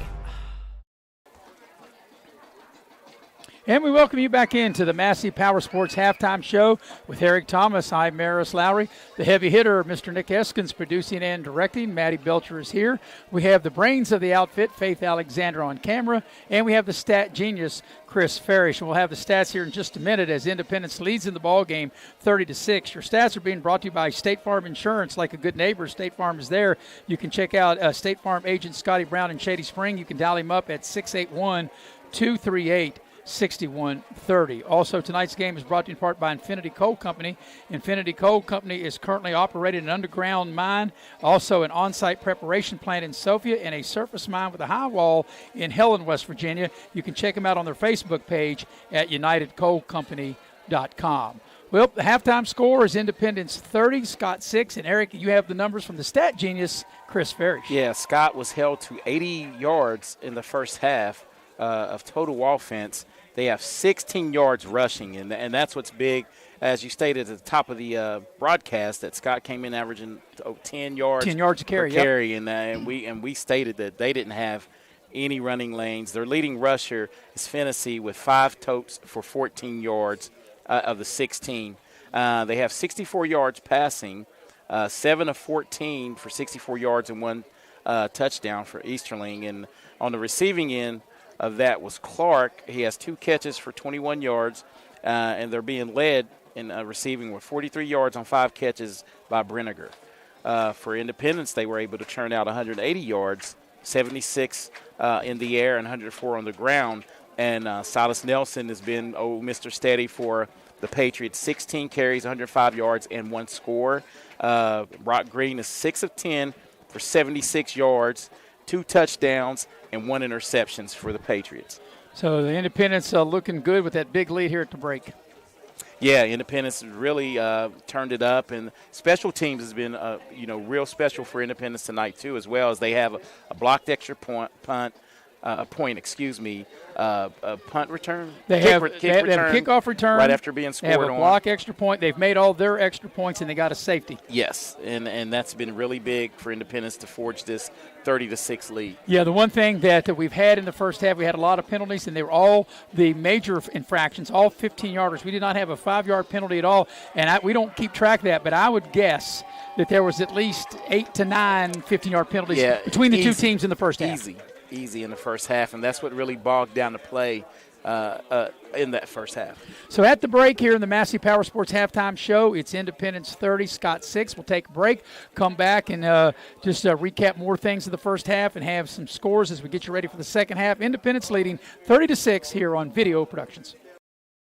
And we welcome you back into the Massey Power Sports Halftime Show with Eric Thomas. I'm Maris Lowry. The heavy hitter, Mr. Nick Eskins, producing and directing. Maddie Belcher is here. We have the brains of the outfit, Faith Alexander, on camera. And we have the stat genius, Chris Farish. And we'll have the stats here in just a minute as Independence leads in the ball game 30-6. Your stats are being brought to you by State Farm Insurance. Like a good neighbor, State Farm is there. You can check out State Farm agent Scotty Brown in Shady Spring. You can dial him up at 681-238-5252. 61-30. Also, tonight's game is brought to you in part by Infinity Coal Company. Infinity Coal Company is currently operating an underground mine, also an on-site preparation plant in Sophia, and a surface mine with a high wall in Helen, West Virginia. You can check them out on their Facebook page at UnitedCoalCompany.com. Well, the halftime score is Independence 30, Scott 6, and Eric, you have the numbers from the stat genius, Chris Farish. Yeah, Scott was held to 80 yards in the first half of total offense. They have 16 yards rushing, and that's what's big. As you stated at the top of the broadcast, that Scott came in averaging 10 yards. 10 yards a carry, yep. and we stated that they didn't have any running lanes. Their leading rusher is Fennessy with 5 totes for 14 yards of the 16. They have 64 yards passing, 7 of 14 for 64 yards and 1 touchdown for Easterling. And on the receiving end of that was Clark. He has 2 catches for 21 yards, and they're being led in receiving with 43 yards on 5 catches by Brenniger. For Independence, they were able to churn out 180 yards, 76 in the air and 104 on the ground. And Silas Nelson has been Mr. Steady for the Patriots, 16 carries, 105 yards, and 1 score. Brock Green is 6 of 10 for 76 yards, 2 touchdowns, and 1 interceptions for the Patriots. So the Independents looking good with that big lead here at the break. Yeah, Independence really turned it up, and special teams has been, real special for Independence tonight too, as well as they have a blocked extra punt return. They have a kickoff return right after being scored on. They have a block extra point. They've made all their extra points, and they got a safety. Yes, and that's been really big for Independence to forge this 30-6 lead. Yeah, the one thing that we've had in the first half, we had a lot of penalties, and they were all the major infractions, all 15-yarders. We did not have a 5-yard penalty at all, and we don't keep track of that, but I would guess that there was at least 8 to 9 15-yard penalties between the two teams in the first half. Easy in the first half, and that's what really bogged down the play in that first half. So at the break here in the Massey Power Sports Halftime Show, it's Independence 30, Scott 6. We'll take a break, come back, and just recap more things of the first half and have some scores as we get you ready for the second half. Independence leading 30-6 here on Video Productions.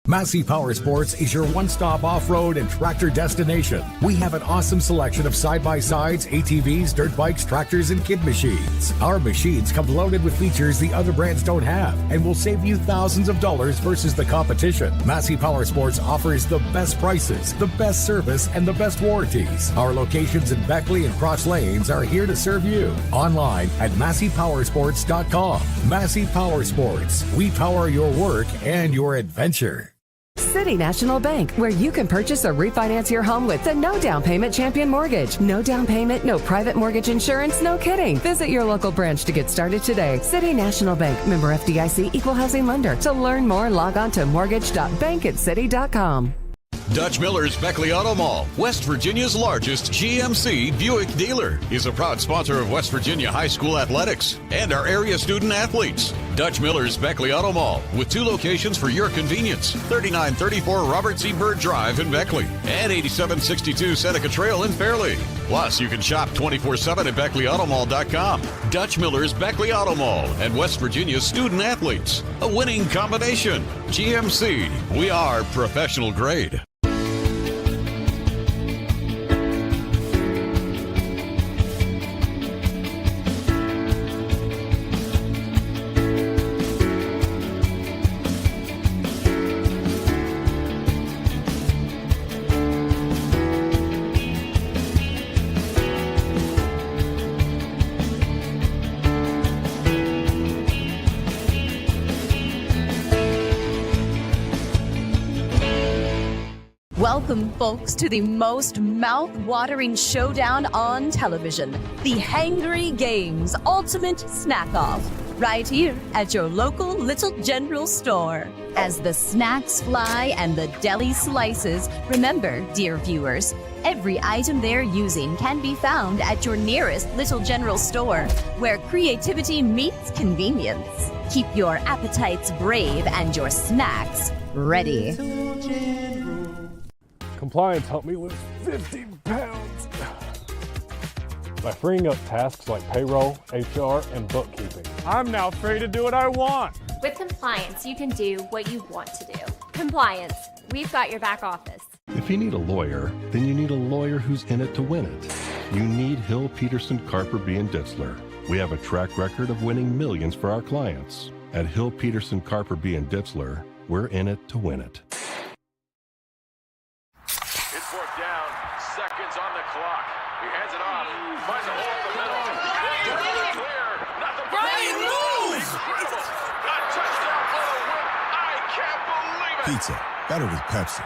Massey Power Sports is your one-stop off-road and tractor destination. We have an awesome selection of side-by-sides, ATVs, dirt bikes, tractors, and kid machines. Our machines come loaded with features the other brands don't have and will save you thousands of dollars versus the competition. Massey Power Sports offers the best prices, the best service, and the best warranties. Our locations in Beckley and Cross Lanes are here to serve you. Online at MasseyPowersports.com. Massey Power Sports. We power your work and your adventure. City National Bank, where you can purchase or refinance your home with the no down payment champion mortgage. No down payment, no private mortgage insurance, no kidding. Visit your local branch to get started today. City National Bank, member FDIC, equal housing lender. To learn more, log on to mortgage.bankatcity.com. Dutch Miller's Beckley Auto Mall, West Virginia's largest GMC Buick dealer, is a proud sponsor of West Virginia high school athletics and our area student athletes. Dutch Miller's Beckley Auto Mall, with 2 locations for your convenience, 3934 Robert C. Byrd Drive in Beckley and 8762 Seneca Trail in Fairleigh. Plus, you can shop 24/7 at BeckleyAutomall.com. Dutch Miller's Beckley Auto Mall and West Virginia's student athletes. A winning combination. GMC, we are professional grade. Welcome, folks, to the most mouth-watering showdown on television, the Hangry Games Ultimate Snack-Off, right here at your local Little General store. As the snacks fly and the deli slices, remember, dear viewers, every item they're using can be found at your nearest Little General store, where creativity meets convenience. Keep your appetites brave and your snacks ready. Compliance helped me lose 50 pounds by freeing up tasks like payroll, HR, and bookkeeping. I'm now free to do what I want. With compliance, you can do what you want to do. Compliance, we've got your back office. If you need a lawyer, then you need a lawyer who's in it to win it. You need Hill, Peterson, Carper, B. & Ditzler. We have a track record of winning millions for our clients. At Hill, Peterson, Carper, B. & Ditzler, we're in it to win it. It's fourth down, seconds on the clock. He hands it off, finds a hole in the middle. Clear, nothing but incredible. A touchdown for the win. I can't believe it. Pizza, better with Pepsi.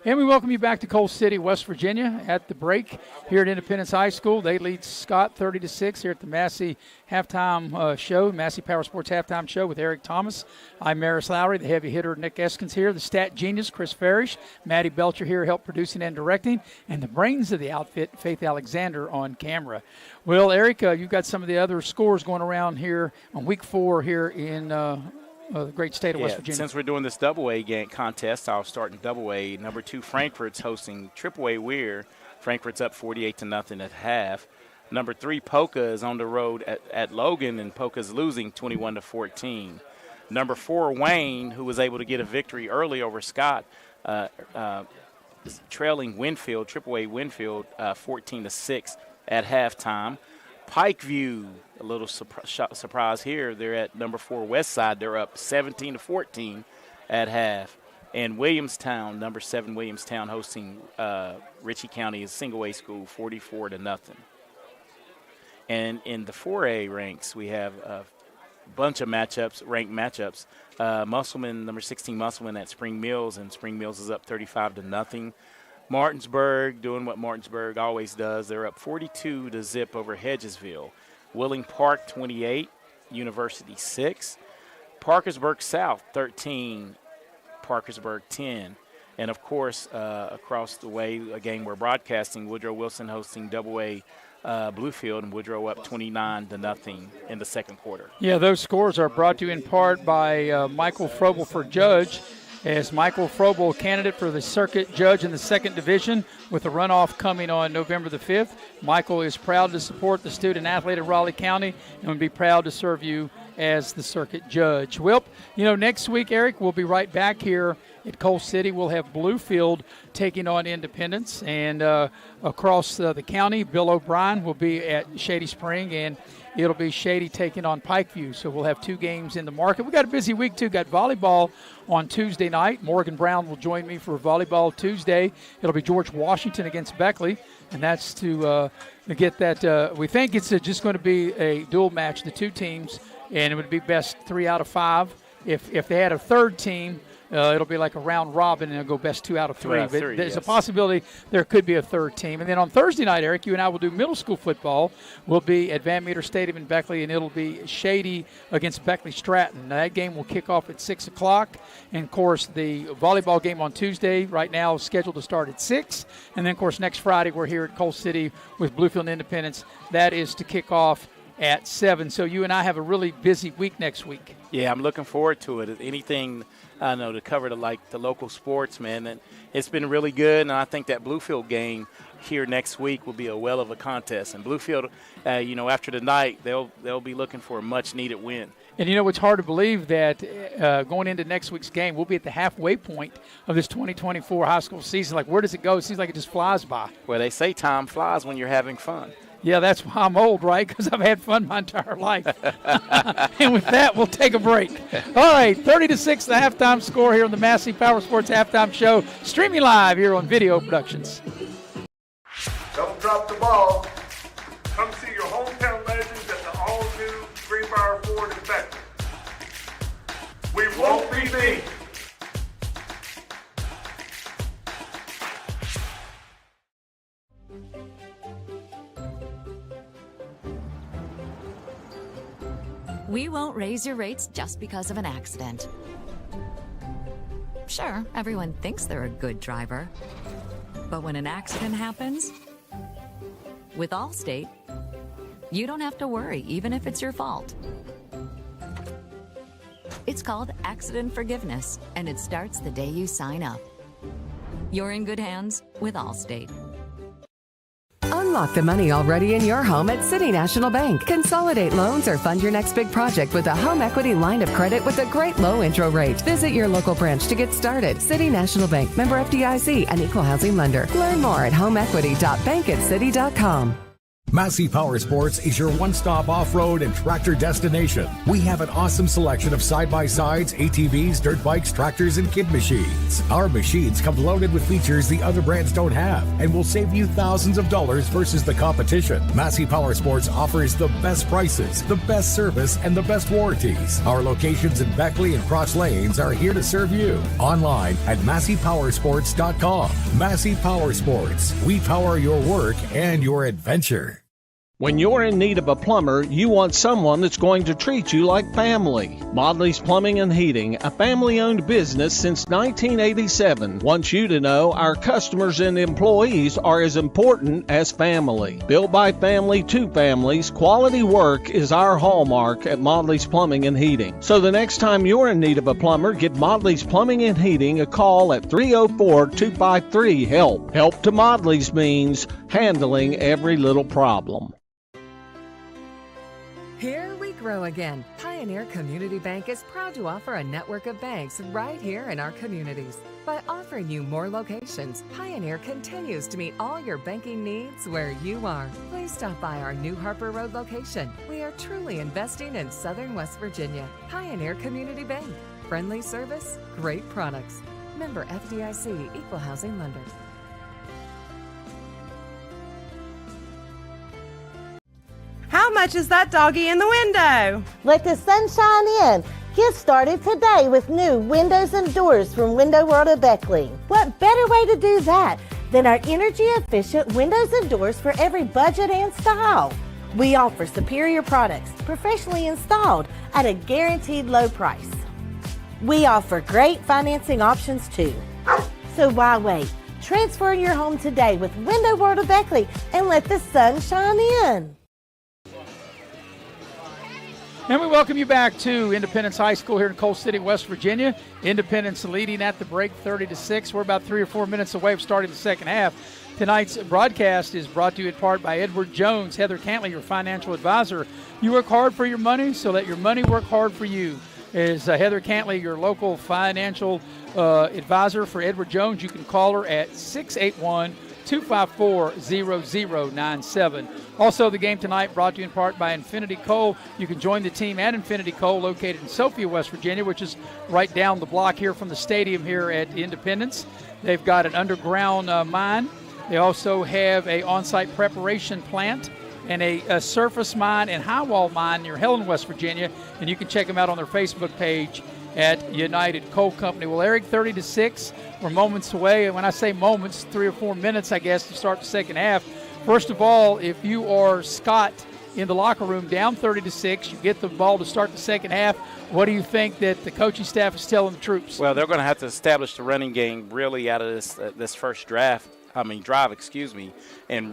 And we welcome you back to Coal City, West Virginia at the break here at Independence High School. They lead Scott 30-6 here at the Massey halftime show, Massey Power Sports halftime show with Eric Thomas. I'm Maris Lowry, the heavy hitter Nick Eskins here, the stat genius Chris Farish, Maddie Belcher here help producing and directing, and the brains of the outfit, Faith Alexander on camera. Well, Eric, you've got some of the other scores going around here on week 4 here in the great state of West Virginia. Since we're doing this double-A game contest, I'll start in double-A. Number 2, Frankfurt's hosting triple-A Weir. Frankfurt's up 48-0 at half. Number 3, Polka is on the road at Logan, and Polka's losing 21-14. Number 4, Wayne, who was able to get a victory early over Scott, trailing Winfield, triple-A Winfield, 14-6 at halftime. Pikeview, a little surprise here. They're at number 4 Westside. They're up 17-14 at half. And Williamstown, number 7 Williamstown, hosting Ritchie County, is single-A school, 44-0. And in the 4A ranks, we have a bunch of ranked matchups. Musselman, number 16 Musselman at Spring Mills, and Spring Mills is up 35-0. Martinsburg doing what Martinsburg always does. They're up 42-0 over Hedgesville. Willing Park 28, University 6. Parkersburg South 13, Parkersburg 10. And, of course, across the way, a game we're broadcasting, Woodrow Wilson hosting double-A Bluefield, and Woodrow up 29-0 in the second quarter. Yeah, those scores are brought to you in part by Michael Frobel for Judge. As Michael Frobel, candidate for the circuit judge in the second division, with a runoff coming on November the 5th. Michael is proud to support the student athlete of Raleigh County and would be proud to serve you as the circuit judge. Well, next week, Eric, we'll be right back here at Coal City. We'll have Bluefield taking on Independence. And across the county, Bill O'Brien will be at Shady Spring, and it'll be Shady taking on Pikeview. So we'll have 2 games in the market. We got a busy week, too. Got volleyball on Tuesday night. Morgan Brown will join me for volleyball Tuesday. It'll be George Washington against Beckley, and that's to get that. We think it's just going to be a dual match, the 2 teams, and it would be best 3 out of 5. If they had a third team, it'll be like a round robin, and it'll go best 2 out of 3. But there's a possibility there could be a third team. And then on Thursday night, Eric, you and I will do middle school football. We'll be at Van Meter Stadium in Beckley, and it'll be Shady against Beckley Stratton. Now, that game will kick off at 6 o'clock. And, of course, the volleyball game on Tuesday right now is scheduled to start at 6. And then, of course, next Friday we're here at Coal City with Bluefield and Independence. That is to kick off at 7. So you and I have a really busy week next week. Yeah, I'm looking forward to it. Anything to cover the local sports, man. And it's been really good, and I think that Bluefield game here next week will be a well of a contest. And Bluefield, after tonight, they'll be looking for a much-needed win. And, it's hard to believe that going into next week's game, we'll be at the halfway point of this 2024 high school season. Like, where does it go? It seems like it just flies by. Well, they say time flies when you're having fun. Yeah, that's why I'm old, right? Because I've had fun my entire life. And with that, we'll take a break. All right, 30-6, the halftime score here on the Massey Power Sports Halftime Show, streaming live here on Video Productions. Don't drop the ball. Come see your hometown legends at the all-new Greenbrier Ford in Beckley. We won't be beat. We won't raise your rates just because of an accident. Sure, everyone thinks they're a good driver. But when an accident happens, with Allstate, you don't have to worry, even if it's your fault. It's called accident forgiveness, and it starts the day you sign up. You're in good hands with Allstate. Unlock the money already in your home at City National Bank. Consolidate loans or fund your next big project with a home equity line of credit with a great low intro rate. Visit your local branch to get started. City National Bank, member FDIC, and equal housing lender. Learn more at homeequity.bankatcity.com. Massey Power Sports is your one-stop off-road and tractor destination. We have an awesome selection of side-by-sides, ATVs, dirt bikes, tractors, and kid machines. Our machines come loaded with features the other brands don't have and will save you thousands of dollars versus the competition. Massey Power Sports offers the best prices, the best service, and the best warranties. Our locations in Beckley and Cross Lanes are here to serve you. Online at MasseyPowersports.com. Massey Power Sports. We power your work and your adventure. When you're in need of a plumber, you want someone that's going to treat you like family. Modley's Plumbing and Heating, a family-owned business since 1987, wants you to know our customers and employees are as important as family. Built by family to families, quality work is our hallmark at Modley's Plumbing and Heating. So the next time you're in need of a plumber, give Modley's Plumbing and Heating a call at 304-253-HELP. Help to Modley's means handling every little problem. Here we grow again. Pioneer Community Bank is proud to offer a network of banks right here in our communities. By offering you more locations, Pioneer continues to meet all your banking needs where you are. Please stop by our New Harper Road location. We are truly investing in Southern West Virginia. Pioneer Community Bank. Friendly service, great products. Member FDIC, equal housing lender. How much is that doggy in the window? Let the sunshine in. Get started today with new windows and doors from Window World of Beckley. What better way to do that than our energy-efficient windows and doors for every budget and style? We offer superior products, professionally installed at a guaranteed low price. We offer great financing options too. So why wait? Transfer your home today with Window World of Beckley and let the sun shine in. And we welcome you back to Independence High School here in Coal City, West Virginia. Independence leading at the break 30-6. We're about 3 or 4 minutes away from starting the second half. Tonight's broadcast is brought to you in part by Edward Jones, Heather Cantley, your financial advisor. You work hard for your money, so let your money work hard for you. Is Heather Cantley, your local financial advisor for Edward Jones. You can call her at 681-254-0097. Also, the game tonight brought to you in part by Infinity Coal. You can join the team at Infinity Coal, located in Sophia, West Virginia, which is right down the block here from the stadium here at Independence. They've got an underground mine. They also have a on-site preparation plant and a surface mine and high wall mine near Helen, West Virginia. And you can check them out on their Facebook page at United Coal Company. Well, Eric, 30-6. We're moments away. And when I say moments, 3 or 4 minutes, I guess, to start the second half. First of all, if you are Scott in the locker room down 30-6, you get the ball to start the second half. What do you think that the coaching staff is telling the troops? Well, they're going to have to establish the running game really out of this first drive, and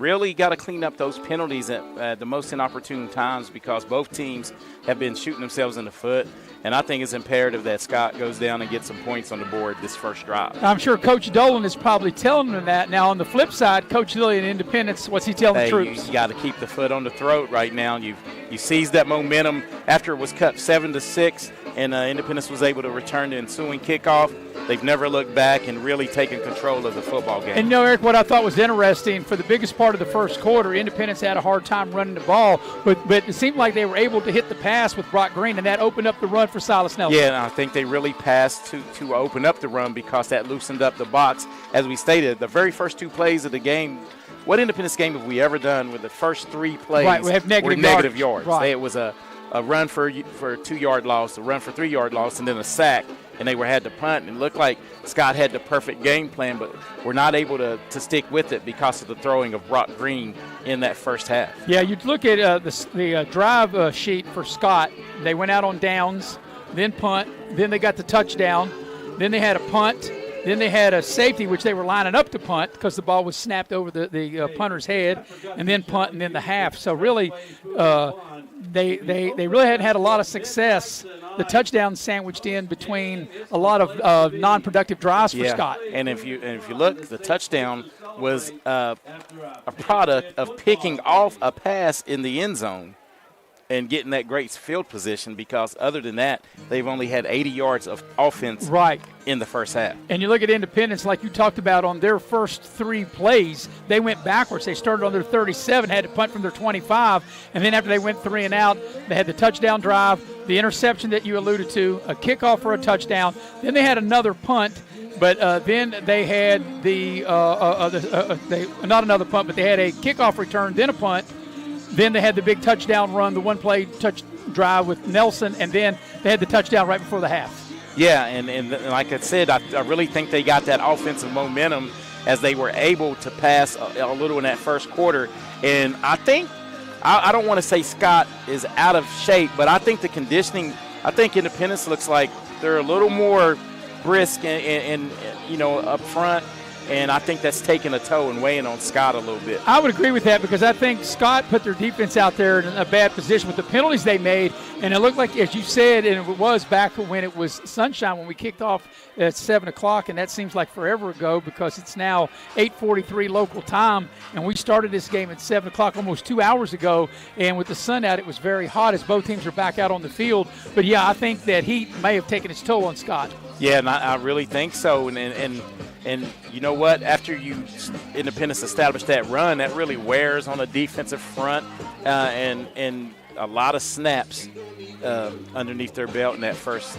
really got to clean up those penalties at the most inopportune times, because both teams have been shooting themselves in the foot. And I think it's imperative that Scott goes down and gets some points on the board this first drive. I'm sure Coach Dolan is probably telling them that. Now, on the flip side, Coach Lilly in Independence, what's he telling the troops? You got to keep the foot on the throat right now. You seized that momentum after it was cut 7-6, and Independence was able to return the ensuing kickoff. They've never looked back and really taken control of the football game. And Eric, what I thought was interesting, for the biggest part of the first quarter, Independence had a hard time running the ball, but it seemed like they were able to hit the pass with Brock Green, and that opened up the run for Silas Nelson. Yeah, and I think they really passed to open up the run, because that loosened up the box. As we stated, the very first 2 plays of the game, what Independence game have we ever done with the first 3 plays right, we have negative yards? Right. It was a run for a 2-yard loss, a run for 3-yard loss, and then a sack. And they had to punt, and it looked like Scott had the perfect game plan, but we're not able to stick with it because of the throwing of Brock Green in that first half. Yeah, you look at the drive sheet for Scott. They went out on downs, then punt, then they got the touchdown, then they had a punt, then they had a safety, which they were lining up to punt because the ball was snapped over the punter's head, and then punt, and then the half. So really, they really hadn't had a lot of success. The touchdown sandwiched in between a lot of non-productive drives for Scott. And if you look, the touchdown was a product of picking off a pass in the end zone and getting that great field position, because other than that, they've only had 80 yards of offense in the first half. And you look at Independence, like you talked about, on their first 3 plays, they went backwards. They started on their 37, had to punt from their 25, and then after they went 3 and out, they had the touchdown drive, the interception that you alluded to, a kickoff for a touchdown. Then they had another punt, but then they had not another punt, but they had a kickoff return, then a punt. Then they had the big touchdown run, the one-play touch drive with Nelson, and then they had the touchdown right before the half. Yeah, and like I said, I really think they got that offensive momentum as they were able to pass a little in that first quarter. And I think, I don't want to say Scott is out of shape, but I think the conditioning, I think Independence looks like they're a little more brisk and up front. And I think that's taking a toll and weighing on Scott a little bit. I would agree with that, because I think Scott put their defense out there in a bad position with the penalties they made. And it looked like, as you said, and it was back when it was sunshine when we kicked off at 7 o'clock, and that seems like forever ago, because it's now 8:43 local time, and we started this game at 7 o'clock almost 2 hours ago. And with the sun out, it was very hot as both teams are back out on the field. But, yeah, I think that heat may have taken its toll on Scott. Yeah, and I really think so. And you know what? After Independence established that run, that really wears on a defensive front and a lot of snaps underneath their belt in that first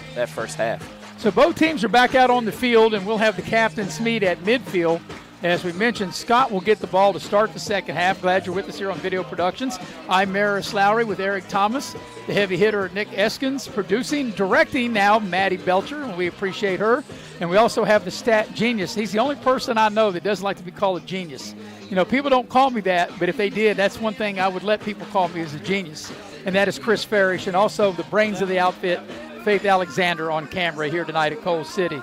half. So both teams are back out on the field, and we'll have the captains meet at midfield. As we mentioned, Scott will get the ball to start the second half. Glad you're with us here on Video Productions. I'm Maris Lowry with Eric Thomas, the heavy hitter Nick Eskins, producing, directing now Maddie Belcher, and we appreciate her. And we also have the stat genius. He's the only person I know that doesn't like to be called a genius. You know, people don't call me that, but if they did, that's one thing I would let people call me as a genius, and that is Chris Farish, and also the brains of the outfit, Faith Alexander, on camera here tonight at Coal City.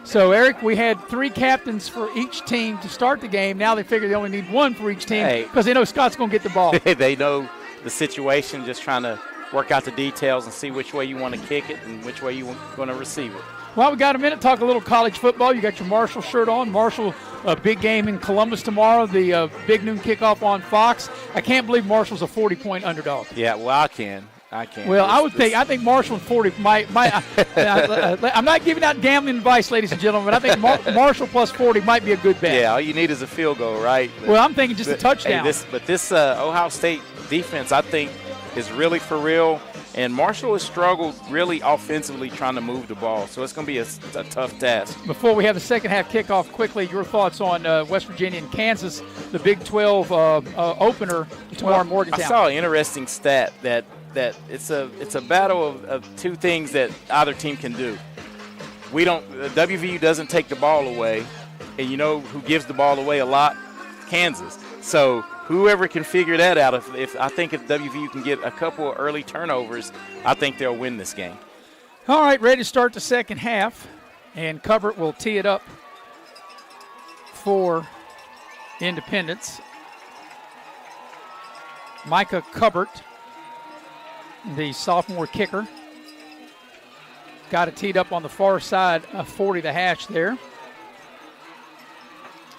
So, Eric, we had 3 captains for each team to start the game. Now they figure they only need 1 for each team because they know Scott's going to get the ball. They know the situation, just trying to work out the details and see which way you want to kick it and which way you want to receive it. Well, we got a minute to talk a little college football. You got your Marshall shirt on. Marshall, a big game in Columbus tomorrow, the big noon kickoff on Fox. I can't believe Marshall's a 40-point underdog. Yeah, well, I can. Well, I think Marshall and 40 might I'm not giving out gambling advice, ladies and gentlemen, but I think Marshall plus 40 might be a good bet. Yeah, all you need is a field goal, right? Well, I'm thinking just a touchdown. This Ohio State defense, I think, is really for real. And Marshall has struggled really offensively trying to move the ball, so it's going to be a tough task. Before we have the second half kickoff, quickly, your thoughts on West Virginia and Kansas, the Big 12 opener tomorrow in Morgantown. I saw an interesting stat that it's a battle of 2 things that either team can do. WVU doesn't take the ball away, and you know who gives the ball away a lot? Kansas. So whoever can figure that out, if WVU can get a couple of early turnovers, I think they'll win this game. All right, ready to start the second half, and Covert will tee it up for Independence. Micah Covert, the sophomore kicker, got it teed up on the far side of 40 the hash there.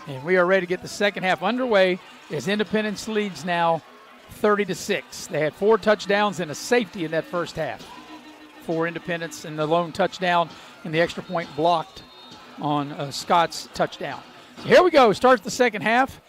And we are ready to get the second half underway as Independence leads now 30-6. They had 4 touchdowns and a safety in that first half for Independence, and the lone touchdown and the extra point blocked on Scott's touchdown. So here we go. Starts the second half.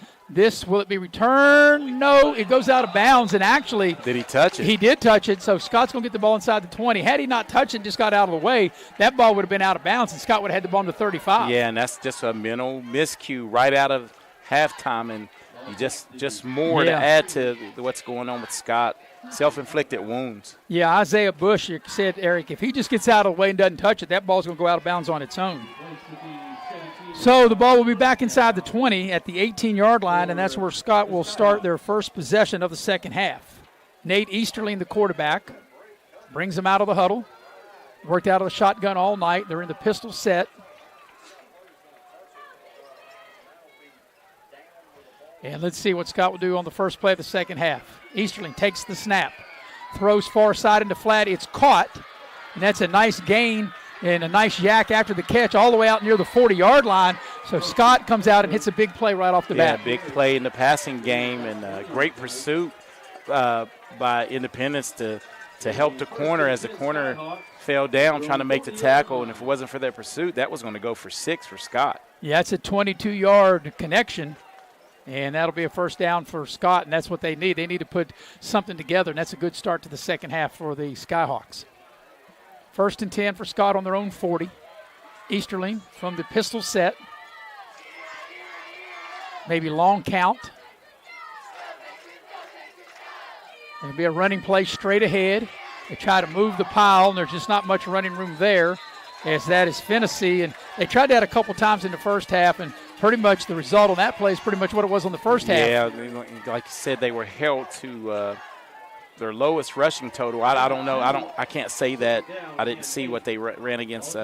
Will it be returned? No, it goes out of bounds, and actually. Did he touch it? He did touch it, so Scott's going to get the ball inside the 20. Had he not touched it and just got out of the way, that ball would have been out of bounds, and Scott would have had the ball to 35. Yeah, and that's just a mental miscue right out of halftime, and you just more to add to what's going on with Scott. Self-inflicted wounds. Yeah, Isaiah Bush said, Eric, if he just gets out of the way and doesn't touch it, that ball's going to go out of bounds on its own. So the ball will be back inside the 20 at the 18-yard line, and that's where Scott will start their first possession of the second half. Nate Easterling, the quarterback, brings them out of the huddle. Worked out of the shotgun all night. They're in the pistol set. And let's see what Scott will do on the first play of the second half. Easterling takes the snap, throws far side into flat. It's caught, and that's a nice gain and a nice yak after the catch all the way out near the 40-yard line. So Scott comes out and hits a big play right off the bat. Yeah, big play in the passing game, and great pursuit by Independence to help the corner as the corner fell down trying to make the tackle. And if it wasn't for that pursuit, that was going to go for 6 for Scott. Yeah, it's a 22-yard connection, and that'll be a first down for Scott, and that's what they need. They need to put something together, and that's a good start to the second half for the Skyhawks. 1st and 10 for Scott on their own 40. Easterling from the pistol set. Maybe long count. It'll be a running play straight ahead. They try to move the pile, and there's just not much running room there, as that is Fennessy. And they tried that a couple times in the first half, and pretty much the result on that play is pretty much what it was on the first half. Yeah, like you said, they were held to their lowest rushing total. I don't know. I can't say that. I didn't see what they ran against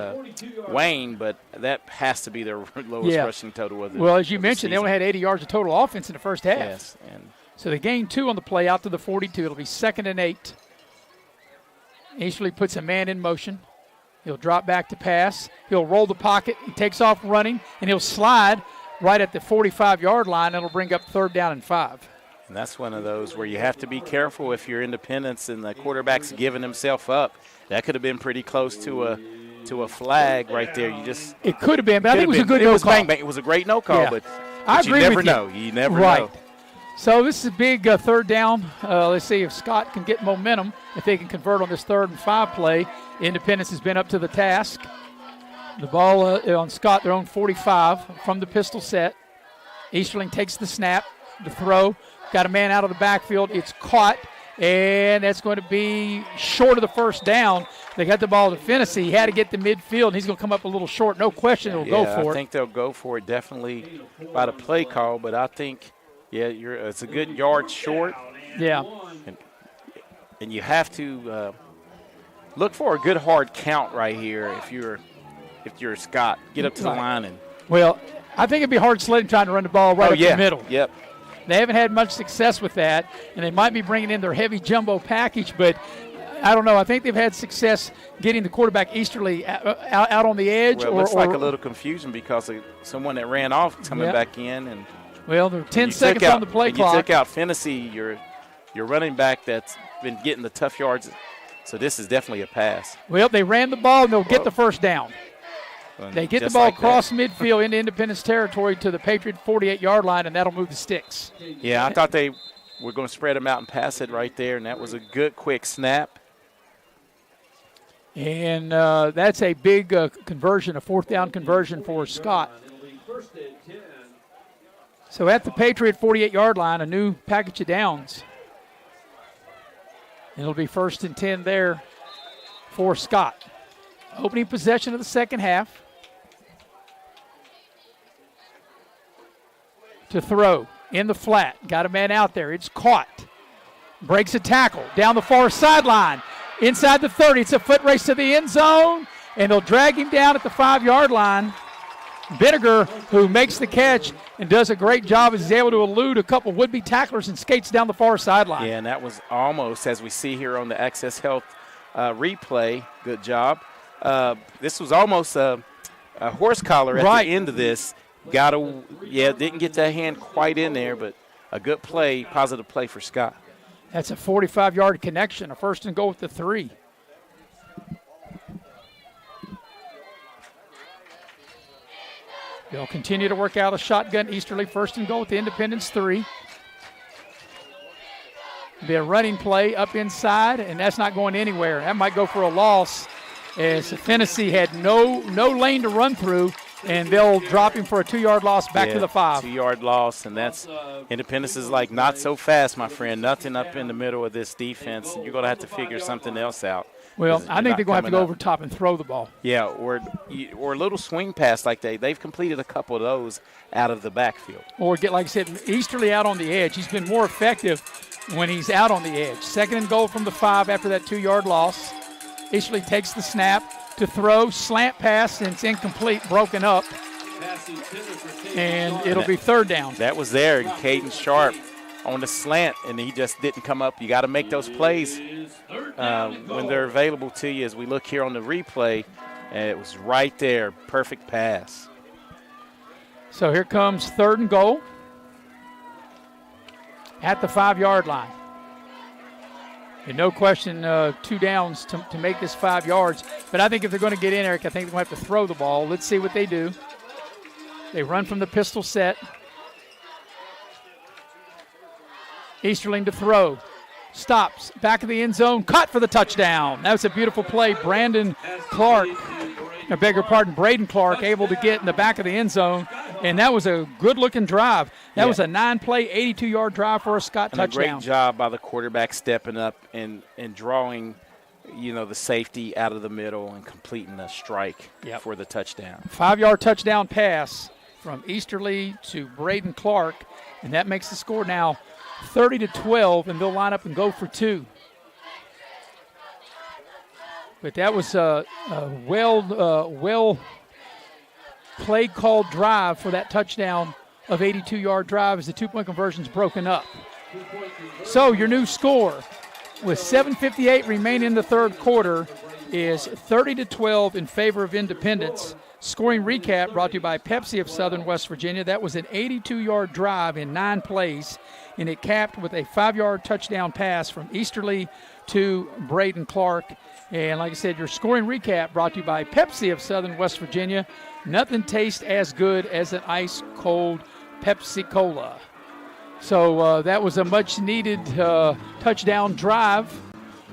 Wayne, but that has to be their lowest rushing total. Well, as you mentioned, they only had 80 yards of total offense in the first half. Yes, and so they gained 2 on the play out to the 42. It'll be 2nd and 8. Easterly puts a man in motion. He'll drop back to pass. He'll roll the pocket. He takes off running, and he'll slide right at the 45-yard line. It'll bring up 3rd down and 5. And that's one of those where you have to be careful if you're Independence and the quarterback's giving himself up. That could have been pretty close to a flag right there. It could have been, but I think it was a good no call. Bang, bang. It was a great no call, but I agree you never with you. know. You never right. know. So this is a big 3rd down. Let's see if Scott can get momentum, if they can convert on this 3rd and 5 play. Independence has been up to the task. The ball on Scott, their own 45 from the pistol set. Easterling takes the snap, the throw. Got a man out of the backfield. It's caught, and that's going to be short of the first down. They got the ball to Fennessy. He had to get to midfield, and he's going to come up a little short. No question they'll go for it. I think they'll go for it definitely by the play call, but I think, it's a good yard short. Yeah. And you have to look for a good hard count right here if you're Scott. Get up to the line. Well, I think it'd be hard sledding trying to run the ball right up the middle. Yep. They haven't had much success with that, and they might be bringing in their heavy jumbo package, but I don't know. I think they've had success getting the quarterback Easterly out on the edge. Well, it looks like a little confusion because of someone that ran off coming back in. Well, there are 10 seconds on the play clock. You took out Fennessy, your running back that's been getting the tough yards. So this is definitely a pass. Well, they ran the ball, and they'll get the first down. They get the ball across midfield into Independence territory to the Patriot 48-yard line, and that'll move the sticks. Yeah, I thought they were going to spread them out and pass it right there, and that was a good, quick snap. And that's a big conversion, a 4th down conversion for Scott. So at the Patriot 48-yard line, a new package of downs. And it'll be 1st and 10 there for Scott. Opening possession of the second half. To throw in the flat. Got a man out there. It's caught. Breaks a tackle down the far sideline. Inside the 30. It's a foot race to the end zone. And they'll drag him down at the 5-yard line. Vinegar, who makes the catch and does a great job, is able to elude a couple would-be tacklers and skates down the far sideline. Yeah, and that was almost, as we see here on the Access Health replay, good job. This was almost a horse collar at the end of this. Didn't get that hand quite in there, but a good play, positive play for Scott. That's a 45-yard connection, a 1st and goal with the 3. They'll continue to work out a shotgun Easterly, 1st and goal with the Independence 3. Be a running play up inside, and that's not going anywhere. That might go for a loss, as Fennessy had no lane to run through, and they'll drop him for a 2-yard loss back to the 5. 2-yard loss, and that's Independence is like, not so fast, my friend. Nothing up in the middle of this defense. You're going to have to figure something else out. Well, I think they're going to have to go over top and throw the ball. Yeah, or a little swing pass like they've completed a couple of those out of the backfield. Or get, like I said, Easterly out on the edge. He's been more effective when he's out on the edge. 2nd and goal from the 5 after that 2-yard loss. Easterly takes the snap to throw, slant pass, and it's incomplete, broken up. And it'll be 3rd down. That was there, and Caden Sharp on the slant, and he just didn't come up. You got to make those plays when they're available to you. As we look here on the replay, and it was right there, perfect pass. So here comes 3rd and goal at the 5-yard line. And no question, 2 downs to make this 5 yards. But I think if they're going to get in, Eric, I think they're going to have to throw the ball. Let's see what they do. They run from the pistol set. Easterling to throw. Stops. Back of the end zone. Caught for the touchdown. That was a beautiful play. Braden Clark able to get in the back of the end zone. And that was a good-looking drive. That was a 9-play, 82-yard drive for a Scott touchdown. A great job by the quarterback stepping up and drawing, the safety out of the middle and completing a strike for the touchdown. 5-yard touchdown pass from Easterly to Braden Clark, and that makes the score now 30-12, and they'll line up and go for 2. But that was a well play-called drive for that touchdown of 82-yard drive as the 2-point conversion's broken up. So your new score with 7:58 remaining in the 3rd quarter is 30-12 in favor of Independence. Scoring recap brought to you by Pepsi of Southern West Virginia. That was an 82-yard drive in 9 plays, and it capped with a 5-yard touchdown pass from Easterly to Braden Clark. And like I said, your scoring recap brought to you by Pepsi of Southern West Virginia. Nothing tastes as good as an ice-cold Pepsi Cola. So that was a much-needed touchdown drive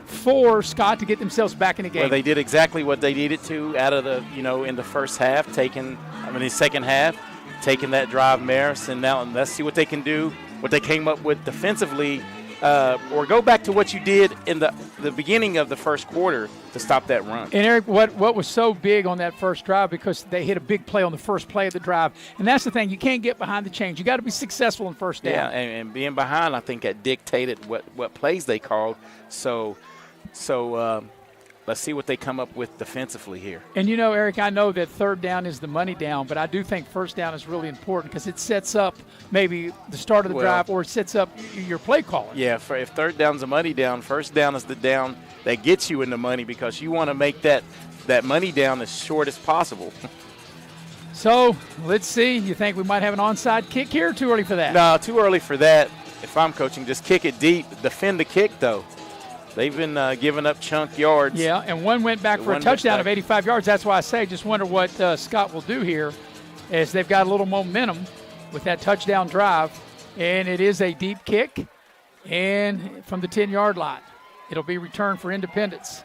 for Scott to get themselves back in the game. Well, they did exactly what they needed to out of the, in the first half, the second half, taking that drive merits, and now let's see what they can do, what they came up with defensively, or go back to what you did in the beginning of the first quarter to stop that run. And, Eric, what was so big on that first drive, because they hit a big play on the first play of the drive, and that's the thing, you can't get behind the chains. You got to be successful in first down. Yeah, and being behind, I think that dictated what plays they called. So let's see what they come up with defensively here. And, Eric, I know that 3rd down is the money down, but I do think first down is really important because it sets up maybe the start of the drive, or it sets up your play calling. Yeah, if 3rd down's a money down, first down is the down that gets you in the money because you want to make that money down as short as possible. So let's see. You think we might have an onside kick here? Too early for that? No, too early for that. If I'm coaching, just kick it deep. Defend the kick, though. They've been giving up chunk yards. Yeah, and one went back for a touchdown of 85 yards. That's why I say just wonder what Scott will do here, as they've got a little momentum with that touchdown drive. And it is a deep kick, and from the 10-yard line. It'll be returned for Independence.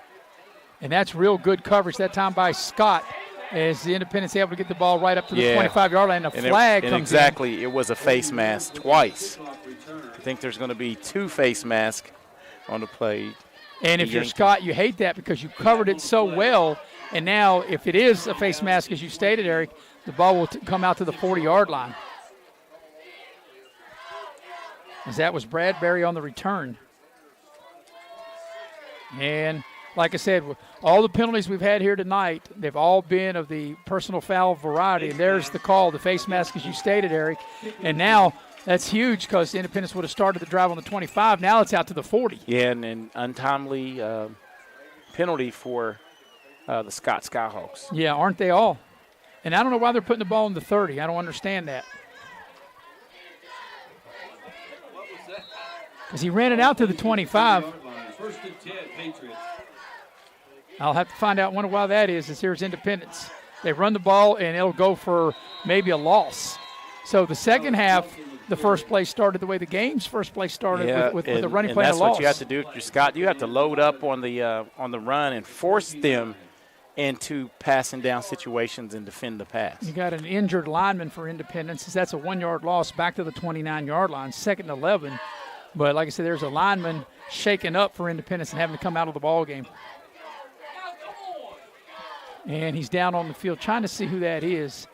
And that's real good coverage that time by Scott, as the Independence able to get the ball right up to the 25-yard line. A flag comes exactly, in. It was a face mask twice. I think there's going to be 2 face masks on the play. And if you're Scott, you hate that because you covered it so well. And now if it is a face mask, as you stated, Eric, the ball will come out to the 40-yard line. As that was Bradbury on the return. And like I said, all the penalties we've had here tonight, they've all been of the personal foul variety. And there's the call, the face mask, as you stated, Eric. And now that's huge because Independence would have started the drive on the 25. Now it's out to the 40. Yeah, and an untimely penalty for the Scott Skyhawks. Yeah, aren't they all? And I don't know why they're putting the ball in the 30. I don't understand that. Because he ran it out to the 25. First and 10, Patriots. I'll have to find out, wonder why that is, as here's Independence. They run the ball, and it'll go for maybe a loss. So the second half, the first play started the way the game's first play started, with the running play and a loss. That's what you have to do, Scott. You have to load up on the run and force them into passing down situations and defend the pass. You got an injured lineman for Independence. That's a 1-yard loss back to the 29-yard line, 2nd and 11. But like I said, there's a lineman shaken up for Independence and having to come out of the ball game. And he's down on the field trying to see who that is.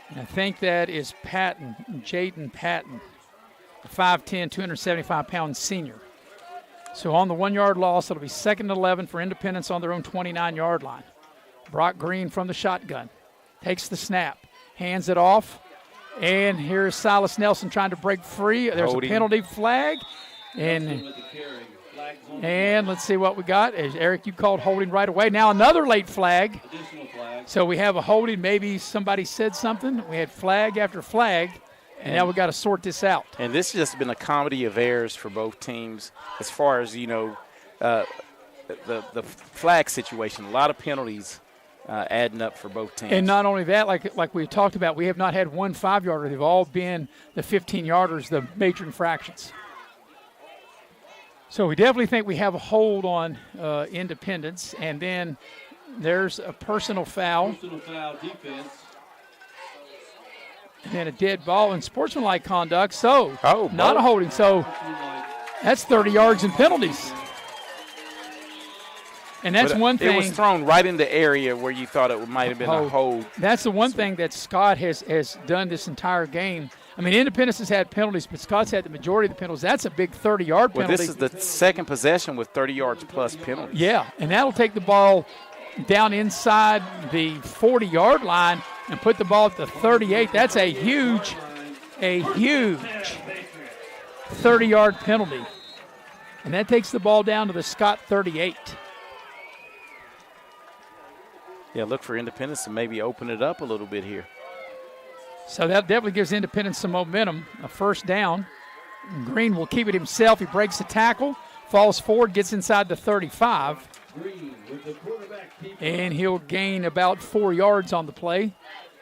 And I think that is Patton, Jaden Patton, a 5'10", 275-pound senior. So on the 1-yard loss, it'll be 2nd and 11 for Independence on their own 29-yard line. Brock Green from the shotgun takes the snap, hands it off. And here's Silas Nelson trying to break free. There's a penalty flag. And let's see what we got. As Eric, you called holding right away. Now another late flag. So we have a holding. Maybe somebody said something. We had flag after flag, and now we've got to sort this out. And this has just been a comedy of errors for both teams as far as, the flag situation. A lot of penalties adding up for both teams. And not only that, like we talked about, we have not had one 5-yarder. They've all been the 15-yarders, the major infractions. So we definitely think we have a hold on Independence. And then there's a personal foul. Personal foul defense. And then a dead ball and sportsmanlike conduct. So not both. a holding. So that's 30 yards in penalties. And that's one thing. It was thrown right in the area where you thought it might have been a hold. That's the one thing that Scott has done this entire game. I mean, Independence has had penalties, but Scott's had the majority of the penalties. That's a big 30-yard penalty. Well, this is the second possession with 30 yards plus penalties. Yeah, and that'll take the ball down inside the 40-yard line and put the ball at the 38. That's a huge 30-yard penalty. And that takes the ball down to the Scott 38. Yeah, look for Independence to maybe open it up a little bit here. So that definitely gives Independence some momentum. A first down. Green will keep it himself. He breaks the tackle, falls forward, gets inside the 35. And he'll gain about 4 yards on the play.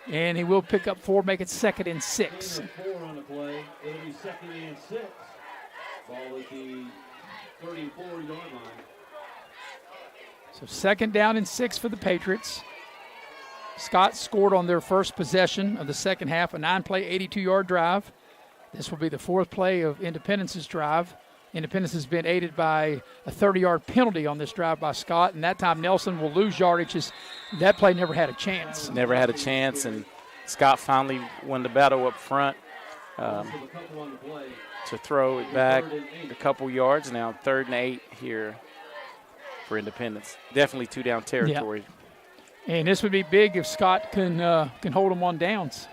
And he will pick up 4, make it 2nd and 6. 4 on the play. It'll be 2nd and 6. Ball at the 34-yard line. So 2nd down and 6 for the Patriots. Scott scored on their first possession of the second half, a 9-play, 82-yard drive. This will be the 4th play of Independence's drive. Independence has been aided by a 30-yard penalty on this drive by Scott, and that time Nelson will lose yardage. That play never had a chance. Never had a chance, and Scott finally won the battle up front to throw it back a couple yards. Now 3rd and 8 here for Independence. Definitely 2-down territory. Yeah. And this would be big if Scott can hold them on downs.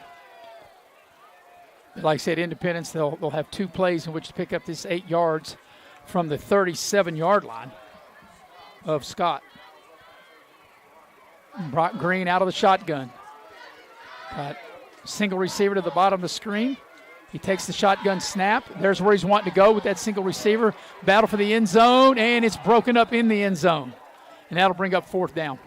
Like I said, Independence, they'll have 2 plays in which to pick up this 8 yards from the 37-yard line of Scott. Brock Green out of the shotgun. Got single receiver to the bottom of the screen. He takes the shotgun snap. There's where he's wanting to go with that single receiver. Battle for the end zone, and it's broken up in the end zone. And that'll bring up 4th down.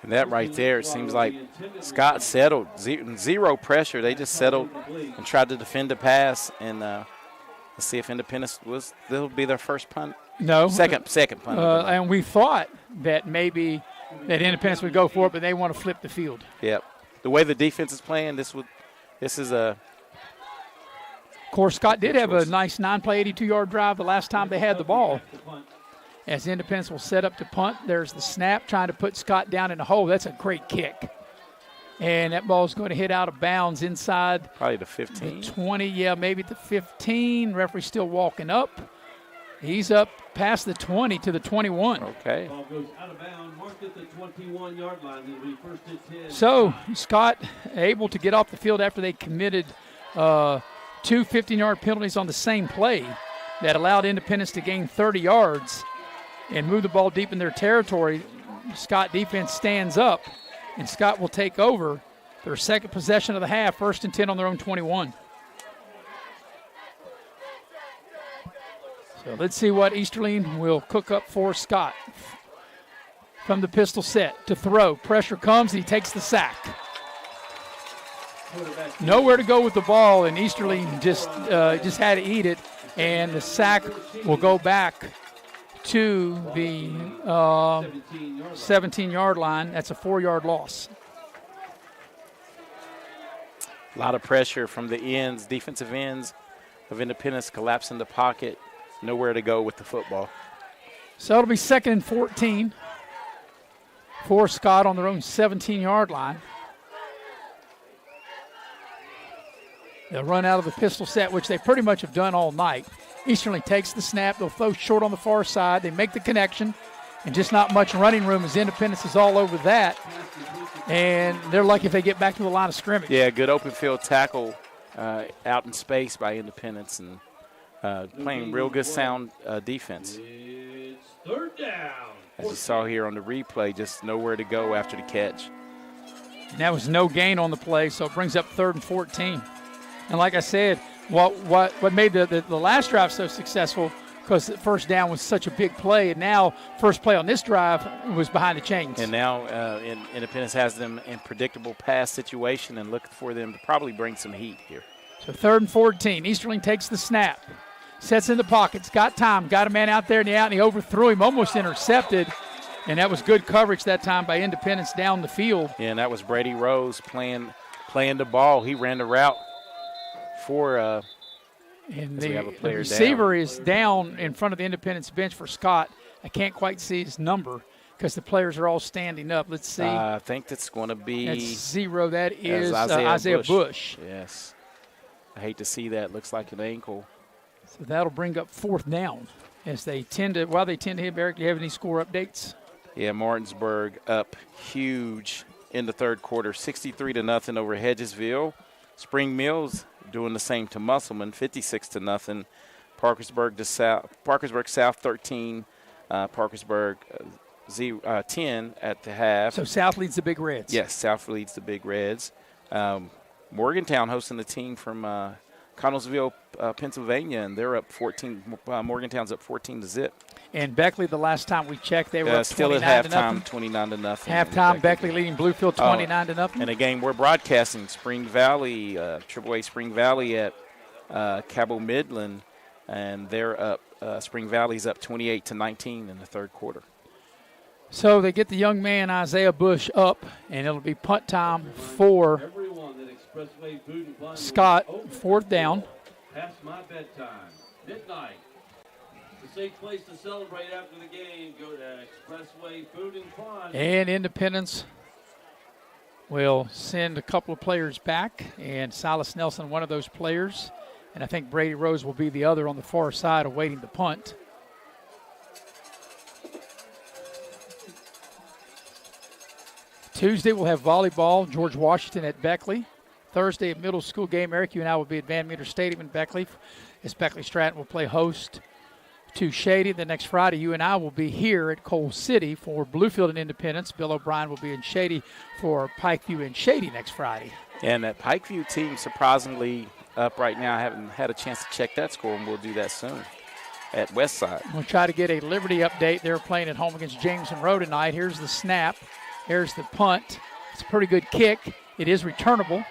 And that right there, it seems like Scott settled. Zero pressure. They just settled and tried to defend the pass. And let's see if Independence will be their first punt. No. Second punt. And we thought that maybe that Independence would go for it, but they want to flip the field. Yep. The way the defense is playing, this is a. Of course, Scott did have a nice 9-play, 82-yard drive the last time they had the ball. As Independence will set up to punt, there's the snap trying to put Scott down in the hole. That's a great kick. And that ball's going to hit out of bounds inside. Probably the 15. The 20, maybe the 15. Referee still walking up. He's up past the 20 to the 21. Okay. Ball goes out of bounds, marked at the 21-yard line. It'll be 1st and 10. So Scott able to get off the field after they committed 2 15-yard penalties on the same play that allowed Independence to gain 30 yards. And move the ball deep in their territory. Scott defense stands up, and Scott will take over their 2nd possession of the half, 1st and 10 on their own 21. So let's see what Easterling will cook up for Scott. From the pistol set to throw. Pressure comes, and he takes the sack. Nowhere to go with the ball, and Easterling just had to eat it, and the sack will go back to the 17-yard line. That's a 4-yard loss. A lot of pressure from the ends, defensive ends of Independence collapsing the pocket. Nowhere to go with the football. So it'll be 2nd and 14 for Scott on their own 17-yard line. They'll run out of the pistol set, which they pretty much have done all night. Easterling takes the snap. They'll throw short on the far side. They make the connection, and just not much running room as Independence is all over that. And they're lucky if they get back to the line of scrimmage. Yeah, good open field tackle out in space by Independence and playing real good sound defense. It's 3rd down. As you saw here on the replay, just nowhere to go after the catch. And that was no gain on the play, so it brings up 3rd and 14. And like I said, what made the last drive so successful, because the first down was such a big play, and now first play on this drive was behind the chains. And now Independence has them in predictable pass situation and looking for them to probably bring some heat here. So 3rd and 14. Easterling takes the snap, sets in the pockets, got time, got a man out there in the out, and he overthrew him, almost intercepted. And that was good coverage that time by Independence down the field. Yeah, and that was Brady Rose playing the ball. He ran the route for and the receiver is down in front of the Independence bench for Scott. I can't quite see his number because the players are all standing up. Let's see. I think that's going to be. That's 0. That is Isaiah Bush. Yes. I hate to see that. Looks like an ankle. So that'll bring up 4th down as they tend to hit. Eric, do you have any score updates? Yeah, Martinsburg up huge in the 3rd quarter, 63-0 over Hedgesville. Spring Mills doing the same to Musselman, 56-0. Parkersburg South 13, Parkersburg 10 at the half. So South leads the Big Reds. Yes, South leads the Big Reds. Morgantown hosting the team from Connellsville, Pennsylvania, and they're up 14. Morgantown's up 14-0. And Beckley, the last time we checked, they were up still 29 at to halftime, nothing. 29-0. Halftime, Beckley leading Bluefield 29-0. And again, we're broadcasting Spring Valley, AAA Spring Valley at Cabo Midland, and they're up. Spring Valley's up 28-19 in the 3rd quarter. So they get the young man Isaiah Bush up, and it'll be punt time for Scott. 4th down. Past my bedtime, midnight. The safe place to celebrate after the game. Go to Expressway Food and Fun. And Independence will send a couple of players back, and Silas Nelson, one of those players, and I think Brady Rose will be the other on the far side awaiting the punt. Tuesday we'll have volleyball, George Washington at Beckley. Thursday, a middle school game. Eric, you and I will be at Van Meter Stadium in Beckley as Beckley Stratton will play host to Shady. The next Friday, you and I will be here at Coal City for Bluefield and Independence. Bill O'Brien will be in Shady for Pikeview and Shady next Friday. And that Pikeview team surprisingly up right now. I haven't had a chance to check that score, and we'll do that soon at Westside. We'll try to get a Liberty update. They're playing at home against James Monroe tonight. Here's the snap. Here's the punt. It's a pretty good kick. It is returnable.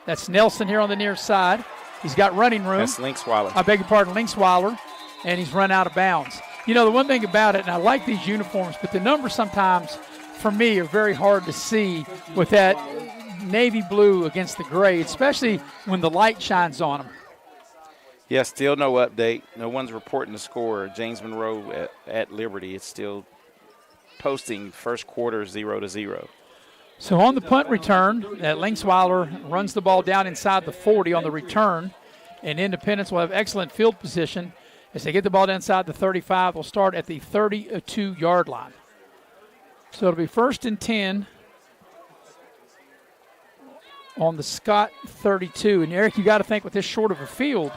That's Nelson here on the near side. He's got running room. That's Linksweiler. I beg your pardon, Linksweiler. And he's run out of bounds. You know, the one thing about it, and I like these uniforms, but the numbers sometimes, for me, are very hard to see with that navy blue against the gray, especially when the light shines on them. Yeah, still no update. No one's reporting the score. James Monroe at Liberty. It's still posting 1st quarter 0-0. So on the punt return, that Linksweiler runs the ball down inside the 40 on the return, and Independence will have excellent field position. As they get the ball down inside the 35, they'll start at the 32-yard line. So it'll be 1st and 10 on the Scott 32. And, Eric, you got to think with this short of a field,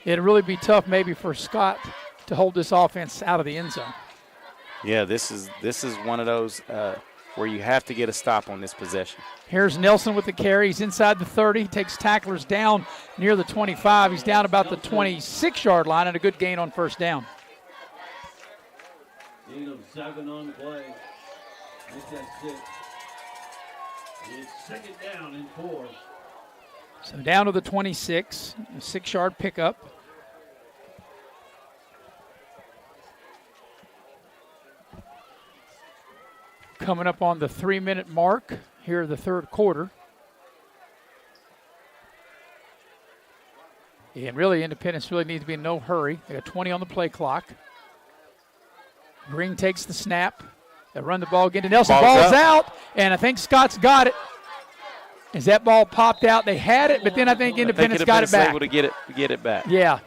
it'll really be tough maybe for Scott to hold this offense out of the end zone. Yeah, this is one of those where you have to get a stop on this possession. Here's Nelson with the carry. He's inside the 30. He takes tacklers down near the 25. He's down about the 26-yard line, and a good gain on 1st down. Gain of 7 on the play. Make that 6. It's 2nd down and 4. So down to the 26, a 6-yard pickup. Coming up on the 3-minute mark here in the 3rd quarter. And really, Independence really needs to be in no hurry. They got 20 on the play clock. Green takes the snap. They run the ball again to Nelson. Ball's out, and I think Scott's got it. As that ball popped out, they had it, but then I think Independence got it back. Able to get it back. Yeah.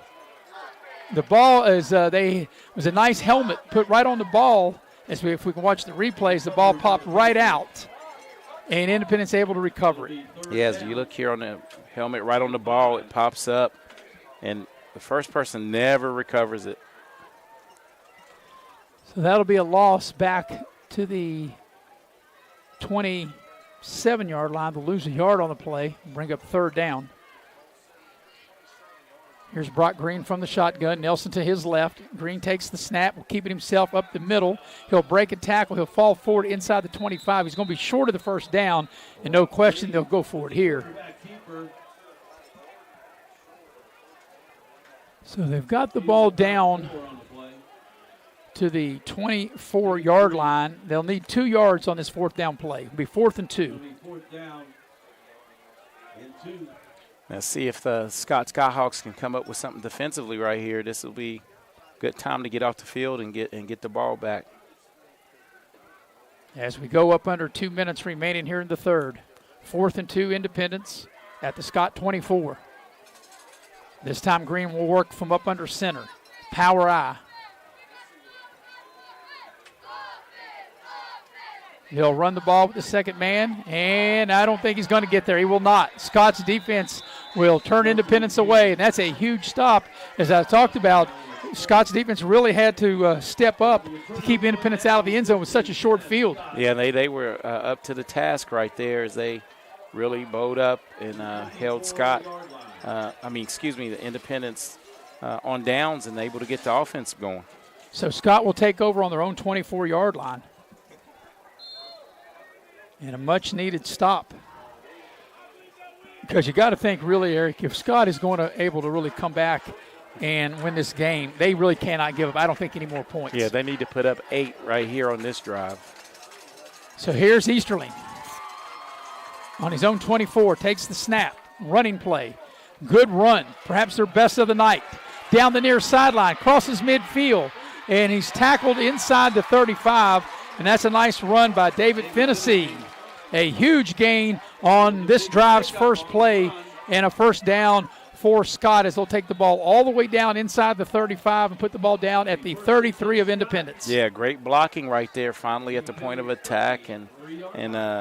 The ball is was a nice helmet put right on the ball. If we can watch the replays, the ball popped right out, and Independence able to recover it. Yeah, as you look here on the helmet, right on the ball, it pops up, and the first person never recovers it. So that'll be a loss back to the 27-yard line. They'll lose a yard on the play, bring up third down. Here's Brock Green from the shotgun. Nelson to his left. Green takes the snap, will keep it himself up the middle. He'll break a tackle. He'll fall forward inside the 25. He's going to be short of the first down, and no question they'll go for it here. So they've got the ball down to the 24-yard line. They'll need 2 yards on this fourth down play. It'll be 4th and 2. Now see if the Skyhawks can come up with something defensively right here. This will be a good time to get off the field and get the ball back. As we go up under 2 minutes remaining here in the third. 4th and 2, Independence at the Scott 24. This time Green will work from up under center. Power I. He'll run the ball with the second man, and I don't think he's going to get there. He will not. Scott's defense will turn Independence away, and that's a huge stop. As I talked about, Scott's defense really had to step up to keep Independence out of the end zone with such a short field. Yeah, they were up to the task right there as they really bowed up and held the Independence on downs and able to get the offense going. So Scott will take over on their own 24-yard line. And a much-needed stop. Because you got to think, really, Eric, if Scott is able to really come back and win this game, they really cannot give up, I don't think, any more points. Yeah, they need to put up 8 right here on this drive. So here's Easterling. On his own 24, takes the snap, running play. Good run, perhaps their best of the night. Down the near sideline, crosses midfield, and he's tackled inside the 35. And that's a nice run by David Fennessy. A huge gain on this drive's first play and a first down for Scott as they'll take the ball all the way down inside the 35 and put the ball down at the 33 of Independence. Yeah, great blocking right there finally at the point of attack. And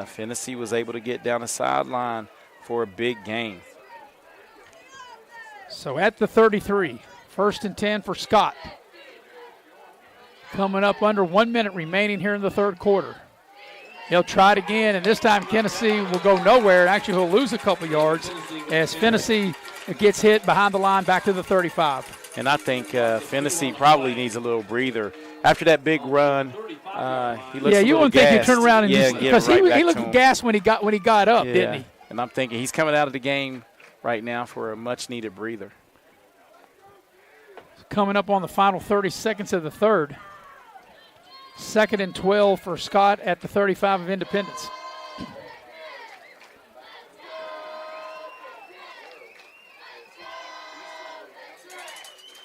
Fennessy was able to get down the sideline for a big gain. So at the 33, 1st and 10 for Scott. Coming up under 1 minute remaining here in the third quarter. He'll try it again, and this time Fennessy will go nowhere. Actually, he'll lose a couple yards as Fennessy gets hit behind the line back to the 35. And I think Fennessy probably needs a little breather. After that big run, he looks a little you wouldn't gassed. think he'd turn around and because he looked gassed when he got up, didn't he? And I'm thinking he's coming out of the game right now for a much-needed breather. Coming up on the final 30 seconds of the third. 2nd and 12 for Scott at the 35 of Independence.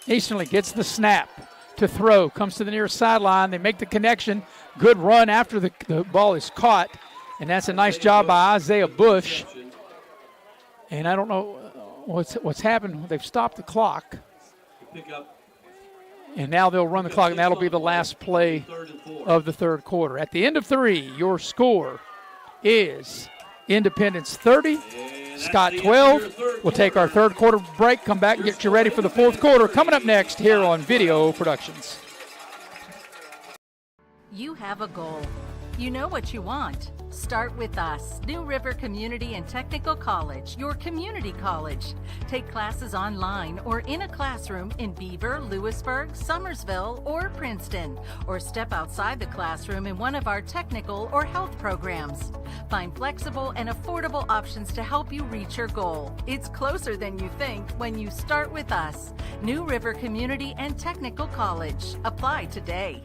Easterly gets the snap to throw, comes to the near sideline. They make the connection. Good run after the ball is caught, and that's a nice job by Isaiah Bush. And I don't know what's happened. They've stopped the clock. And now they'll run the clock, and that'll be the last play of the third quarter. At the end of 3, your score is Independence 30, Scott 12. We'll take our third quarter break, come back and get you ready for the fourth quarter. Coming up next here on Video Productions. You have a goal. You know what you want. Start with us. New River Community and Technical College, your community college. Take classes online or in a classroom in Beaver, Lewisburg, Summersville, or Princeton. Or step outside the classroom in one of our technical or health programs. Find flexible and affordable options to help you reach your goal. It's closer than you think when you start with us. New River Community and Technical College. Apply today.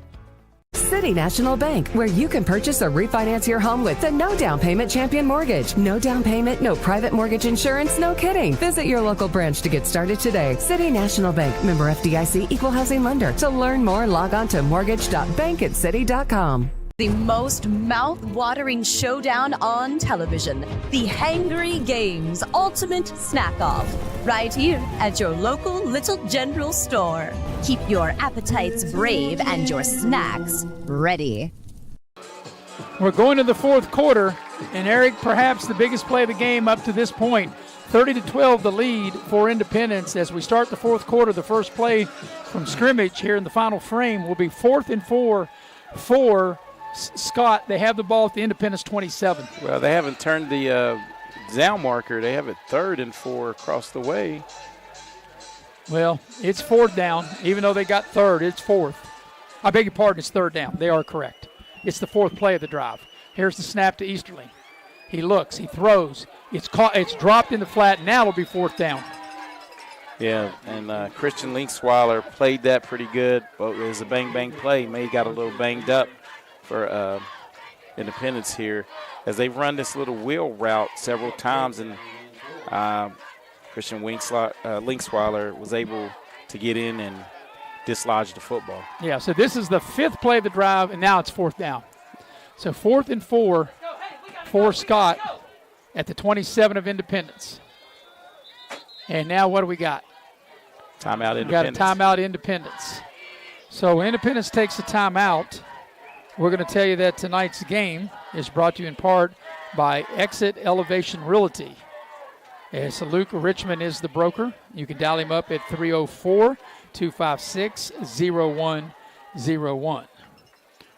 City National Bank, where you can purchase or refinance your home with the no down payment champion mortgage. No down payment, no private mortgage insurance, no kidding. Visit your local branch to get started today. City National Bank, member FDIC, equal housing lender. To learn more, log on to mortgage.bankatcity.com. The most mouth-watering showdown on television. The Hangry Games Ultimate Snack-Off. Right here at your local Little General store. Keep your appetites brave and your snacks ready. We're going to the fourth quarter, and Eric, perhaps the biggest play of the game up to this point. 30-12 the lead for Independence. As we start the fourth quarter, the first play from scrimmage here in the final frame will be 4th and 4 for Scott. They have the ball at the Independence 27. Well, they haven't turned the down marker. They have it 3rd and 4 across the way. Well, it's 4th down. Even though they got 3rd, it's 4th. I beg your pardon, it's 3rd down. They are correct. It's the 4th play of the drive. Here's the snap to Easterling. He looks, he throws. It's caught. It's dropped in the flat. Now it'll be 4th down. Yeah, and Christian Linksweiler played that pretty good. But it was a bang-bang play. May got a little banged up for Independence here as they've run this little wheel route several times, and Christian Linksweiler was able to get in and dislodge the football. Yeah, so this is the 5th play of the drive, and now it's 4th down. So 4th and 4 for Scott at the 27 of Independence. And now what do we got? Timeout Independence. We got a timeout Independence. So Independence takes a timeout. We're going to tell you that tonight's game is brought to you in part by Exit Elevation Realty. As Luke Richmond is the broker. You can dial him up at 304-256-0101.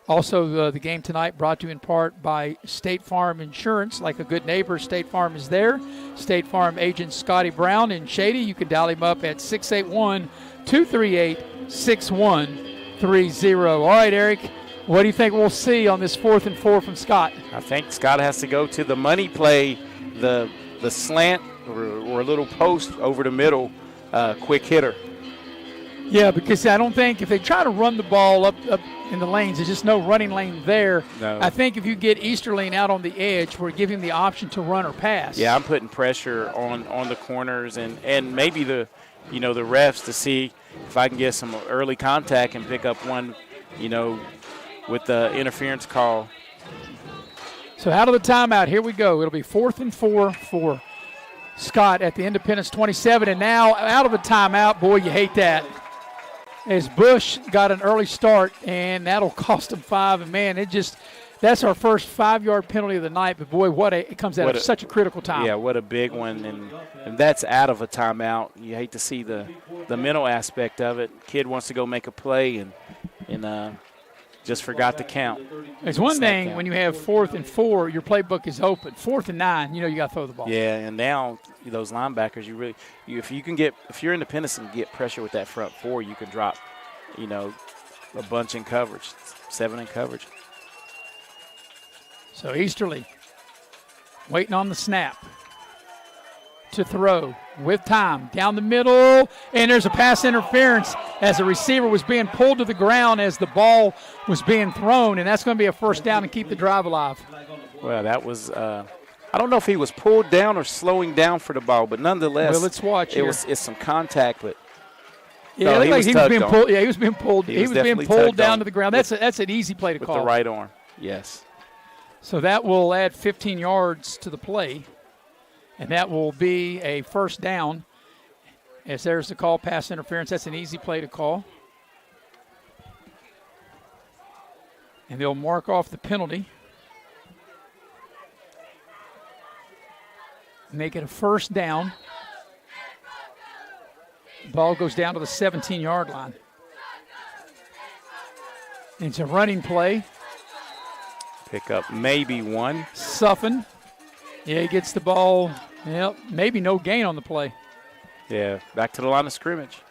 Also, the game tonight brought to you in part by State Farm Insurance. Like a good neighbor, State Farm is there. State Farm agent Scotty Brown in Shady. You can dial him up at 681-238-6130. All right, Eric, what do you think we'll see on this 4th and 4 from Scott? I think Scott has to go to the money play, the slant or a little post over the middle, quick hitter. Yeah, because I don't think if they try to run the ball up in the lanes, there's just no running lane there. No. I think if you get Easterling out on the edge, we're giving him the option to run or pass. Yeah, I'm putting pressure on the corners and maybe the refs to see if I can get some early contact and pick up one, with the interference call. So out of the timeout, here we go. It'll be 4th and 4 for Scott at the Independence 27. And now out of the timeout, boy, you hate that. As Bush got an early start, and that'll cost him 5. And, man, that's our first 5-yard penalty of the night. But, boy, it comes out at such a critical time. Yeah, what a big one. And that's out of a timeout. You hate to see the mental aspect of it. Kid wants to go make a play and just forgot to count. It's one thing when you have 4th and 4, your playbook is open. 4th and 9, you got to throw the ball. Yeah, and now those linebackers, if you're Independence and get pressure with that front 4, you can drop, a bunch in coverage, 7 in coverage. So Easterly waiting on the snap to throw with time down the middle, and there's a pass interference as the receiver was being pulled to the ground as the ball was being thrown, and that's going to be a 1st down and keep the drive alive. Well, that was I don't know if he was pulled down or slowing down for the ball, but nonetheless, well, let's watch it's some contact, but yeah, he was being pulled. Yeah, he was being pulled. He was being pulled down to the ground. That's an easy play to call with the right arm. Yes. So that will add 15 yards to the play. And that will be a 1st down. As there's the call, pass interference. That's an easy play to call. And they'll mark off the penalty. Make it a 1st down. The ball goes down to the 17-yard line. And it's a running play. Pick up maybe 1. Suffin. Yeah, he gets the ball. Yep, maybe no gain on the play. Yeah, back to the line of scrimmage.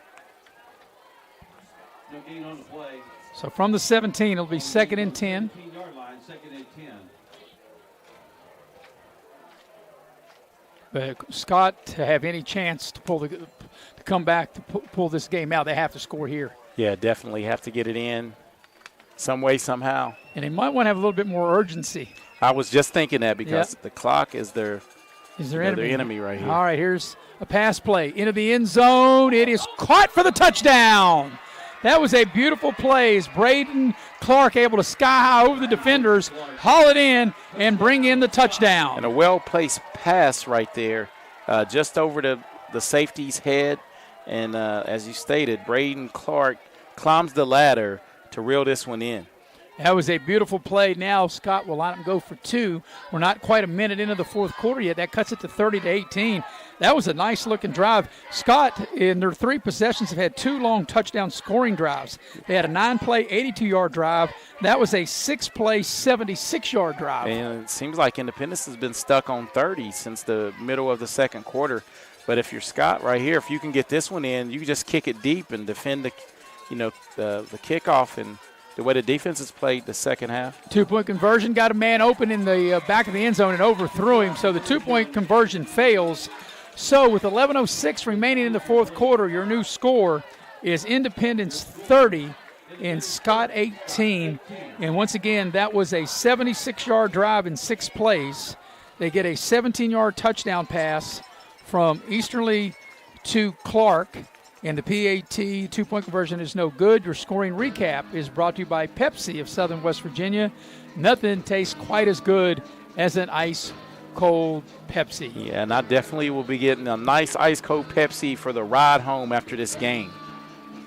No gain on the play. So from the 17, it'll be 2nd and 10. 15-yard line, 2nd and 10. But Scott, to have any chance to come back to pull this game out, they have to score here. Yeah, definitely have to get it in some way, somehow. And they might want to have a little bit more urgency. I was just thinking that because the clock is their enemy right here. All right, here's a pass play into the end zone. It is caught for the touchdown. That was a beautiful play as Braden Clark able to sky high over the defenders, haul it in, and bring in the touchdown. And a well-placed pass right there, just over the safety's head. And as you stated, Braden Clark climbs the ladder to reel this one in. That was a beautiful play. Now Scott will let him go for 2. We're not quite a minute into the fourth quarter yet. That cuts it to 30-18. That was a nice-looking drive. Scott, in their 3 possessions, have had 2 long touchdown scoring drives. They had a 9-play, 82-yard drive. That was a 6-play, 76-yard drive. And it seems like Independence has been stuck on 30 since the middle of the second quarter. But if you're Scott right here, if you can get this one in, you can just kick it deep and defend the kickoff. And the way the defense has played the second half. 2-point conversion, got a man open in the back of the end zone and overthrew him. So the 2-point conversion fails. So with 11:06 remaining in the fourth quarter, your new score is Independence 30 and Scott 18. And once again, that was a 76-yard drive in 6 plays. They get a 17-yard touchdown pass from Easterly to Clark. And the PAT 2-point conversion is no good. Your scoring recap is brought to you by Pepsi of Southern West Virginia. Nothing tastes quite as good as an ice-cold Pepsi. Yeah, and I definitely will be getting a nice ice-cold Pepsi for the ride home after this game.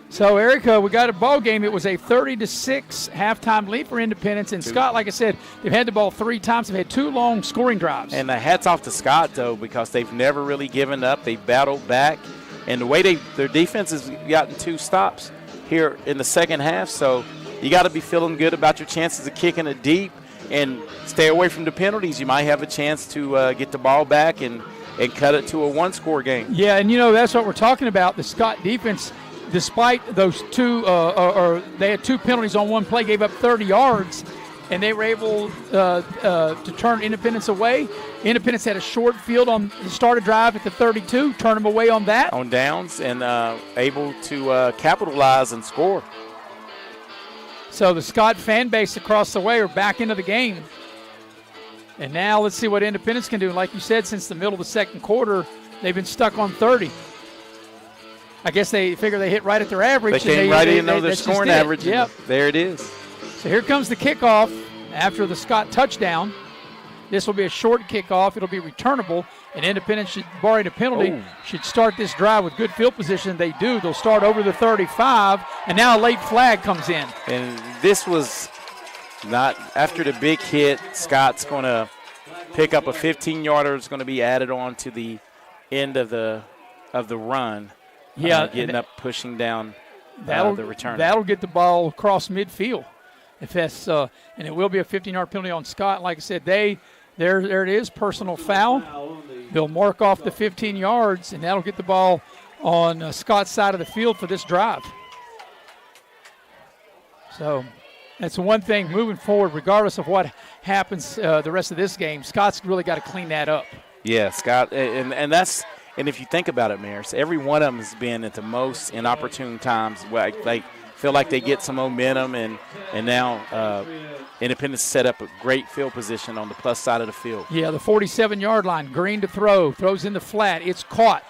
So, Erica, we got a ball game. It was a 30-6 halftime lead for Independence. And Scott, like I said, they've had the ball 3 times. They've had 2 long scoring drives. And hats off to Scott, though, because they've never really given up. They battled back. And the way their defense has gotten 2 stops here in the second half, so you got to be feeling good about your chances of kicking it deep and stay away from the penalties. You might have a chance to get the ball back and cut it to a 1-score game. Yeah, and, that's what we're talking about. The Scott defense, despite those 2 they had 2 penalties on 1 play, gave up 30 yards, and they were able to turn Independence away. Independence had a short field on the start of drive at the 32, turn them away on that. On downs and able to capitalize and score. So the Scott fan base across the way are back into the game. And now let's see what Independence can do. Like you said, since the middle of the second quarter, they've been stuck on 30. I guess they figure they hit right at their average. They came right in on their scoring average. Yep. There it is. So here comes the kickoff after the Scott touchdown. This will be a short kickoff. It'll be returnable, and Independence, should, barring a penalty, should start this drive with good field position. They do. They'll start over the 35, and now a late flag comes in. And this was not after the big hit. Scott's going to pick up a 15-yarder. It's going to be added on to the end of the run. Yeah, getting up, pushing down the return. That'll get the ball across midfield. If that's and it will be a 15-yard penalty on Scott. Like I said, there it is, personal foul. They'll mark off the 15 yards, and that'll get the ball on Scott's side of the field for this drive. So that's one thing moving forward, regardless of what happens the rest of this game. Scott's really got to clean that up. Yeah, Scott, and that's – and if you think about it, Maris, every one of them has been at the most inopportune times. They feel like they get some momentum, and now Independence set up a great field position on the plus side of the field. Yeah, the 47-yard line, Green to throw, throws in the flat. It's caught,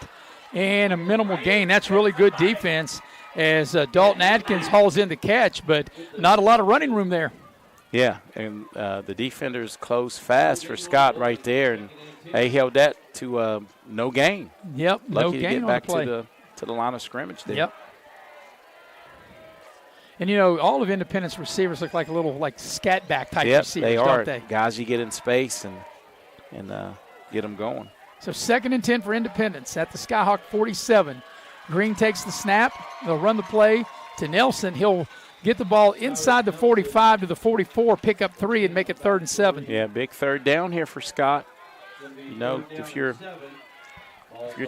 and a minimal gain. That's really good defense as Dalton Atkins hauls in the catch, but not a lot of running room there. Yeah, and the defenders closed fast for Scott right there, and they held that to no gain. Yep, lucky no to gain get on back the play. to the line of scrimmage there. Yep. And, all of Independence receivers look like little, scat back type receivers, they are. don't they? Guys you get in space and get them going. So 2nd and 10 for Independence at the Skyhawk 47. Green takes the snap. They'll run the play to Nelson. He'll get the ball inside the 45 to the 44, pick up 3, and make it 3rd and 7. Yeah, big 3rd down here for Scott. If you're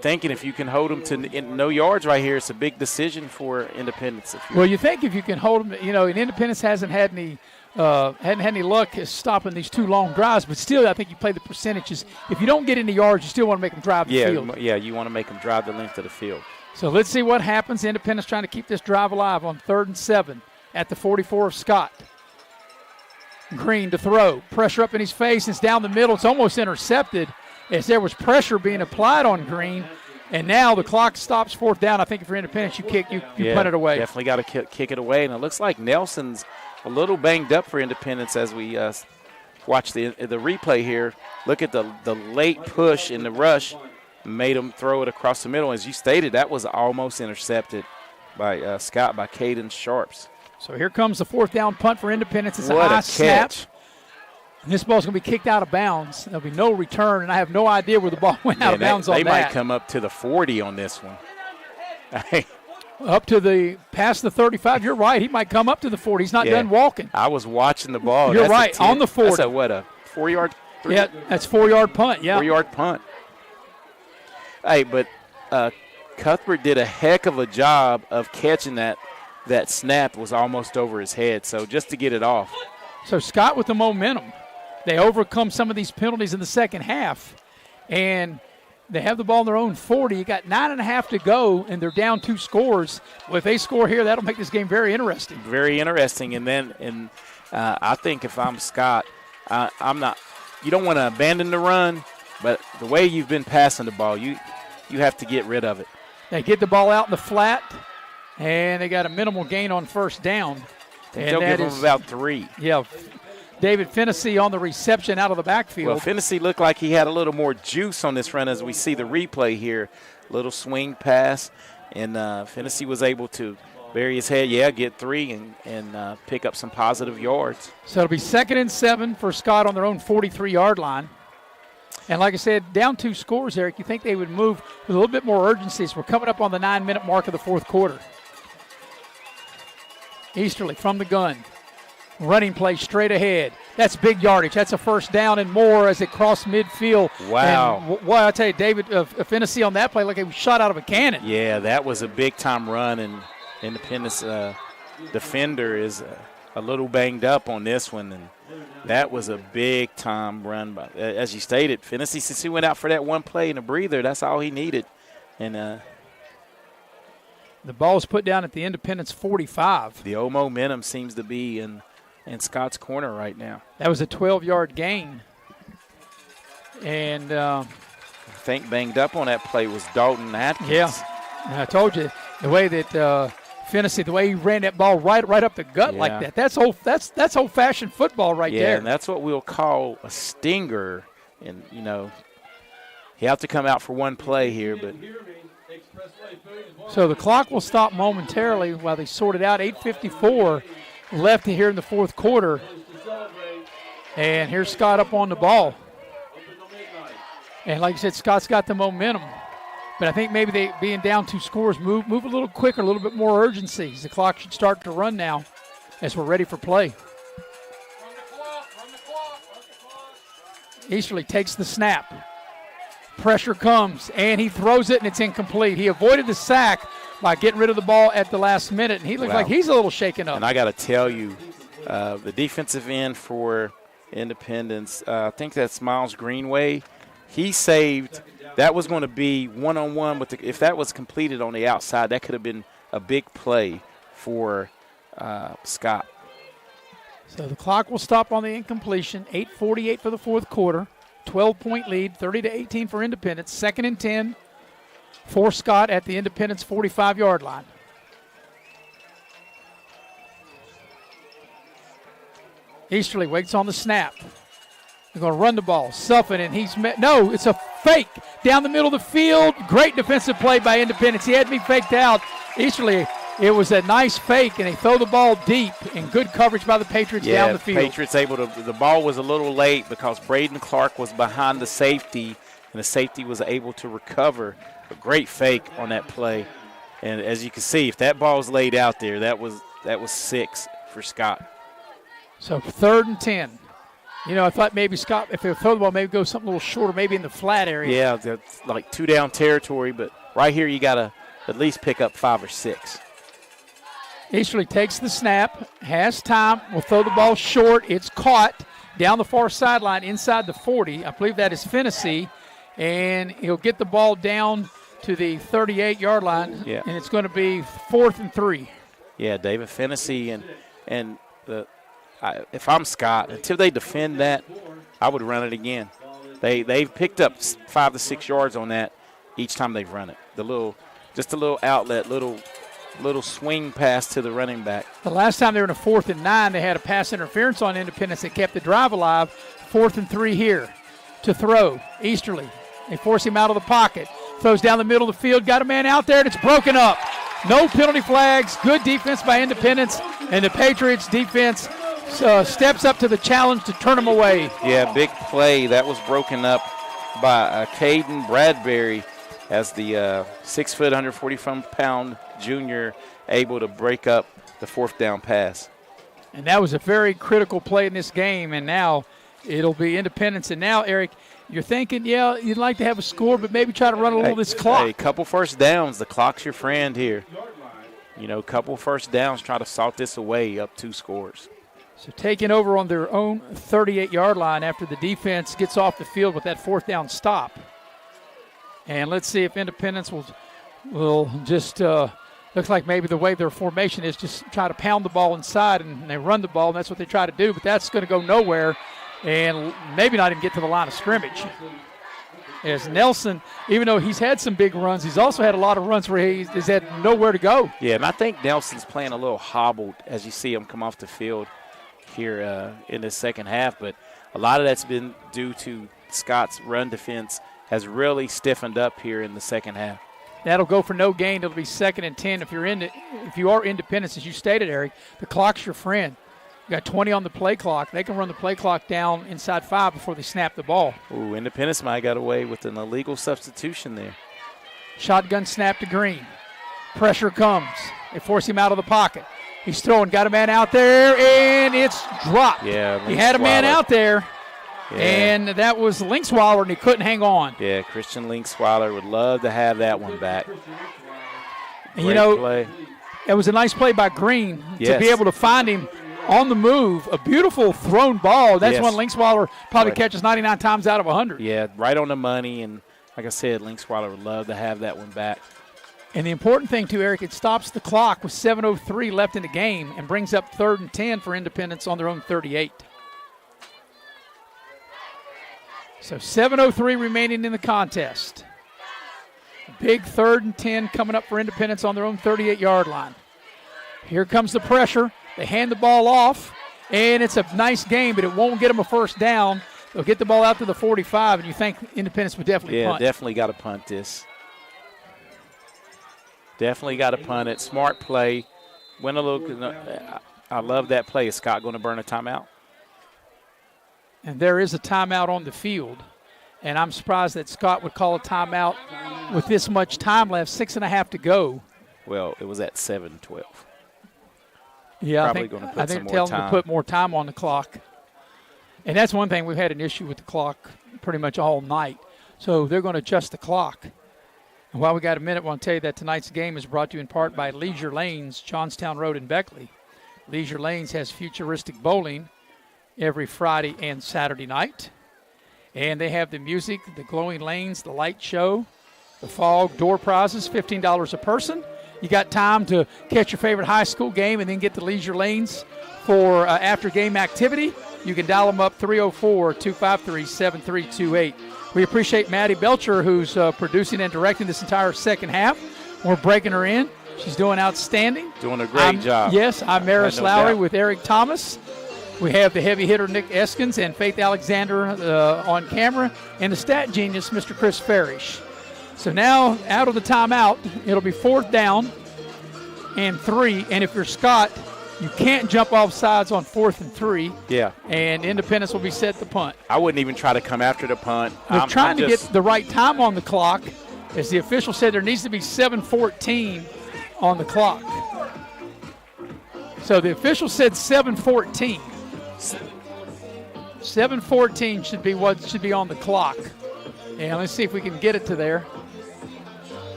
thinking if you can hold them to no yards right here, it's a big decision for Independence. Well, you think if you can hold them, and Independence hasn't had any luck stopping these 2 long drives, but still I think you play the percentages. If you don't get any yards, you still want to make them drive the field. Yeah, you want to make them drive the length of the field. So let's see what happens. Independence trying to keep this drive alive on 3rd and 7 at the 44 of Scott. Green to throw. Pressure up in his face. It's down the middle. It's almost intercepted as there was pressure being applied on Green. And now the clock stops 4th down. I think if you're Independence, you punt it away. Definitely got to kick it away. And it looks like Nelson's a little banged up for Independence as we watch the replay here. Look at the late push in the rush. Made him throw it across the middle. As you stated, that was almost intercepted by Scott, by Caden Sharps. So here comes the 4th down punt for Independence. It's a What high a snap. catch. And this ball's going to be kicked out of bounds. There'll be no return, and I have no idea where the ball went out of bounds on that. They might come up to the 40 on this one. Up to past the 35. You're right. He might come up to the 40. He's not done walking. I was watching the ball. You're right, on the 40. That's a 4-yard? Yeah, that's 4-yard punt, yeah. 4-yard punt. Hey, but Cuthbert did a heck of a job of catching that. That snap was almost over his head, so just to get it off. So Scott with the momentum. They overcome some of these penalties in the second half, and they have the ball in their own 40. You got 9.5 to go, and they're down 2 scores. Well, if they score here, that'll make this game very interesting. Very interesting, and I think if I'm Scott, I'm not. You don't want to abandon the run, but the way you've been passing the ball, you have to get rid of it. They get the ball out in the flat, and they got a minimal gain on first down. And they'll give them about 3. Yeah. David Fennessy on the reception out of the backfield. Well, Fennessy looked like he had a little more juice on this run as we see the replay here. Little swing pass, and Fennessy was able to bury his head, get 3 and pick up some positive yards. So it'll be 2nd and 7 for Scott on their own 43-yard line. And like I said, down 2 scores, Eric, you think they would move with a little bit more urgency as we're coming up on the 9-minute mark of the 4th quarter. Easterly from the gun. Running play straight ahead. That's big yardage. That's a first down and more as it crossed midfield. Wow. And, I tell you, David Fennessy on that play like he was shot out of a cannon. Yeah, that was a big-time run, and Independence defender is a little banged up on this one, and that was a big-time run. By, as you stated, Fennessy, since he went out for that one play and a breather, that's all he needed. And the ball is put down at the Independence 45. The old momentum seems to be in Scott's corner right now. That was a 12-yard gain. And I think banged up on that play was Dalton Atkins. Yeah, and I told you the way that Fennessy, the way he ran that ball right up the gut like that. That's old-fashioned football right there. Yeah, and that's what we'll call a stinger. And he have to come out for one play here, but. So the clock will stop momentarily while they sort it out. 8:54 left here in the 4th quarter. And here's Scott up on the ball. And like I said, Scott's got the momentum. But I think maybe they, being down 2 scores, move a little quicker, a little bit more urgency. The clock should start to run now as we're ready for play. Easterly takes the snap. Pressure comes, and he throws it, and it's incomplete. He avoided the sack by getting rid of the ball at the last minute, and he looks like he's a little shaken up. And I got to tell you, the defensive end for Independence, I think that's Miles Greenway. He saved. That was going to be one-on-one, but if that was completed on the outside, that could have been a big play for Scott. So the clock will stop on the incompletion. 8:48 for the 4th quarter. 12-point lead, 30-18 for Independence. 2nd and 10 for Scott at the Independence 45-yard line. Easterly waits on the snap. They're going to run the ball. Suffin, and he's met. No, it's a fake down the middle of the field. Great defensive play by Independence. He had me faked out. Easterly, it was a nice fake, and they throw the ball deep, and good coverage by the Patriots down the field. Patriots able to. The ball was a little late because Braden Clark was behind the safety, and the safety was able to recover. A great fake on that play, and as you can see, if that ball's laid out there, that was 6 for Scott. So 3rd and 10. I thought maybe Scott, if they throw the ball, maybe go something a little shorter, maybe in the flat area. Yeah, that's like 2-down territory, but right here you got to at least pick up 5 or 6. Easterly takes the snap, has time, will throw the ball short. It's caught down the far sideline inside the 40. I believe that is Fennessy, and he'll get the ball down to the 38-yard line, and it's going to be 4th and 3. Yeah, David Fennessy, and if I'm Scott, until they defend that, I would run it again. They've picked up 5 to 6 yards on that each time they've run it. Just a little outlet, little swing pass to the running back. The last time they were in a 4th and 9, they had a pass interference on Independence that kept the drive alive. 4th and 3 here to throw. Easterly, they force him out of the pocket. Throws down the middle of the field, got a man out there, and it's broken up. No penalty flags. Good defense by Independence, and the Patriots defense steps up to the challenge to turn them away. Yeah, big play. That was broken up by Caden Bradbury as the 6 foot, 140-pound junior able to break up the 4th down pass. And that was a very critical play in this game, and now it'll be Independence. And now, Eric, you're thinking, yeah, you'd like to have a score, but maybe try to run a little of this clock. A couple first downs. The clock's your friend here. You know, couple first downs, try to salt this away, up 2 scores. So taking over on their own 38-yard line after the defense gets off the field with that 4th down stop. And let's see if Independence will just looks like maybe the way their formation is just try to pound the ball inside, and they run the ball, and that's what they try to do, but that's going to go nowhere and maybe not even get to the line of scrimmage. As Nelson, even though he's had some big runs, he's also had a lot of runs where he's had nowhere to go. Yeah, and I think Nelson's playing a little hobbled as you see him come off the field here in the second half, but a lot of that's been due to Scott's run defense has really stiffened up here in the second half. That'll go for no gain. It'll be 2nd and 10. If you are Independence, as you stated, Eric, the clock's your friend. You got 20 on the play clock. They can run the play clock down inside 5 before they snap the ball. Ooh, Independence might have got away with an illegal substitution there. Shotgun snap to Green. Pressure comes. They force him out of the pocket. He's throwing, got a man out there, and it's dropped. Yeah, he had a man out there. Yeah. And that was Linksweiler, and he couldn't hang on. Yeah, Christian Linksweiler would love to have that one back. And you know, play. It was a nice play by Green Yes. to be able to find him on the move. A beautiful thrown ball. That's Yes. one Linksweiler probably Right. catches 99 times out of 100. Yeah, right on the money. And like I said, Linksweiler would love to have that one back. And the important thing, too, Eric, it stops the clock with 7:03 left in the game and brings up 3rd and 10 for Independence on their own 38. So 7:03 remaining in the contest. Big 3rd and 10 coming up for Independence on their own 38-yard line. Here comes the pressure. They hand the ball off, and it's a nice game, but it won't get them a first down. They'll get the ball out to the 45, and you think Independence would definitely punt. Yeah, definitely got to punt this. Definitely got to punt it. Smart play. Went a little. I love that play. Is Scott going to burn a timeout? And there is a timeout on the field. And I'm surprised that Scott would call a timeout with this much time left, 6.5 to go. Well, it was at 7:12. Yeah, Probably going to put I think some more tell them time. to put more time on the clock. And that's one thing, we've had an issue with the clock pretty much all night. So they're going to adjust the clock. And while we got a minute, I want to tell you that tonight's game is brought to you in part by Leisure Lanes, Johnstown Road in Beckley. Leisure Lanes has futuristic bowling every Friday and Saturday night. And they have the music, the glowing lanes, the light show, the fog, door prizes, $15 a person. You got time to catch your favorite high school game and then get the Leisure Lanes for after-game activity. You can dial them up 304-253-7328. We appreciate Maddie Belcher, who's producing and directing this entire second half. We're breaking her in. She's doing outstanding. Doing a great job. Yes, I'm Maris No Lowry doubt. with Eric Thomas. We have the heavy hitter Nick Eskins and Faith Alexander on camera, and the stat genius, Mr. Chris Farish. So now, out of the timeout, it'll be 4th down and 3. And if you're Scott, you can't jump off sides on 4th and 3. Yeah. And Independence will be set to punt. I wouldn't even try to come after the punt. They're trying to get the right time on the clock. As the official said, there needs to be 7:14 on the clock. So the official said 7:14. 7:14 should be what should be on the clock. And let's see if we can get it to there.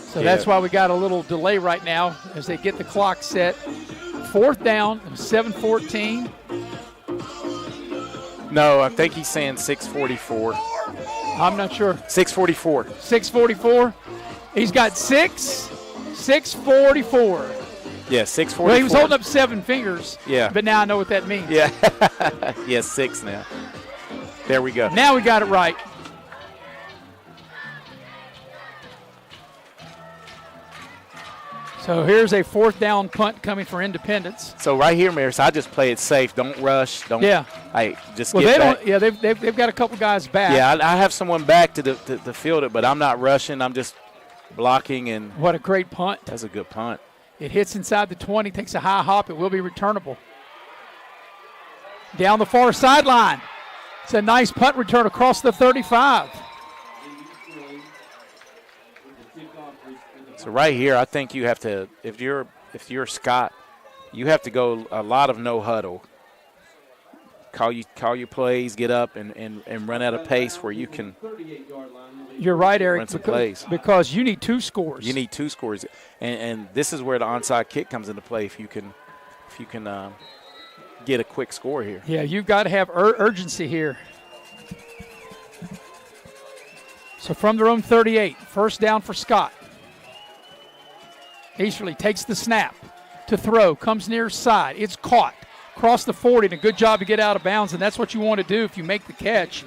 So that's why we got a little delay right now as they get the clock set. 4th down, 7:14. No, I think he's saying 6:44. I'm not sure. 6:44. 6:44. He's got 6:44. Yeah, 6:44. Well, he was holding up 7 fingers. Yeah. But now I know what that means. Yeah. Yeah, 6 now. There we go. Now we got it right. So So here's a 4th down punt coming for Independence. So right here, Maris, I just play it safe. Don't rush. Don't. Yeah. Just well, get they back. don't. Yeah, they've got a couple guys back. Yeah, I have someone back to field it, but I'm not rushing. I'm just blocking and. What a great punt! That's a good punt. It hits inside the 20, takes a high hop. It will be returnable. Down the far sideline. It's a nice punt return across the 35. So right here, I think you have to, if you're Scott, you have to go a lot of no huddle. Call your plays, get up and run at a pace where you can. You're right, Eric, run some plays. because you need 2 scores. You need 2 scores, and this is where the onside kick comes into play. If you can get a quick score here. Yeah, you've got to have urgency here. So from their own 38, 1st down for Scott. Easterly takes the snap to throw, comes near side. It's caught. Across the 40, and a good job to get out of bounds, and that's what you want to do if you make the catch.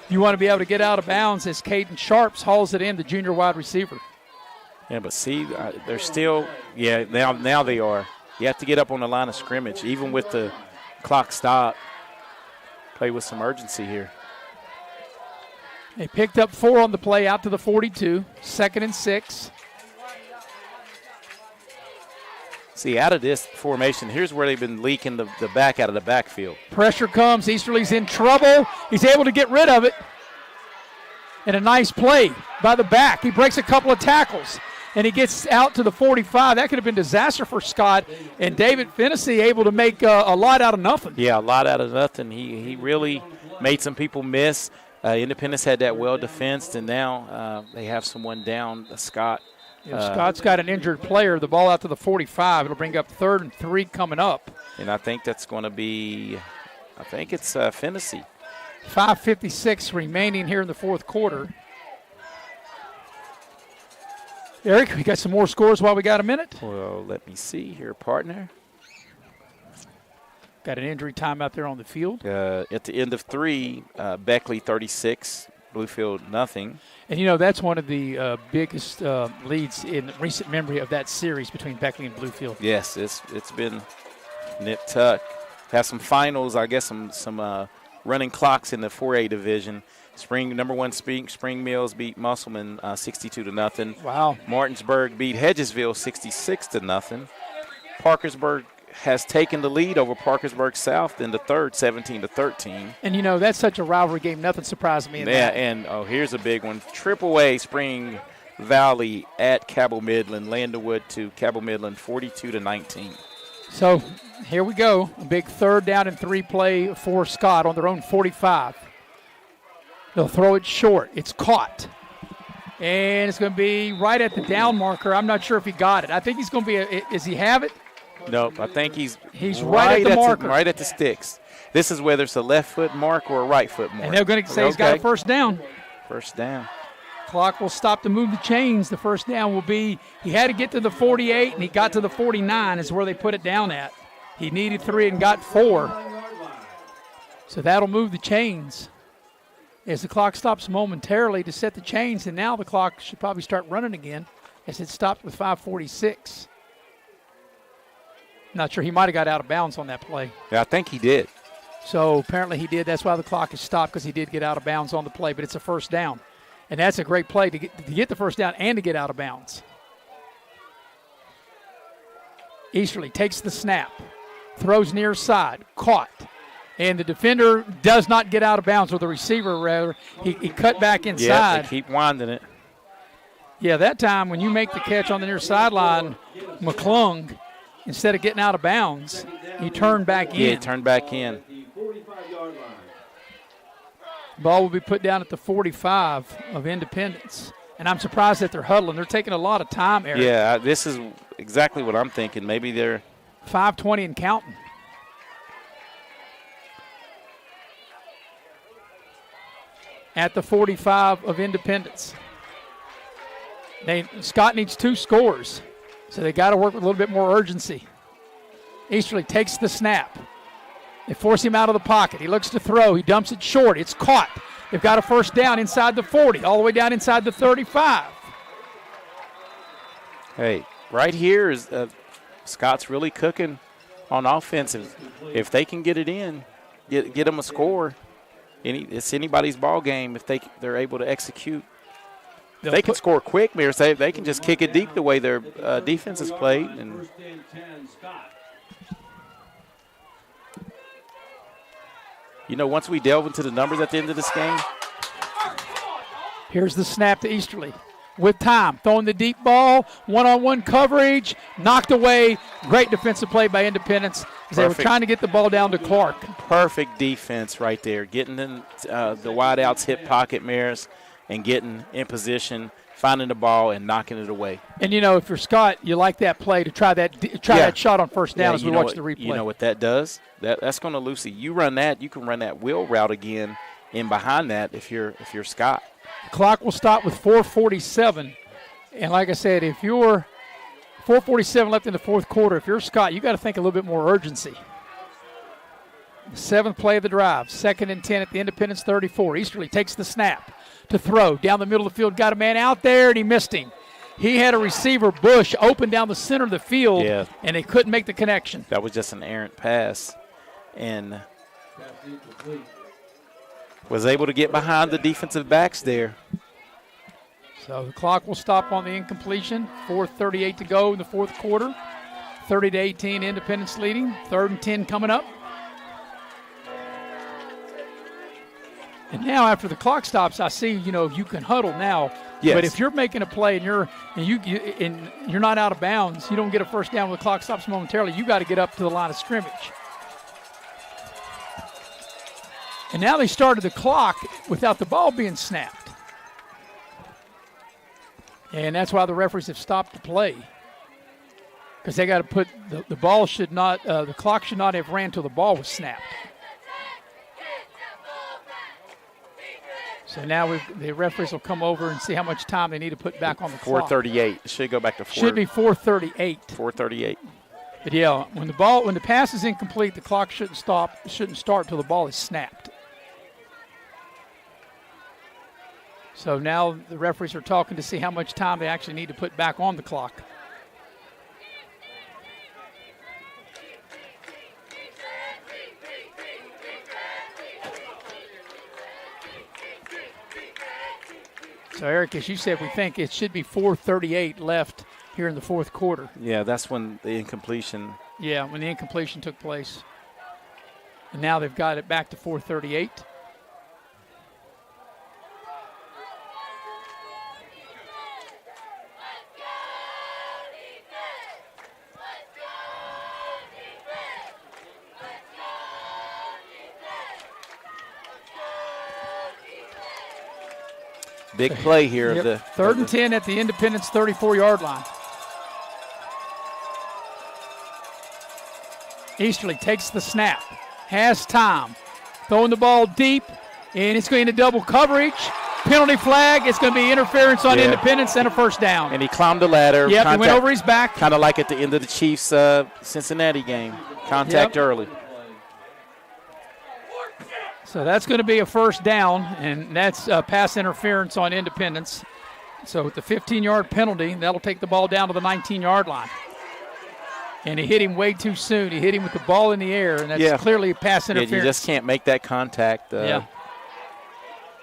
You want to be able to get out of bounds as Caden Sharps hauls it in, the junior wide receiver. Yeah, but see, they're still, now they are. You have to get up on the line of scrimmage, even with the clock stop. Play with some urgency here. They picked up 4 on the play out to the 42, 2nd and 6. See, out of this formation, here's where they've been leaking the back out of the backfield. Pressure comes. Easterly's in trouble. He's able to get rid of it. And a nice play by the back. He breaks a couple of tackles, and he gets out to the 45. That could have been disaster for Scott. And David Fennessy able to make a lot out of nothing. Yeah, a lot out of nothing. He really made some people miss. Independence had that well defensed, and now they have someone down, Scott. Scott's got an injured player. The ball out to the 45. It'll bring up 3rd and 3 coming up. And I think that's going to be, it's Fennessy. 5:56 remaining here in the 4th quarter. Eric, we got some more scores while we got a minute? Well, let me see here, partner. Got an injury time out there on the field. At the end of 3, Beckley 36, Bluefield nothing. And, that's one of the biggest leads in recent memory of that series between Beckley and Bluefield. Yes, it's been nip-tuck. Have some finals, I guess, some running clocks in the 4A division. Number 1 Spring Mills beat Musselman 62-0. Wow. Martinsburg beat Hedgesville 66-0. Parkersburg has taken the lead over Parkersburg South in the 3rd, 17-13. And, that's such a rivalry game. Nothing surprised me in that. And here's a big one. AAA Spring Valley at Cabell Midland. Landerwood to Cabell Midland, 42-19. So here we go. A big 3rd down and 3 play for Scott on their own 45. They'll throw it short. It's caught. And it's going to be right at the down marker. I'm not sure if he got it. I think he's going to be does he have it? Nope, I think he's right at the marker. Right at the sticks. This is whether it's a left foot mark or a right foot mark. And they're going to say he's got a 1st down. 1st down. Clock will stop to move the chains. The 1st down will be, he had to get to the 48, and he got to the 49 is where they put it down at. He needed 3 and got 4. So that'll move the chains. As the clock stops momentarily to set the chains, and now the clock should probably start running again as it stopped with 5:46. Not sure. He might have got out of bounds on that play. Yeah, I think he did. So apparently he did. That's why the clock is stopped, because he did get out of bounds on the play, but it's a 1st down. And that's a great play to get the 1st down and to get out of bounds. Easterly takes the snap, throws near side, caught. And the defender does not get out of bounds, or the receiver, rather. He cut back inside. Yeah, they keep winding it. Yeah, that time when you make the catch on the near sideline, McClung, instead of getting out of bounds, he turned back in. Yeah, he turned back in. Ball will be put down at the 45 of Independence. And I'm surprised that they're huddling. They're taking a lot of time, Eric. Yeah, this is exactly what I'm thinking. Maybe they're 5:20 and counting. At the 45 of Independence. Scott needs 2 scores, so they got to work with a little bit more urgency. Easterly takes the snap. They force him out of the pocket. He looks to throw. He dumps it short. It's caught. They've got a 1st down inside the 40, all the way down inside the 35. Hey, right here is Scott's really cooking on offense. If they can get it in, get them a score, it's anybody's ball game if they're able to execute. If they can score quick, Mears, they can just kick it deep the way their defense has played. And once we delve into the numbers at the end of this game. Here's the snap to Easterly. With time, throwing the deep ball, one-on-one coverage, knocked away. Great defensive play by Independence as they were trying to get the ball down to Clark. Perfect defense right there, getting in the wideouts hip pocket, Mears, and getting in position, finding the ball and knocking it away. And if you're Scott, you like that play to try that shot on first down as we watch the replay. You know what that does? That's going to loosen. You run that, you can run that wheel route again in behind that if you're Scott. The clock will stop with 4:47. And like I said, if you're 4:47 left in the fourth quarter, if you're Scott, you got to think a little bit more urgency. The 7th play of the drive, 2nd and 10 at the Independence 34. Easterly takes the snap to throw. Down the middle of the field, got a man out there, and he missed him. He had a receiver, Bush, open down the center of the field, and they couldn't make the connection. That was just an errant pass. And was able to get behind the defensive backs there. So the clock will stop on the incompletion. 4:38 to go in the fourth quarter. 30-18, Independence leading. 3rd and 10 coming up. And now after the clock stops, I see, you can huddle now. Yes. But if you're making a play and you're not out of bounds, you don't get a first down when the clock stops momentarily, you got to get up to the line of scrimmage. And now they started the clock without the ball being snapped. And that's why the referees have stopped the play. Because they got to put the ball should not, the clock should not have ran until the ball was snapped. So now the referees will come over and see how much time they need to put back on the clock. 4:38. It should go back to 4. Should be 4:38. 4:38. But yeah, when the pass is incomplete, the clock shouldn't start until the ball is snapped. So now the referees are talking to see how much time they actually need to put back on the clock. So, Eric, as you said, we think it should be 4:38 left here in the fourth quarter. Yeah, that's when the incompletion. Yeah, when the incompletion took place. And now they've got it back to 4:38. Big play here. Yep. 3rd and 10 at the Independence 34-yard line. Easterly takes the snap, has time, throwing the ball deep, and it's going to double coverage. Penalty flag. It's going to be interference on Independence and a first down. And he climbed the ladder. Yep, he went over his back. Kind of like at the end of the Chiefs Cincinnati game. Contact early. So that's going to be a first down, and that's pass interference on Independence. So with the 15-yard penalty, that'll take the ball down to the 19-yard line. And he hit him way too soon. He hit him with the ball in the air, and that's clearly a pass interference. Yeah, you just can't make that contact.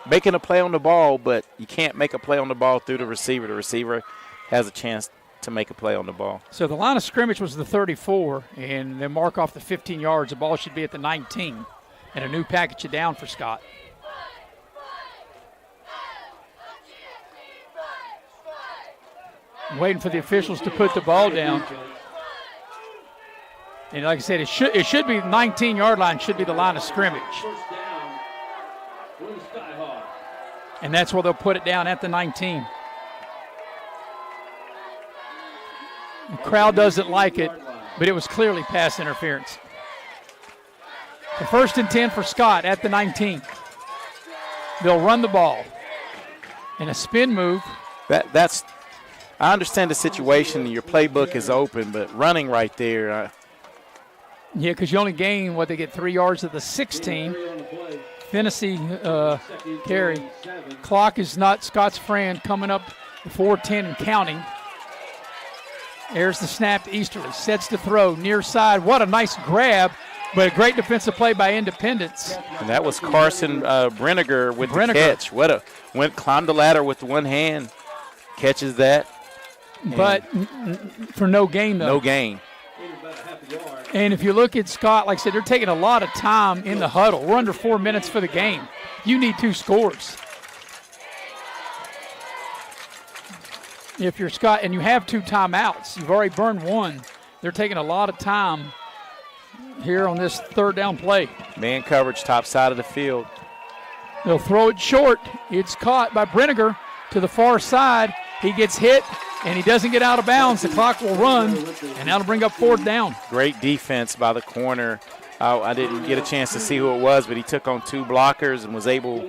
Making a play on the ball, but you can't make a play on the ball through the receiver. The receiver has a chance to make a play on the ball. So the line of scrimmage was the 34, and they mark off the 15 yards. The ball should be at the 19. And a new package it down for Scott. I'm waiting for the officials to put the ball down. And like I said, it should be the 19-yard line, should be the line of scrimmage. And that's where they'll put it down at the 19. The crowd doesn't like it, but it was clearly pass interference. The 1st and 10 for Scott at the 19. They'll run the ball. And a spin move. I understand the situation. Your playbook is open, but running right there. Yeah, because you only gain, they get 3 yards at the 16. Tennessee carry. Clock is not Scott's friend, coming up 4:10 and counting. There's the snap to Easterly. Sets to throw, near side. What a nice grab, but a great defensive play by Independence. And that was Carson Brenniger with the catch. Climbed the ladder with one hand, catches that. But for no gain, though. No gain. And if you look at Scott, like I said, they're taking a lot of time in the huddle. We're under 4 minutes for the game. You need 2 scores. If you're Scott and you have 2 timeouts, you've already burned 1. They're taking a lot of time here on this 3rd down play. Man coverage, top side of the field. They'll throw it short. It's caught by Brenniger to the far side. He gets hit, and he doesn't get out of bounds. The clock will run, and that'll bring up 4th down. Great defense by the corner. I didn't get a chance to see who it was, but he took on 2 blockers and was able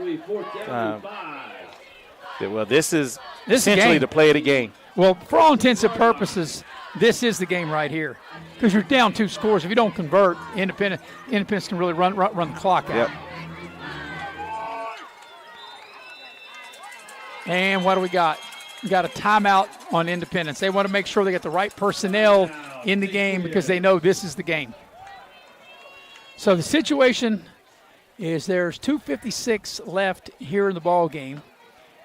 this is essentially the play of the game. Well, for all intents and purposes, this is the game right here because you're down 2 scores. If you don't convert, Independence can really run the clock out. Yep. And what do we got? We got a timeout on Independence. They want to make sure they get the right personnel in the game because they know this is the game. So the situation is there's 2:56 left here in the ball game.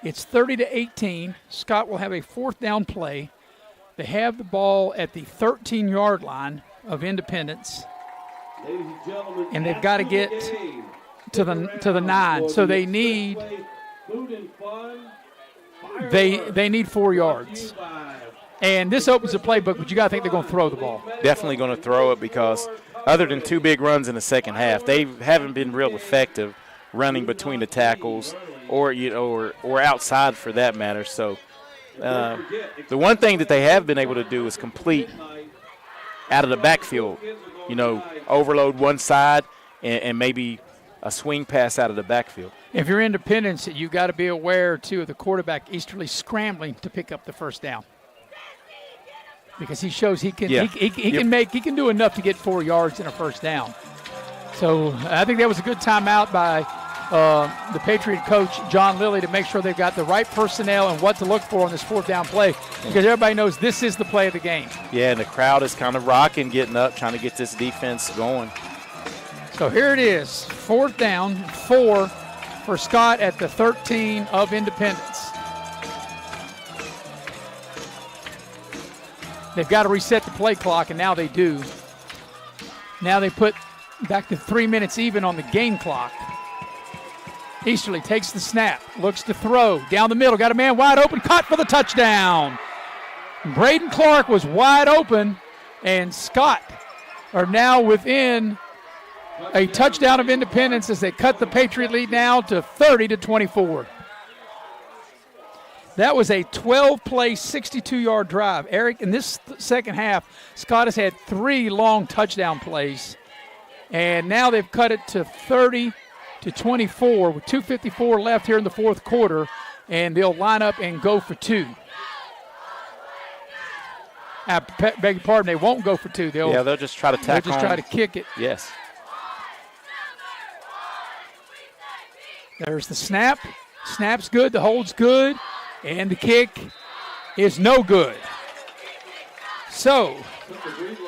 It's 30-18. Scott will have a 4th down play. They have the ball at the 13-yard line of Independence, and they've got to get to the 9. So they need they need 4 yards. And this opens the playbook, but you got to think they're going to throw the ball. Definitely going to throw it because other than 2 big runs in the second half, they haven't been real effective running between the tackles or outside for that matter. So the one thing that they have been able to do is complete out of the backfield, overload one side and maybe a swing pass out of the backfield. If you're Independence, you got to be aware, too, of the quarterback Easterly scrambling to pick up the 1st down. Because he shows he can he can do enough to get 4 yards in a 1st down. So I think that was a good timeout by the Patriot coach, John Lilly, to make sure they've got the right personnel and what to look for on this 4th down play because everybody knows this is the play of the game. Yeah, and the crowd is kind of rocking, getting up, trying to get this defense going. So here it is, 4th down, 4 for Scott at the 13 of Independence. They've got to reset the play clock, and now they do. Now they put back to 3 minutes even on the game clock. Easterly takes the snap, looks to throw, down the middle, got a man wide open, caught for the touchdown. Braden Clark was wide open, and Scott are now within a touchdown of Independence as they cut the Patriot lead now to 30-24. That was a 12-play, 62-yard drive. Eric, in this second half, Scott has had 3 long touchdown plays, and now they've cut it to 30-24 with 2:54 left here in the 4th quarter, and they'll line up and go for 2. I beg your pardon, they won't go for 2. They'll just try to tack They'll just try to kick it. Yes. There's the snap. Snap's good, the hold's good, and the kick is no good. So,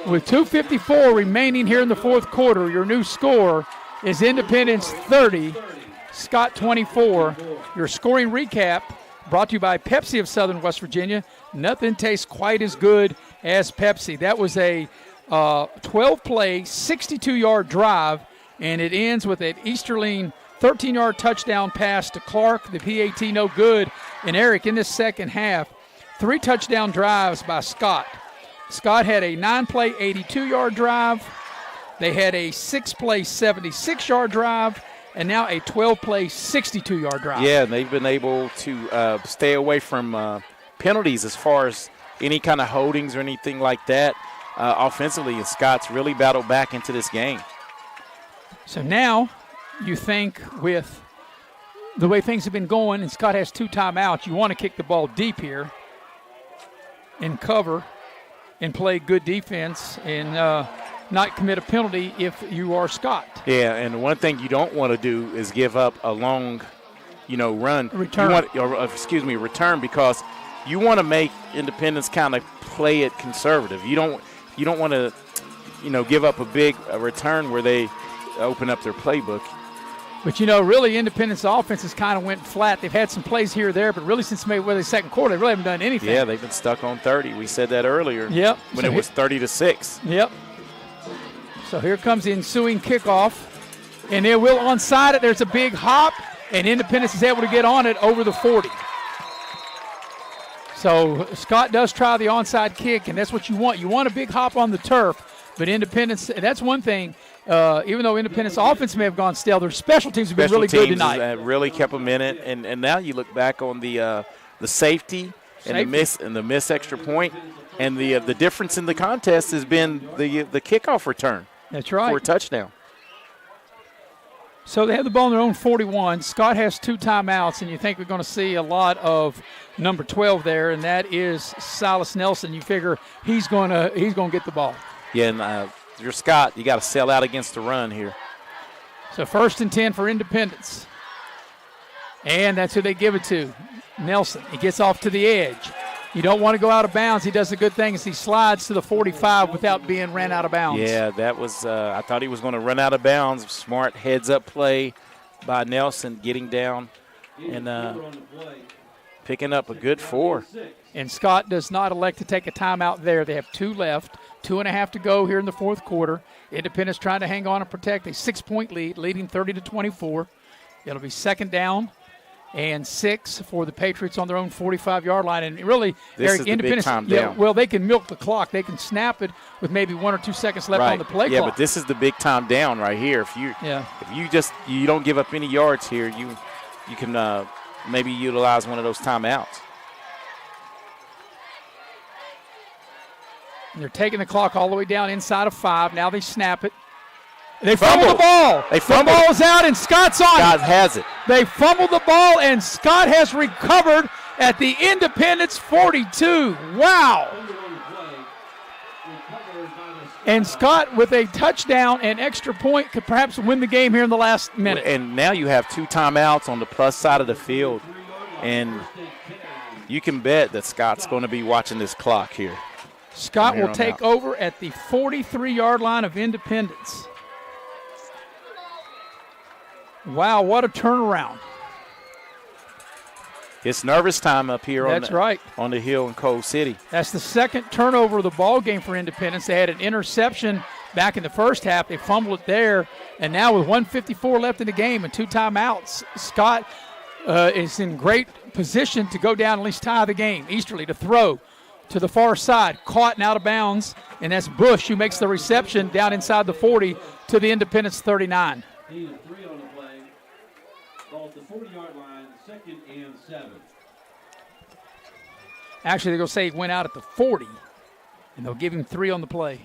with 2:54 remaining here in the 4th quarter, your new score is Independence 30, Scott 24. Your scoring recap brought to you by Pepsi of Southern West Virginia. Nothing tastes quite as good as Pepsi. That was a 12-play, 62-yard drive, and it ends with an Easterling 13-yard touchdown pass to Clark. The PAT no good. And Eric, in this second half, 3 touchdown drives by Scott. Scott had a 9-play, 82-yard drive. They had a 6-play, 76-yard drive, and now a 12-play, 62-yard drive. Yeah, and they've been able to stay away from penalties as far as any kind of holdings or anything like that offensively, and Scott's really battled back into this game. So now you think with the way things have been going, and Scott has 2 timeouts, you want to kick the ball deep here and cover and play good defense and not commit a penalty if you are Scott. Yeah, and one thing you don't want to do is give up a long, run. Return. Return, because you want to make Independence kind of play it conservative. You don't want to, give up a big return where they open up their playbook. But, really Independence offense has kind of went flat. They've had some plays here or there, but really since maybe the second quarter, they really haven't done anything. Yeah, they've been stuck on 30. We said that earlier. Yep. When it was 30-6. Yep. So here comes the ensuing kickoff. And they will onside it. There's a big hop, and Independence is able to get on it over the 40. So Scott does try the onside kick, and that's what you want. You want a big hop on the turf, but Independence, that's one thing. Even though Independence offense may have gone stale, their special teams have been really good tonight. Really kept them in it, and now you look back on the safety and the miss extra point, and the difference in the contest has been the kickoff return. That's right. For a touchdown. So they have the ball in their own 41. Scott has 2 timeouts, and you think we're going to see a lot of number 12 there, and that is Silas Nelson. You figure he's going to get the ball. Yeah, and you're Scott. You got to sell out against the run here. So 1st and 10 for Independence, and that's who they give it to, Nelson. He gets off to the edge. You don't want to go out of bounds. He does a good thing as he slides to the 45 without being ran out of bounds. Yeah, that was I thought he was going to run out of bounds. Smart heads-up play by Nelson, getting down and picking up a good 4. And Scott does not elect to take a timeout there. They have 2 left, 2.5 to go here in the 4th quarter. Independence trying to hang on and protect a 6-point lead, leading 30-24. It'll be 2nd down and 6 for the Patriots on their own 45-yard line. And really, Eric, Independence, well, they can milk the clock. They can snap it with maybe 1 or 2 seconds left on the play clock. Yeah, but this is the big time down right here. If you don't give up any yards here, you can maybe utilize one of those timeouts. And they're taking the clock all the way down inside of 5. Now they snap it. They fumble the ball. The ball's out, and Scott's on. Scott has it. They fumbled the ball, and Scott has recovered at the Independence 42. Wow. And Scott, with a touchdown and extra point, could perhaps win the game here in the last minute. And now you have 2 timeouts on the plus side of the field, and you can bet that Scott's going to be watching this clock here. Scott will take over at the 43-yard line of Independence. Wow, what a turnaround. It's nervous time up here on the hill in Coal City. That's the 2nd turnover of the ball game for Independence. They had an interception back in the first half. They fumbled it there. And now with 1:54 left in the game and 2 timeouts, Scott is in great position to go down and at least tie the game. Easterly to throw to the far side, caught and out of bounds. And that's Bush who makes the reception down inside the 40 to the Independence 39. Ball at the 40-yard line, 2nd and 7. Actually, they're going to say he went out at the 40, and they'll give him 3 on the play.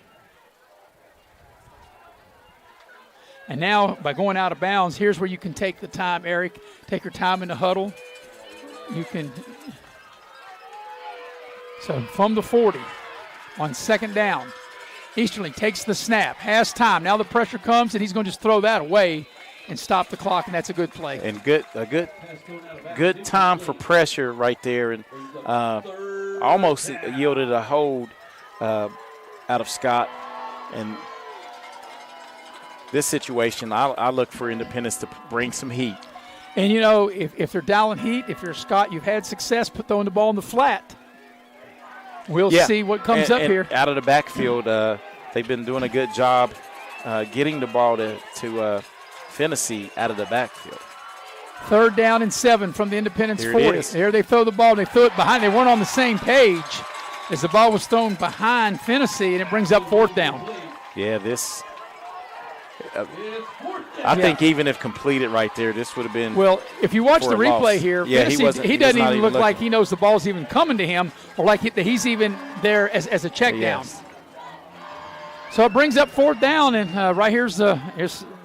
And now, by going out of bounds, here's where you can take the time, Eric. Take your time in the huddle. You can. So from the 40 on 2nd down, Easterly takes the snap, has time. Now the pressure comes, and he's going to just throw that away and stop the clock, and that's a good play. And good time for pressure right there, and almost yielded a hold out of Scott. And this situation, I look for Independence to bring some heat. And, if they're dialing heat, if you're Scott, you've had success throwing the ball in the flat. We'll see what comes up here. Out of the backfield, they've been doing a good job getting the ball to Finney out of the backfield. 3rd down and 7 from the Independence 40. Is. Here they throw the ball. They threw it behind. They weren't on the same page as the ball was thrown behind Finney, and it brings up 4th down. Yeah, this. I think even if completed right there, this would have been. Well, if you watch the replay here, yeah, he doesn't even look like he knows the ball's even coming to him, or like he's even there as a check down. So it brings up 4th down, and right here's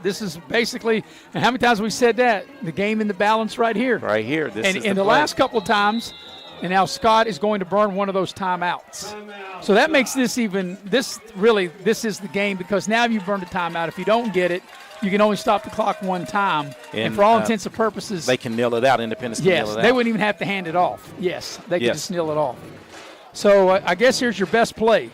this is basically, and how many times have we said that? The game in the balance right here. Right here. This is the last couple of times, and now Scott is going to burn one of those timeouts. So that makes this is the game, because now you've burned a timeout. If you don't get it, you can only stop the clock 1 time. And for all intents and purposes, they can kneel it out. Independence can kneel it out. Yes, they wouldn't even have to hand it off. Yes, they can just kneel it off. So I guess here's your best play.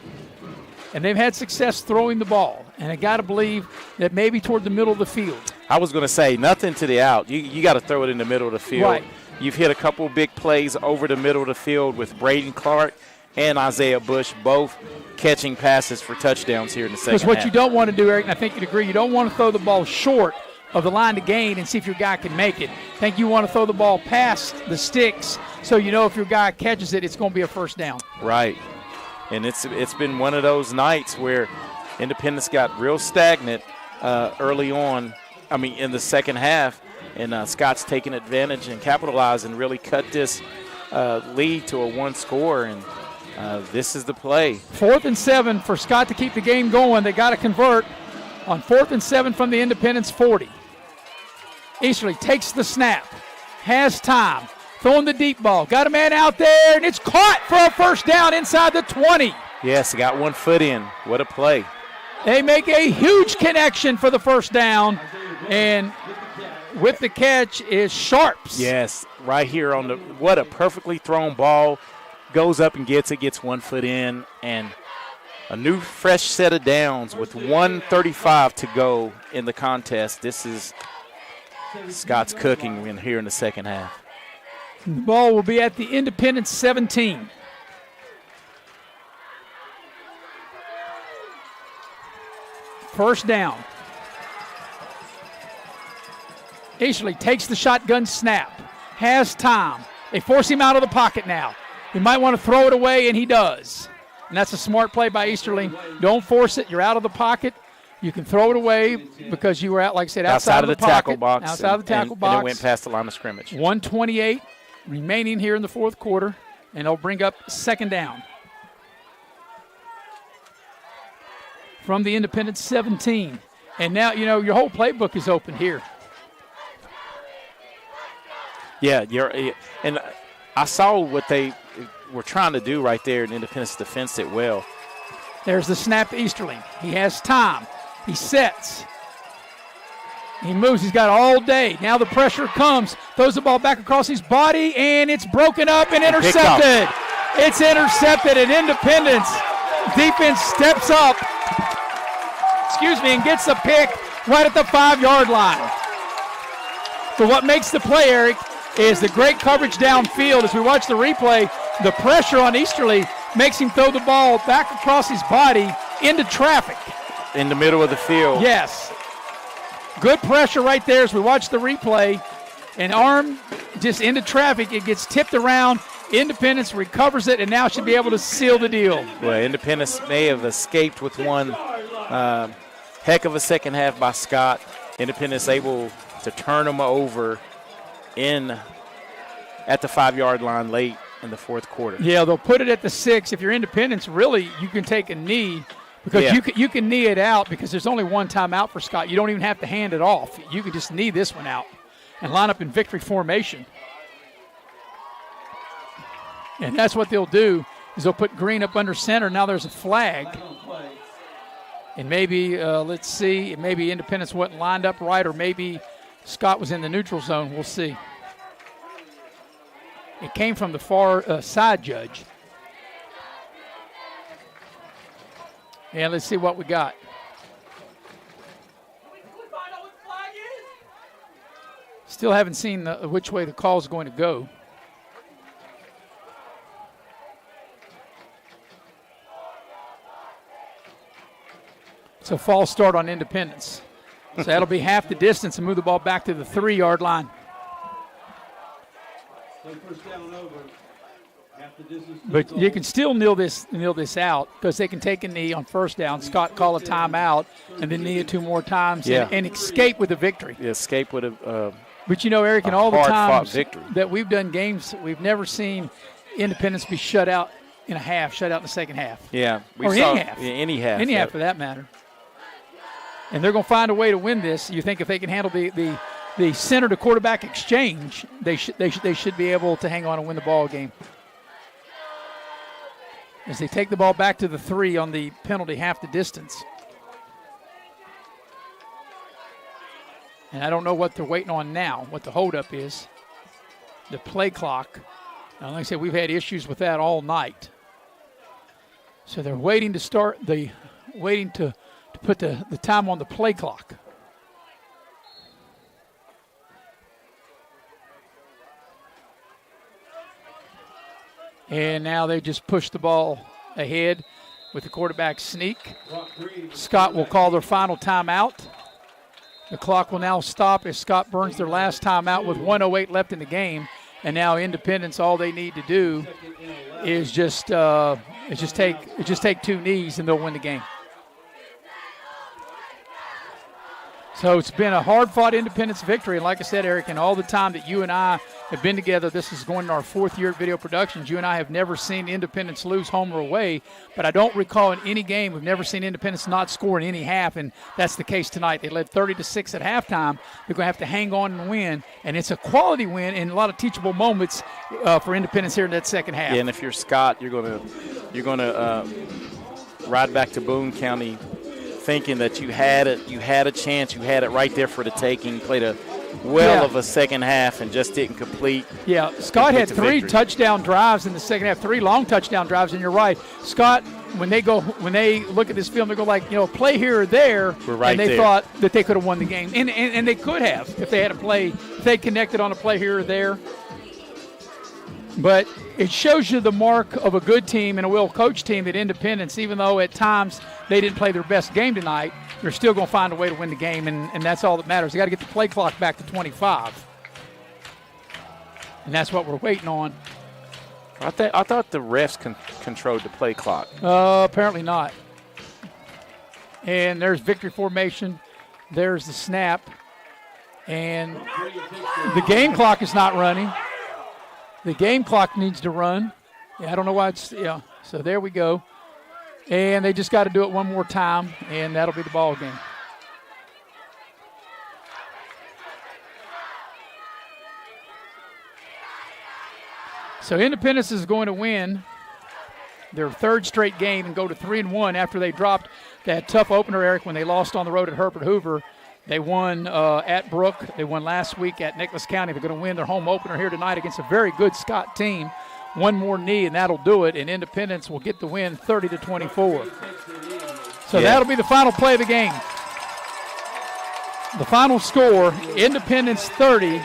And they've had success throwing the ball. And I got to believe that maybe toward the middle of the field. I was going to say, nothing to the out. You got to throw it in the middle of the field. Right. You've hit a couple big plays over the middle of the field with Braden Clark and Isaiah Bush both catching passes for touchdowns here in the second half. Because what you don't want to do, Eric, and I think you'd agree, you don't want to throw the ball short of the line to gain and see if your guy can make it. I think you want to throw the ball past the sticks so you know if your guy catches it, it's going to be a first down. Right. And it's been one of those nights where Independence got real stagnant early on, in the second half, and Scott's taken advantage and capitalized and really cut this lead to a one score, and this is the play. 4th and 7 for Scott to keep the game going. They got to convert on 4th and 7 from the Independence 40. Easterly takes the snap, has time, throwing the deep ball. Got a man out there, and it's caught for a first down inside the 20. Yes, got 1 foot in. What a play. They make a huge connection for the first down, and with the catch is Sharps. Yes, right here on what a perfectly thrown ball. Goes up and gets 1 foot in, and a new fresh set of downs with 1:35 to go in the contest. This is Scott's cooking in here in the second half. The ball will be at the Independence 17. First down. Easterly takes the shotgun snap, has time. They force him out of the pocket now. He might want to throw it away, and he does. And that's a smart play by Easterly. Don't force it. You're out of the pocket. You can throw it away because you were, like I said, outside of the tackle box. Outside of the tackle box. And it went past the line of scrimmage. 1:28 remaining here in the fourth quarter, and they'll bring up second down. From the Independence 17. And now, your whole playbook is open here. Yeah, and I saw what they were trying to do right there, and Independence defensed it well. There's the snap to Easterling. He has time. He sets. He moves. He's got all day. Now the pressure comes. Throws the ball back across his body, and it's broken up and intercepted. It's intercepted, and Independence defense steps up. And gets a pick right at the 5-yard line. But what makes the play, Eric, is the great coverage downfield. As we watch the replay, the pressure on Easterly makes him throw the ball back across his body into traffic. In the middle of the field. Yes. Good pressure right there as we watch the replay. And arm just into traffic. It gets tipped around. Independence recovers it and now should be able to seal the deal. Well, Independence may have escaped with one heck of a second half by Scott. Independence able to turn them over at the 5-yard line late in the fourth quarter. Yeah, they'll put it at the 6. If you're Independence, really, you can take a knee because you can knee it out because there's only one timeout for Scott. You don't even have to hand it off. You can just knee this one out and line up in victory formation. And that's what they'll do is they'll put Green up under center. Now there's a flag. And maybe, let's see, maybe Independence wasn't lined up right, or maybe Scott was in the neutral zone. We'll see. It came from the far side judge. And let's see what we got. Still haven't seen which way the call is going to go. It's a false start on Independence. So that'll be half the distance and move the ball back to the 3-yard line. But you can still kneel this out because they can take a knee on first down. Scott call a timeout and then knee it 2 more times and escape with a victory. Yeah, escape with a But Eric, in all the times victory that we've done games, we've never seen Independence be shut out in a half, shut out in the second half. Yeah. Any half. Any half. Any half for that matter. And they're going to find a way to win this. You think if they can handle the center to quarterback exchange, they should be able to hang on and win the ball game. As they take the ball back to the 3 on the penalty, half the distance. And I don't know what they're waiting on now, what the holdup is. The play clock. Now, like I said, we've had issues with that all night. So they're waiting to put the time on the play clock. And now they just push the ball ahead with the quarterback sneak. Scott will call their final timeout. The clock will now stop as Scott burns their last timeout with 1:08 left in the game. And now Independence, all they need to do is just take 2 knees and they'll win the game. So it's been a hard-fought Independence victory. And like I said, Eric, in all the time that you and I have been together, this is going to our 4th year at Video Productions. You and I have never seen Independence lose home or away, but I don't recall in any game we've never seen Independence not score in any half, and that's the case tonight. They led 30-6 at halftime. They're going to have to hang on and win, and it's a quality win and a lot of teachable moments for Independence here in that second half. Yeah, and if you're Scott, you're going to ride back to Boone County thinking that you had a chance, you had it right there for the taking, played a of a second half and just didn't complete. Yeah, Scott had 3 touchdown drives in the second half, 3 long touchdown drives, and you're right. Scott, when they look at this film, they go like, play here or there, and they thought that they could have won the game. And they could have if they had a play, if they connected on a play here or there. But it shows you the mark of a good team and a well-coached team at Independence, even though at times they didn't play their best game tonight, they're still going to find a way to win the game, and that's all that matters. They got to get the play clock back to 25. And that's what we're waiting on. I thought the refs controlled the play clock. Apparently not. And there's victory formation. There's the snap. And the game clock is not running. The game clock needs to run. Yeah, I don't know why it's, so there we go. And they just got to do it one more time, and that'll be the ball game. So Independence is going to win their 3rd straight game and go to 3-1 after they dropped that tough opener, Eric, when they lost on the road at Herbert Hoover. They won at Brook. They won last week at Nicholas County. They're going to win their home opener here tonight against a very good Scott team. One more knee, and that'll do it, and Independence will get the win 30-24. So that'll be the final play of the game. The final score, Independence 30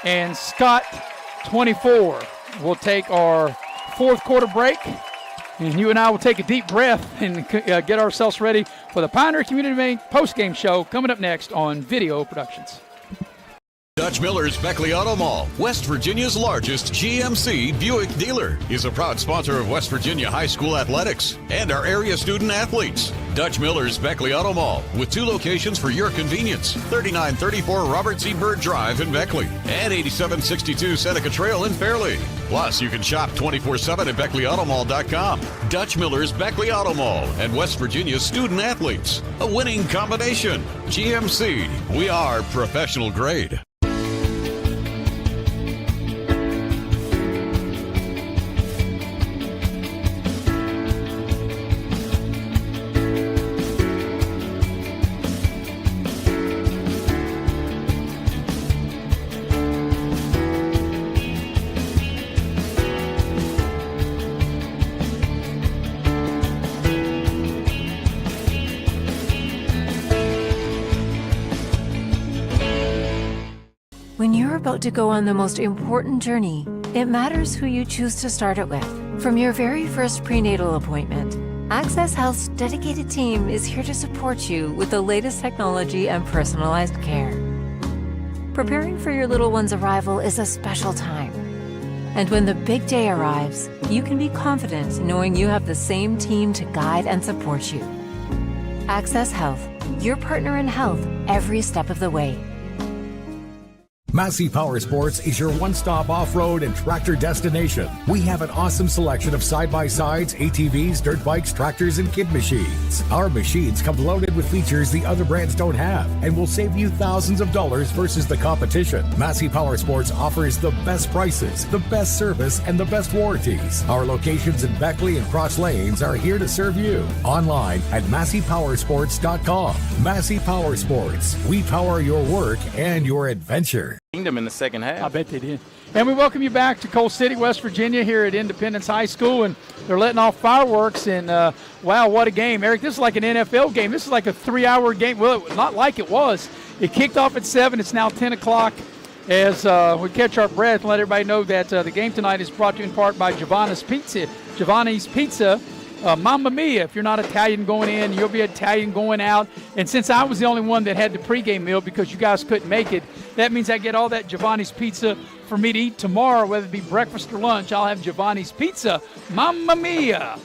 and Scott 24. We'll take our 4th quarter break, and you and I will take a deep breath and get ourselves ready for the Pioneer Community Bank postgame show coming up next on Video Productions. Dutch Miller's Beckley Auto Mall, West Virginia's largest GMC Buick dealer, is a proud sponsor of West Virginia High School athletics and our area student athletes. Dutch Miller's Beckley Auto Mall, with 2 locations for your convenience, 3934 Robert C. Byrd Drive in Beckley and 8762 Seneca Trail in Fairleigh. Plus, you can shop 24/7 at BeckleyAutomall.com. Dutch Miller's Beckley Auto Mall and West Virginia's student athletes. A winning combination. GMC, we are professional grade. When you're about to go on the most important journey, it matters who you choose to start it with. From your very first prenatal appointment, Access Health's dedicated team is here to support you with the latest technology and personalized care. Preparing for your little one's arrival is a special time. And when the big day arrives, you can be confident knowing you have the same team to guide and support you. Access Health, your partner in health every step of the way. Massey Power Sports is your one-stop off-road and tractor destination. We have an awesome selection of side-by-sides, ATVs, dirt bikes, tractors, and kid machines. Our machines come loaded with features the other brands don't have and will save you thousands of dollars versus the competition. Massey Power Sports offers the best prices, the best service, and the best warranties. Our locations in Beckley and Cross Lanes are here to serve you. Online at MasseyPowersports.com. Massey Power Sports. We power your work and your adventure. them in the second half. I bet they did. And we welcome you back to Coal City, West Virginia, here at Independence High School, and they're letting off fireworks. And wow, what a game, Eric! This is like an NFL game. This is like a 3-hour game. Well, not like it was. It kicked off at 7. It's now 10 o'clock. As we catch our breath and let everybody know that the game tonight is brought to you in part by Giovanni's Pizza. Mamma Mia, if you're not Italian going in, you'll be Italian going out. And since I was the only one that had the pregame meal because you guys couldn't make it, that means I get all that Giovanni's Pizza for me to eat tomorrow, whether it be breakfast or lunch. I'll have Giovanni's Pizza. Mamma Mia.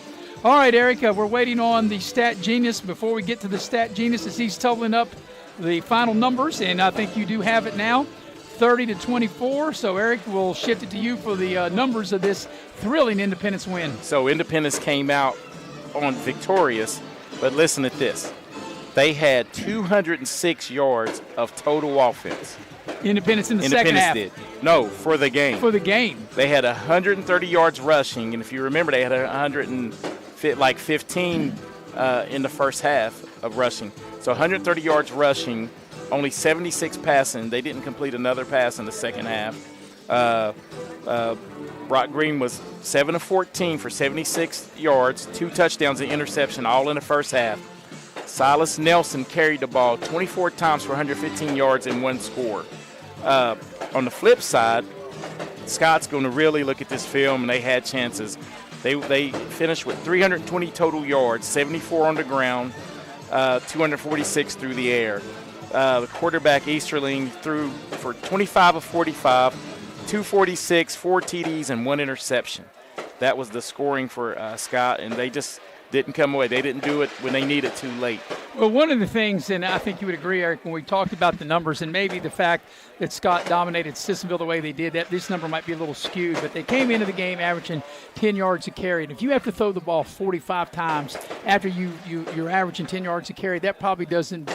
All right, Eric, we're waiting on the Stat Genius. Before we get to the Stat Genius, as he's totaling up the final numbers, and I think you do have it now, 30-24. So, Eric, we'll shift it to you for the numbers of this thrilling Independence win. So, Independence came out on victorious, but listen to this. They had 206 yards of total offense. Independence in the second half. Did. No, for the game. For the game. They had 130 yards rushing, and if you remember, they had 15 in the first half of rushing. So 130 yards rushing, only 76 passing. They didn't complete another pass in the second half. Brock Green was 7 of 14 for 76 yards, 2 touchdowns and interception, all in the first half. Silas Nelson carried the ball 24 times for 115 yards and 1 score. On the flip side, Scott's going to really look at this film, and they had chances. They finished with 320 total yards, 74 on the ground, 246 through the air. The quarterback, Easterling, threw for 25 of 45, 246, 4 TDs, and 1 interception. That was the scoring for Scott, and they just didn't come away. They didn't do it when they needed too late. Well, one of the things, and I think you would agree, Eric, when we talked about the numbers and maybe the fact that Scott dominated Sissonville the way they did, that this number might be a little skewed, but they came into the game averaging 10 yards a carry. And if you have to throw the ball 45 times after you're averaging 10 yards a carry, that probably doesn't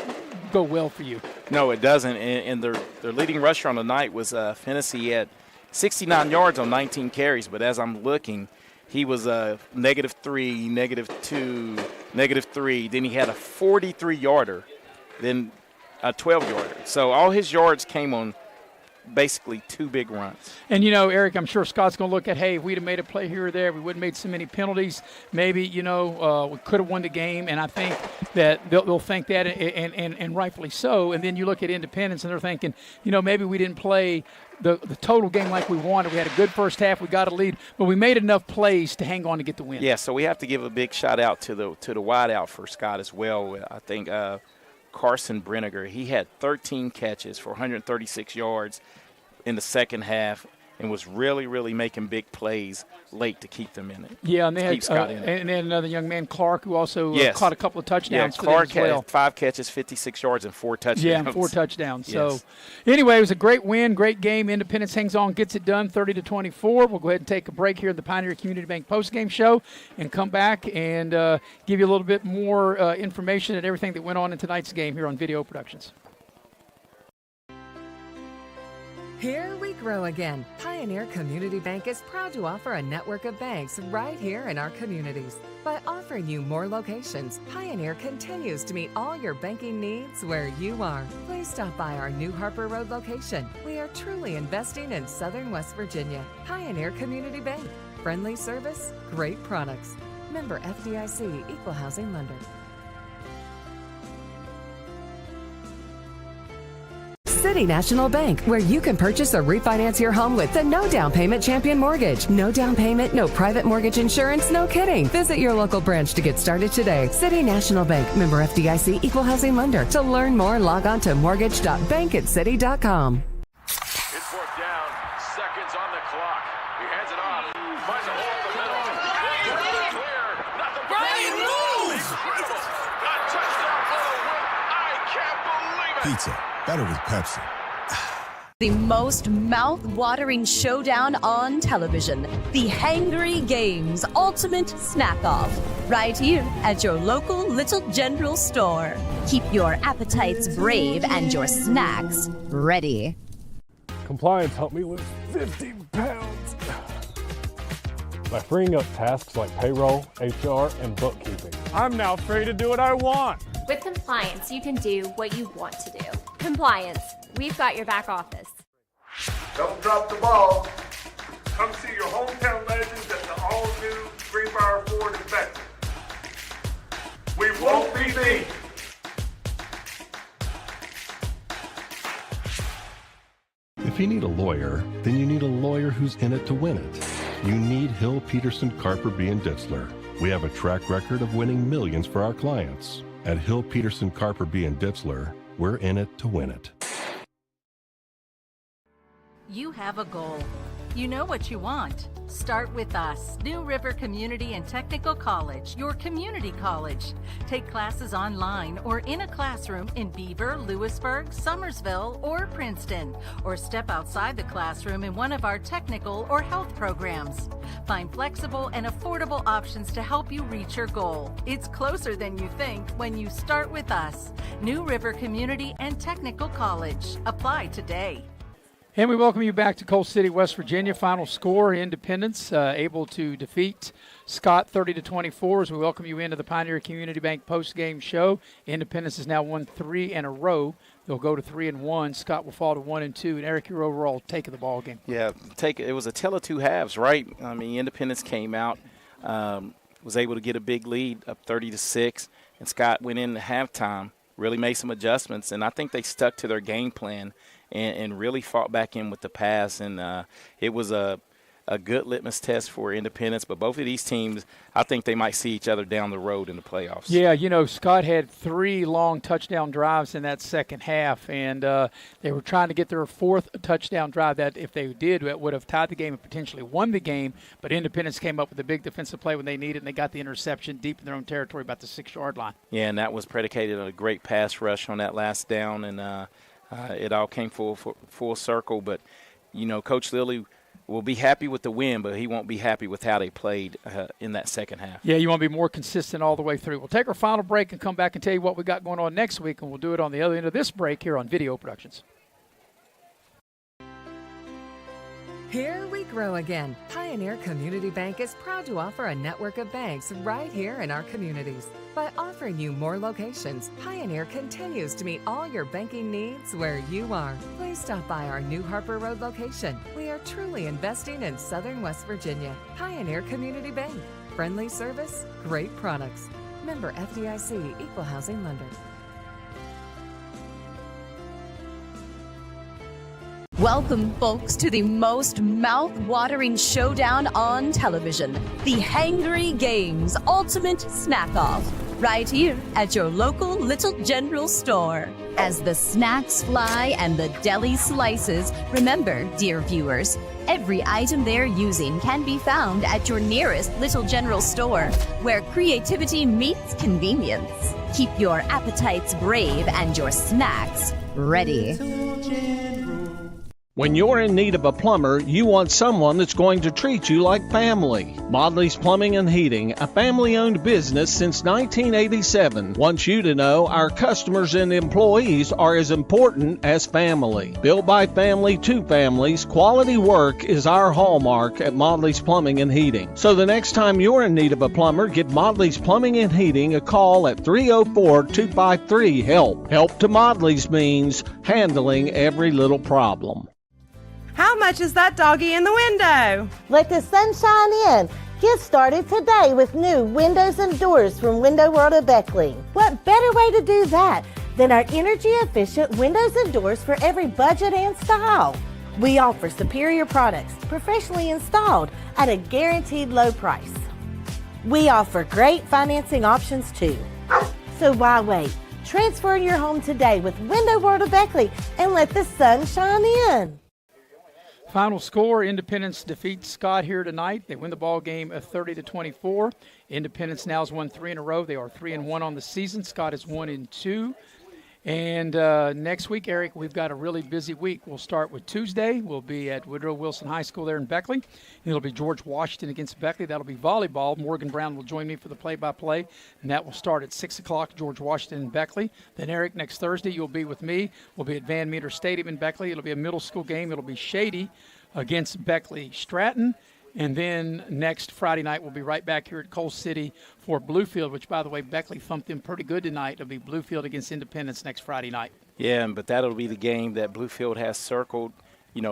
go well for you. No, it doesn't. And their leading rusher on the night was Fennessy. He had 69 yards on 19 carries, but as I'm looking, he was -3, -2, -3. Then he had a 43-yarder, then a 12-yarder. So all his yards came on basically 2 big runs. And, Eric, I'm sure Scott's going to look at, hey, if we'd have made a play here or there, we wouldn't have made so many penalties. Maybe, we could have won the game. And I think that they'll think that, and rightfully so. And then you look at Independence, and they're thinking, maybe we didn't play the total game like we wanted. We had a good first half. We got a lead, but we made enough plays to hang on to get the win. Yeah, so we have to give a big shout-out to the wideout for Scott as well. I think Carson Brenniger, he had 13 catches for 136 yards in the second half and was really, really making big plays late to keep them in it. Yeah, and they had Scott in it. And then another young man, Clark, who also caught a couple of touchdowns. Yeah, Clark had 5 catches, 56 yards, and 4 touchdowns. Yeah, and 4 touchdowns. Yes. So, anyway, it was a great win, great game. Independence hangs on, gets it done, 30-24. We'll go ahead and take a break here in the Pioneer Community Bank postgame show and come back and give you a little bit more information and everything that went on in tonight's game here on Video Productions. Here we grow again. Pioneer Community Bank is proud to offer a network of banks right here in our communities. By offering you more locations, Pioneer continues to meet all your banking needs where you are. Please stop by our New Harper Road location. We are truly investing in Southern West Virginia. Pioneer Community Bank. Friendly service, great products. Member FDIC, Equal Housing Lender. City National Bank, where you can purchase or refinance your home with the no down payment champion mortgage. No down payment, no private mortgage insurance, no kidding. Visit your local branch to get started today. City National Bank, member FDIC, Equal Housing Lender. To learn more, log on to mortgage.bankatcity.com. It's 4th down, seconds on the clock. He hands it off, finds a hole in the middle. Clear, nothing but moves! Incredible! A touchdown for the win. I can't believe it! Pizza. Better with Pepsi. The most mouth-watering showdown on television. The Hangry Games Ultimate Snack-Off. Right here at your local Little General store. Keep your appetites brave and your snacks ready. Compliance helped me lose 50 pounds by freeing up tasks like payroll, HR, and bookkeeping. I'm now free to do what I want. With compliance, you can do what you want to do. Compliance, we've got your back office. Don't drop the ball. Come see your hometown legends at the all-new Greenbrier Ford in Beckley. We won't be beat. If you need a lawyer, then you need a lawyer who's in it to win it. You need Hill, Peterson, Carper, B. and Ditzler. We have a track record of winning millions for our clients. At Hill, Peterson, Carper, B. and Ditzler, we're in it to win it. You have a goal. You know what you want. Start with us, New River Community and Technical College, your community college. Take classes online or in a classroom in Beaver, Lewisburg, Summersville, or Princeton, or step outside the classroom in one of our technical or health programs. Find flexible and affordable options to help you reach your goal. It's closer than you think when you start with us, New River Community and Technical College. Apply today. And we welcome you back to Coal City, West Virginia. Final score, Independence able to defeat Scott 30-24 as we welcome you into the Pioneer Community Bank post-game show. Independence has now won 3 in a row. They'll go to 3-1. Scott will fall to 1-2. And Eric, your overall take of the ball game. Yeah, it was a tale of two halves, right? I mean, Independence came out, was able to get a big lead up 30-6, and Scott went in at halftime, really made some adjustments, and I think they stuck to their game plan and really fought back in with the pass. And it was a good litmus test for Independence. But both of these teams, I think they might see each other down the road in the playoffs. Yeah, you know, Scott had 3 long touchdown drives in that second half, and they were trying to get their 4th touchdown drive that, if they did, it would have tied the game and potentially won the game. But Independence came up with a big defensive play when they needed it, and they got the interception deep in their own territory about the 6-yard line. Yeah, and that was predicated on a great pass rush on that last down, and it all came full circle. But, you know, Coach Lilly will be happy with the win, but he won't be happy with how they played in that second half. Yeah, you want to be more consistent all the way through. We'll take our final break and come back and tell you what we got going on next week, and we'll do it on the other end of this break here on Video Productions. Here we grow again. Pioneer Community Bank is proud to offer a network of banks right here in our communities. By offering you more locations, Pioneer continues to meet all your banking needs where you are. Please stop by our New Harper Road location. We are truly investing in Southern West Virginia. Pioneer Community Bank. Friendly service, great products. Member FDIC, Equal Housing Lender. Welcome, folks, to the most mouth-watering showdown on television, the Hangry Games Ultimate Snack-Off, right here at your local Little General store. As the snacks fly and the deli slices, remember, dear viewers, every item they're using can be found at your nearest Little General store, where creativity meets convenience. Keep your appetites brave and your snacks ready. When you're in need of a plumber, you want someone that's going to treat you like family. Modley's Plumbing and Heating, a family-owned business since 1987, wants you to know our customers and employees are as important as family. Built by family to families, quality work is our hallmark at Modley's Plumbing and Heating. So the next time you're in need of a plumber, give Modley's Plumbing and Heating a call at 304-253-HELP. Help to Modley's means handling every little problem. How much is that doggy in the window? Let the sun shine in. Get started today with new windows and doors from Window World of Beckley. What better way to do that than our energy-efficient windows and doors for every budget and style? We offer superior products, professionally installed at a guaranteed low price. We offer great financing options too. So why wait? Transfer your home today with Window World of Beckley and let the sun shine in. Final score, Independence defeats Scott here tonight. They win the ball game 30-24. Independence now has won 3 in a row. They are 3-1 on the season. Scott is 1-2. And next week, Eric, we've got a really busy week. We'll start with Tuesday. We'll be at Woodrow Wilson High School there in Beckley. It'll be George Washington against Beckley. That'll be volleyball. Morgan Brown will join me for the play-by-play, and that will start at 6 o'clock, George Washington and Beckley. Then, Eric, next Thursday you'll be with me. We'll be at Van Meter Stadium in Beckley. It'll be a middle school game. It'll be Shady against Beckley Stratton. And then next Friday night, we'll be right back here at Coal City for Bluefield, which, by the way, Beckley thumped them pretty good tonight. It'll be Bluefield against Independence next Friday night. Yeah, but that'll be the game that Bluefield has circled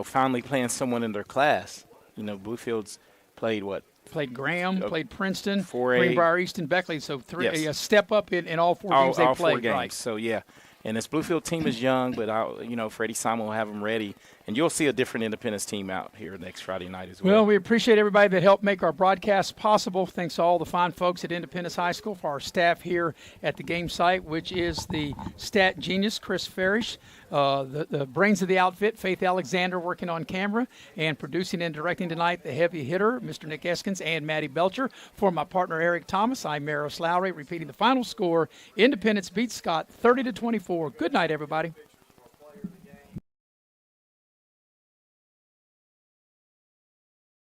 finally playing someone in their class. Bluefield's played what? Played Graham, played Princeton, 4A. Greenbrier, Easton, Beckley. So a step up in all four games they all played. 4 games. Right. So, yeah. And this Bluefield team is young, but, Freddie Simon will have them ready. And you'll see a different Independence team out here next Friday night as well. Well, we appreciate everybody that helped make our broadcast possible. Thanks to all the fine folks at Independence High School, for our staff here at the game site, which is the stat genius, Chris Farish, the brains of the outfit, Faith Alexander, working on camera, and producing and directing tonight, the heavy hitter, Mr. Nick Eskins and Maddie Belcher. For my partner, Eric Thomas, I'm Maris Lowry, repeating the final score. Independence beats Scott 30-24. Good night, everybody.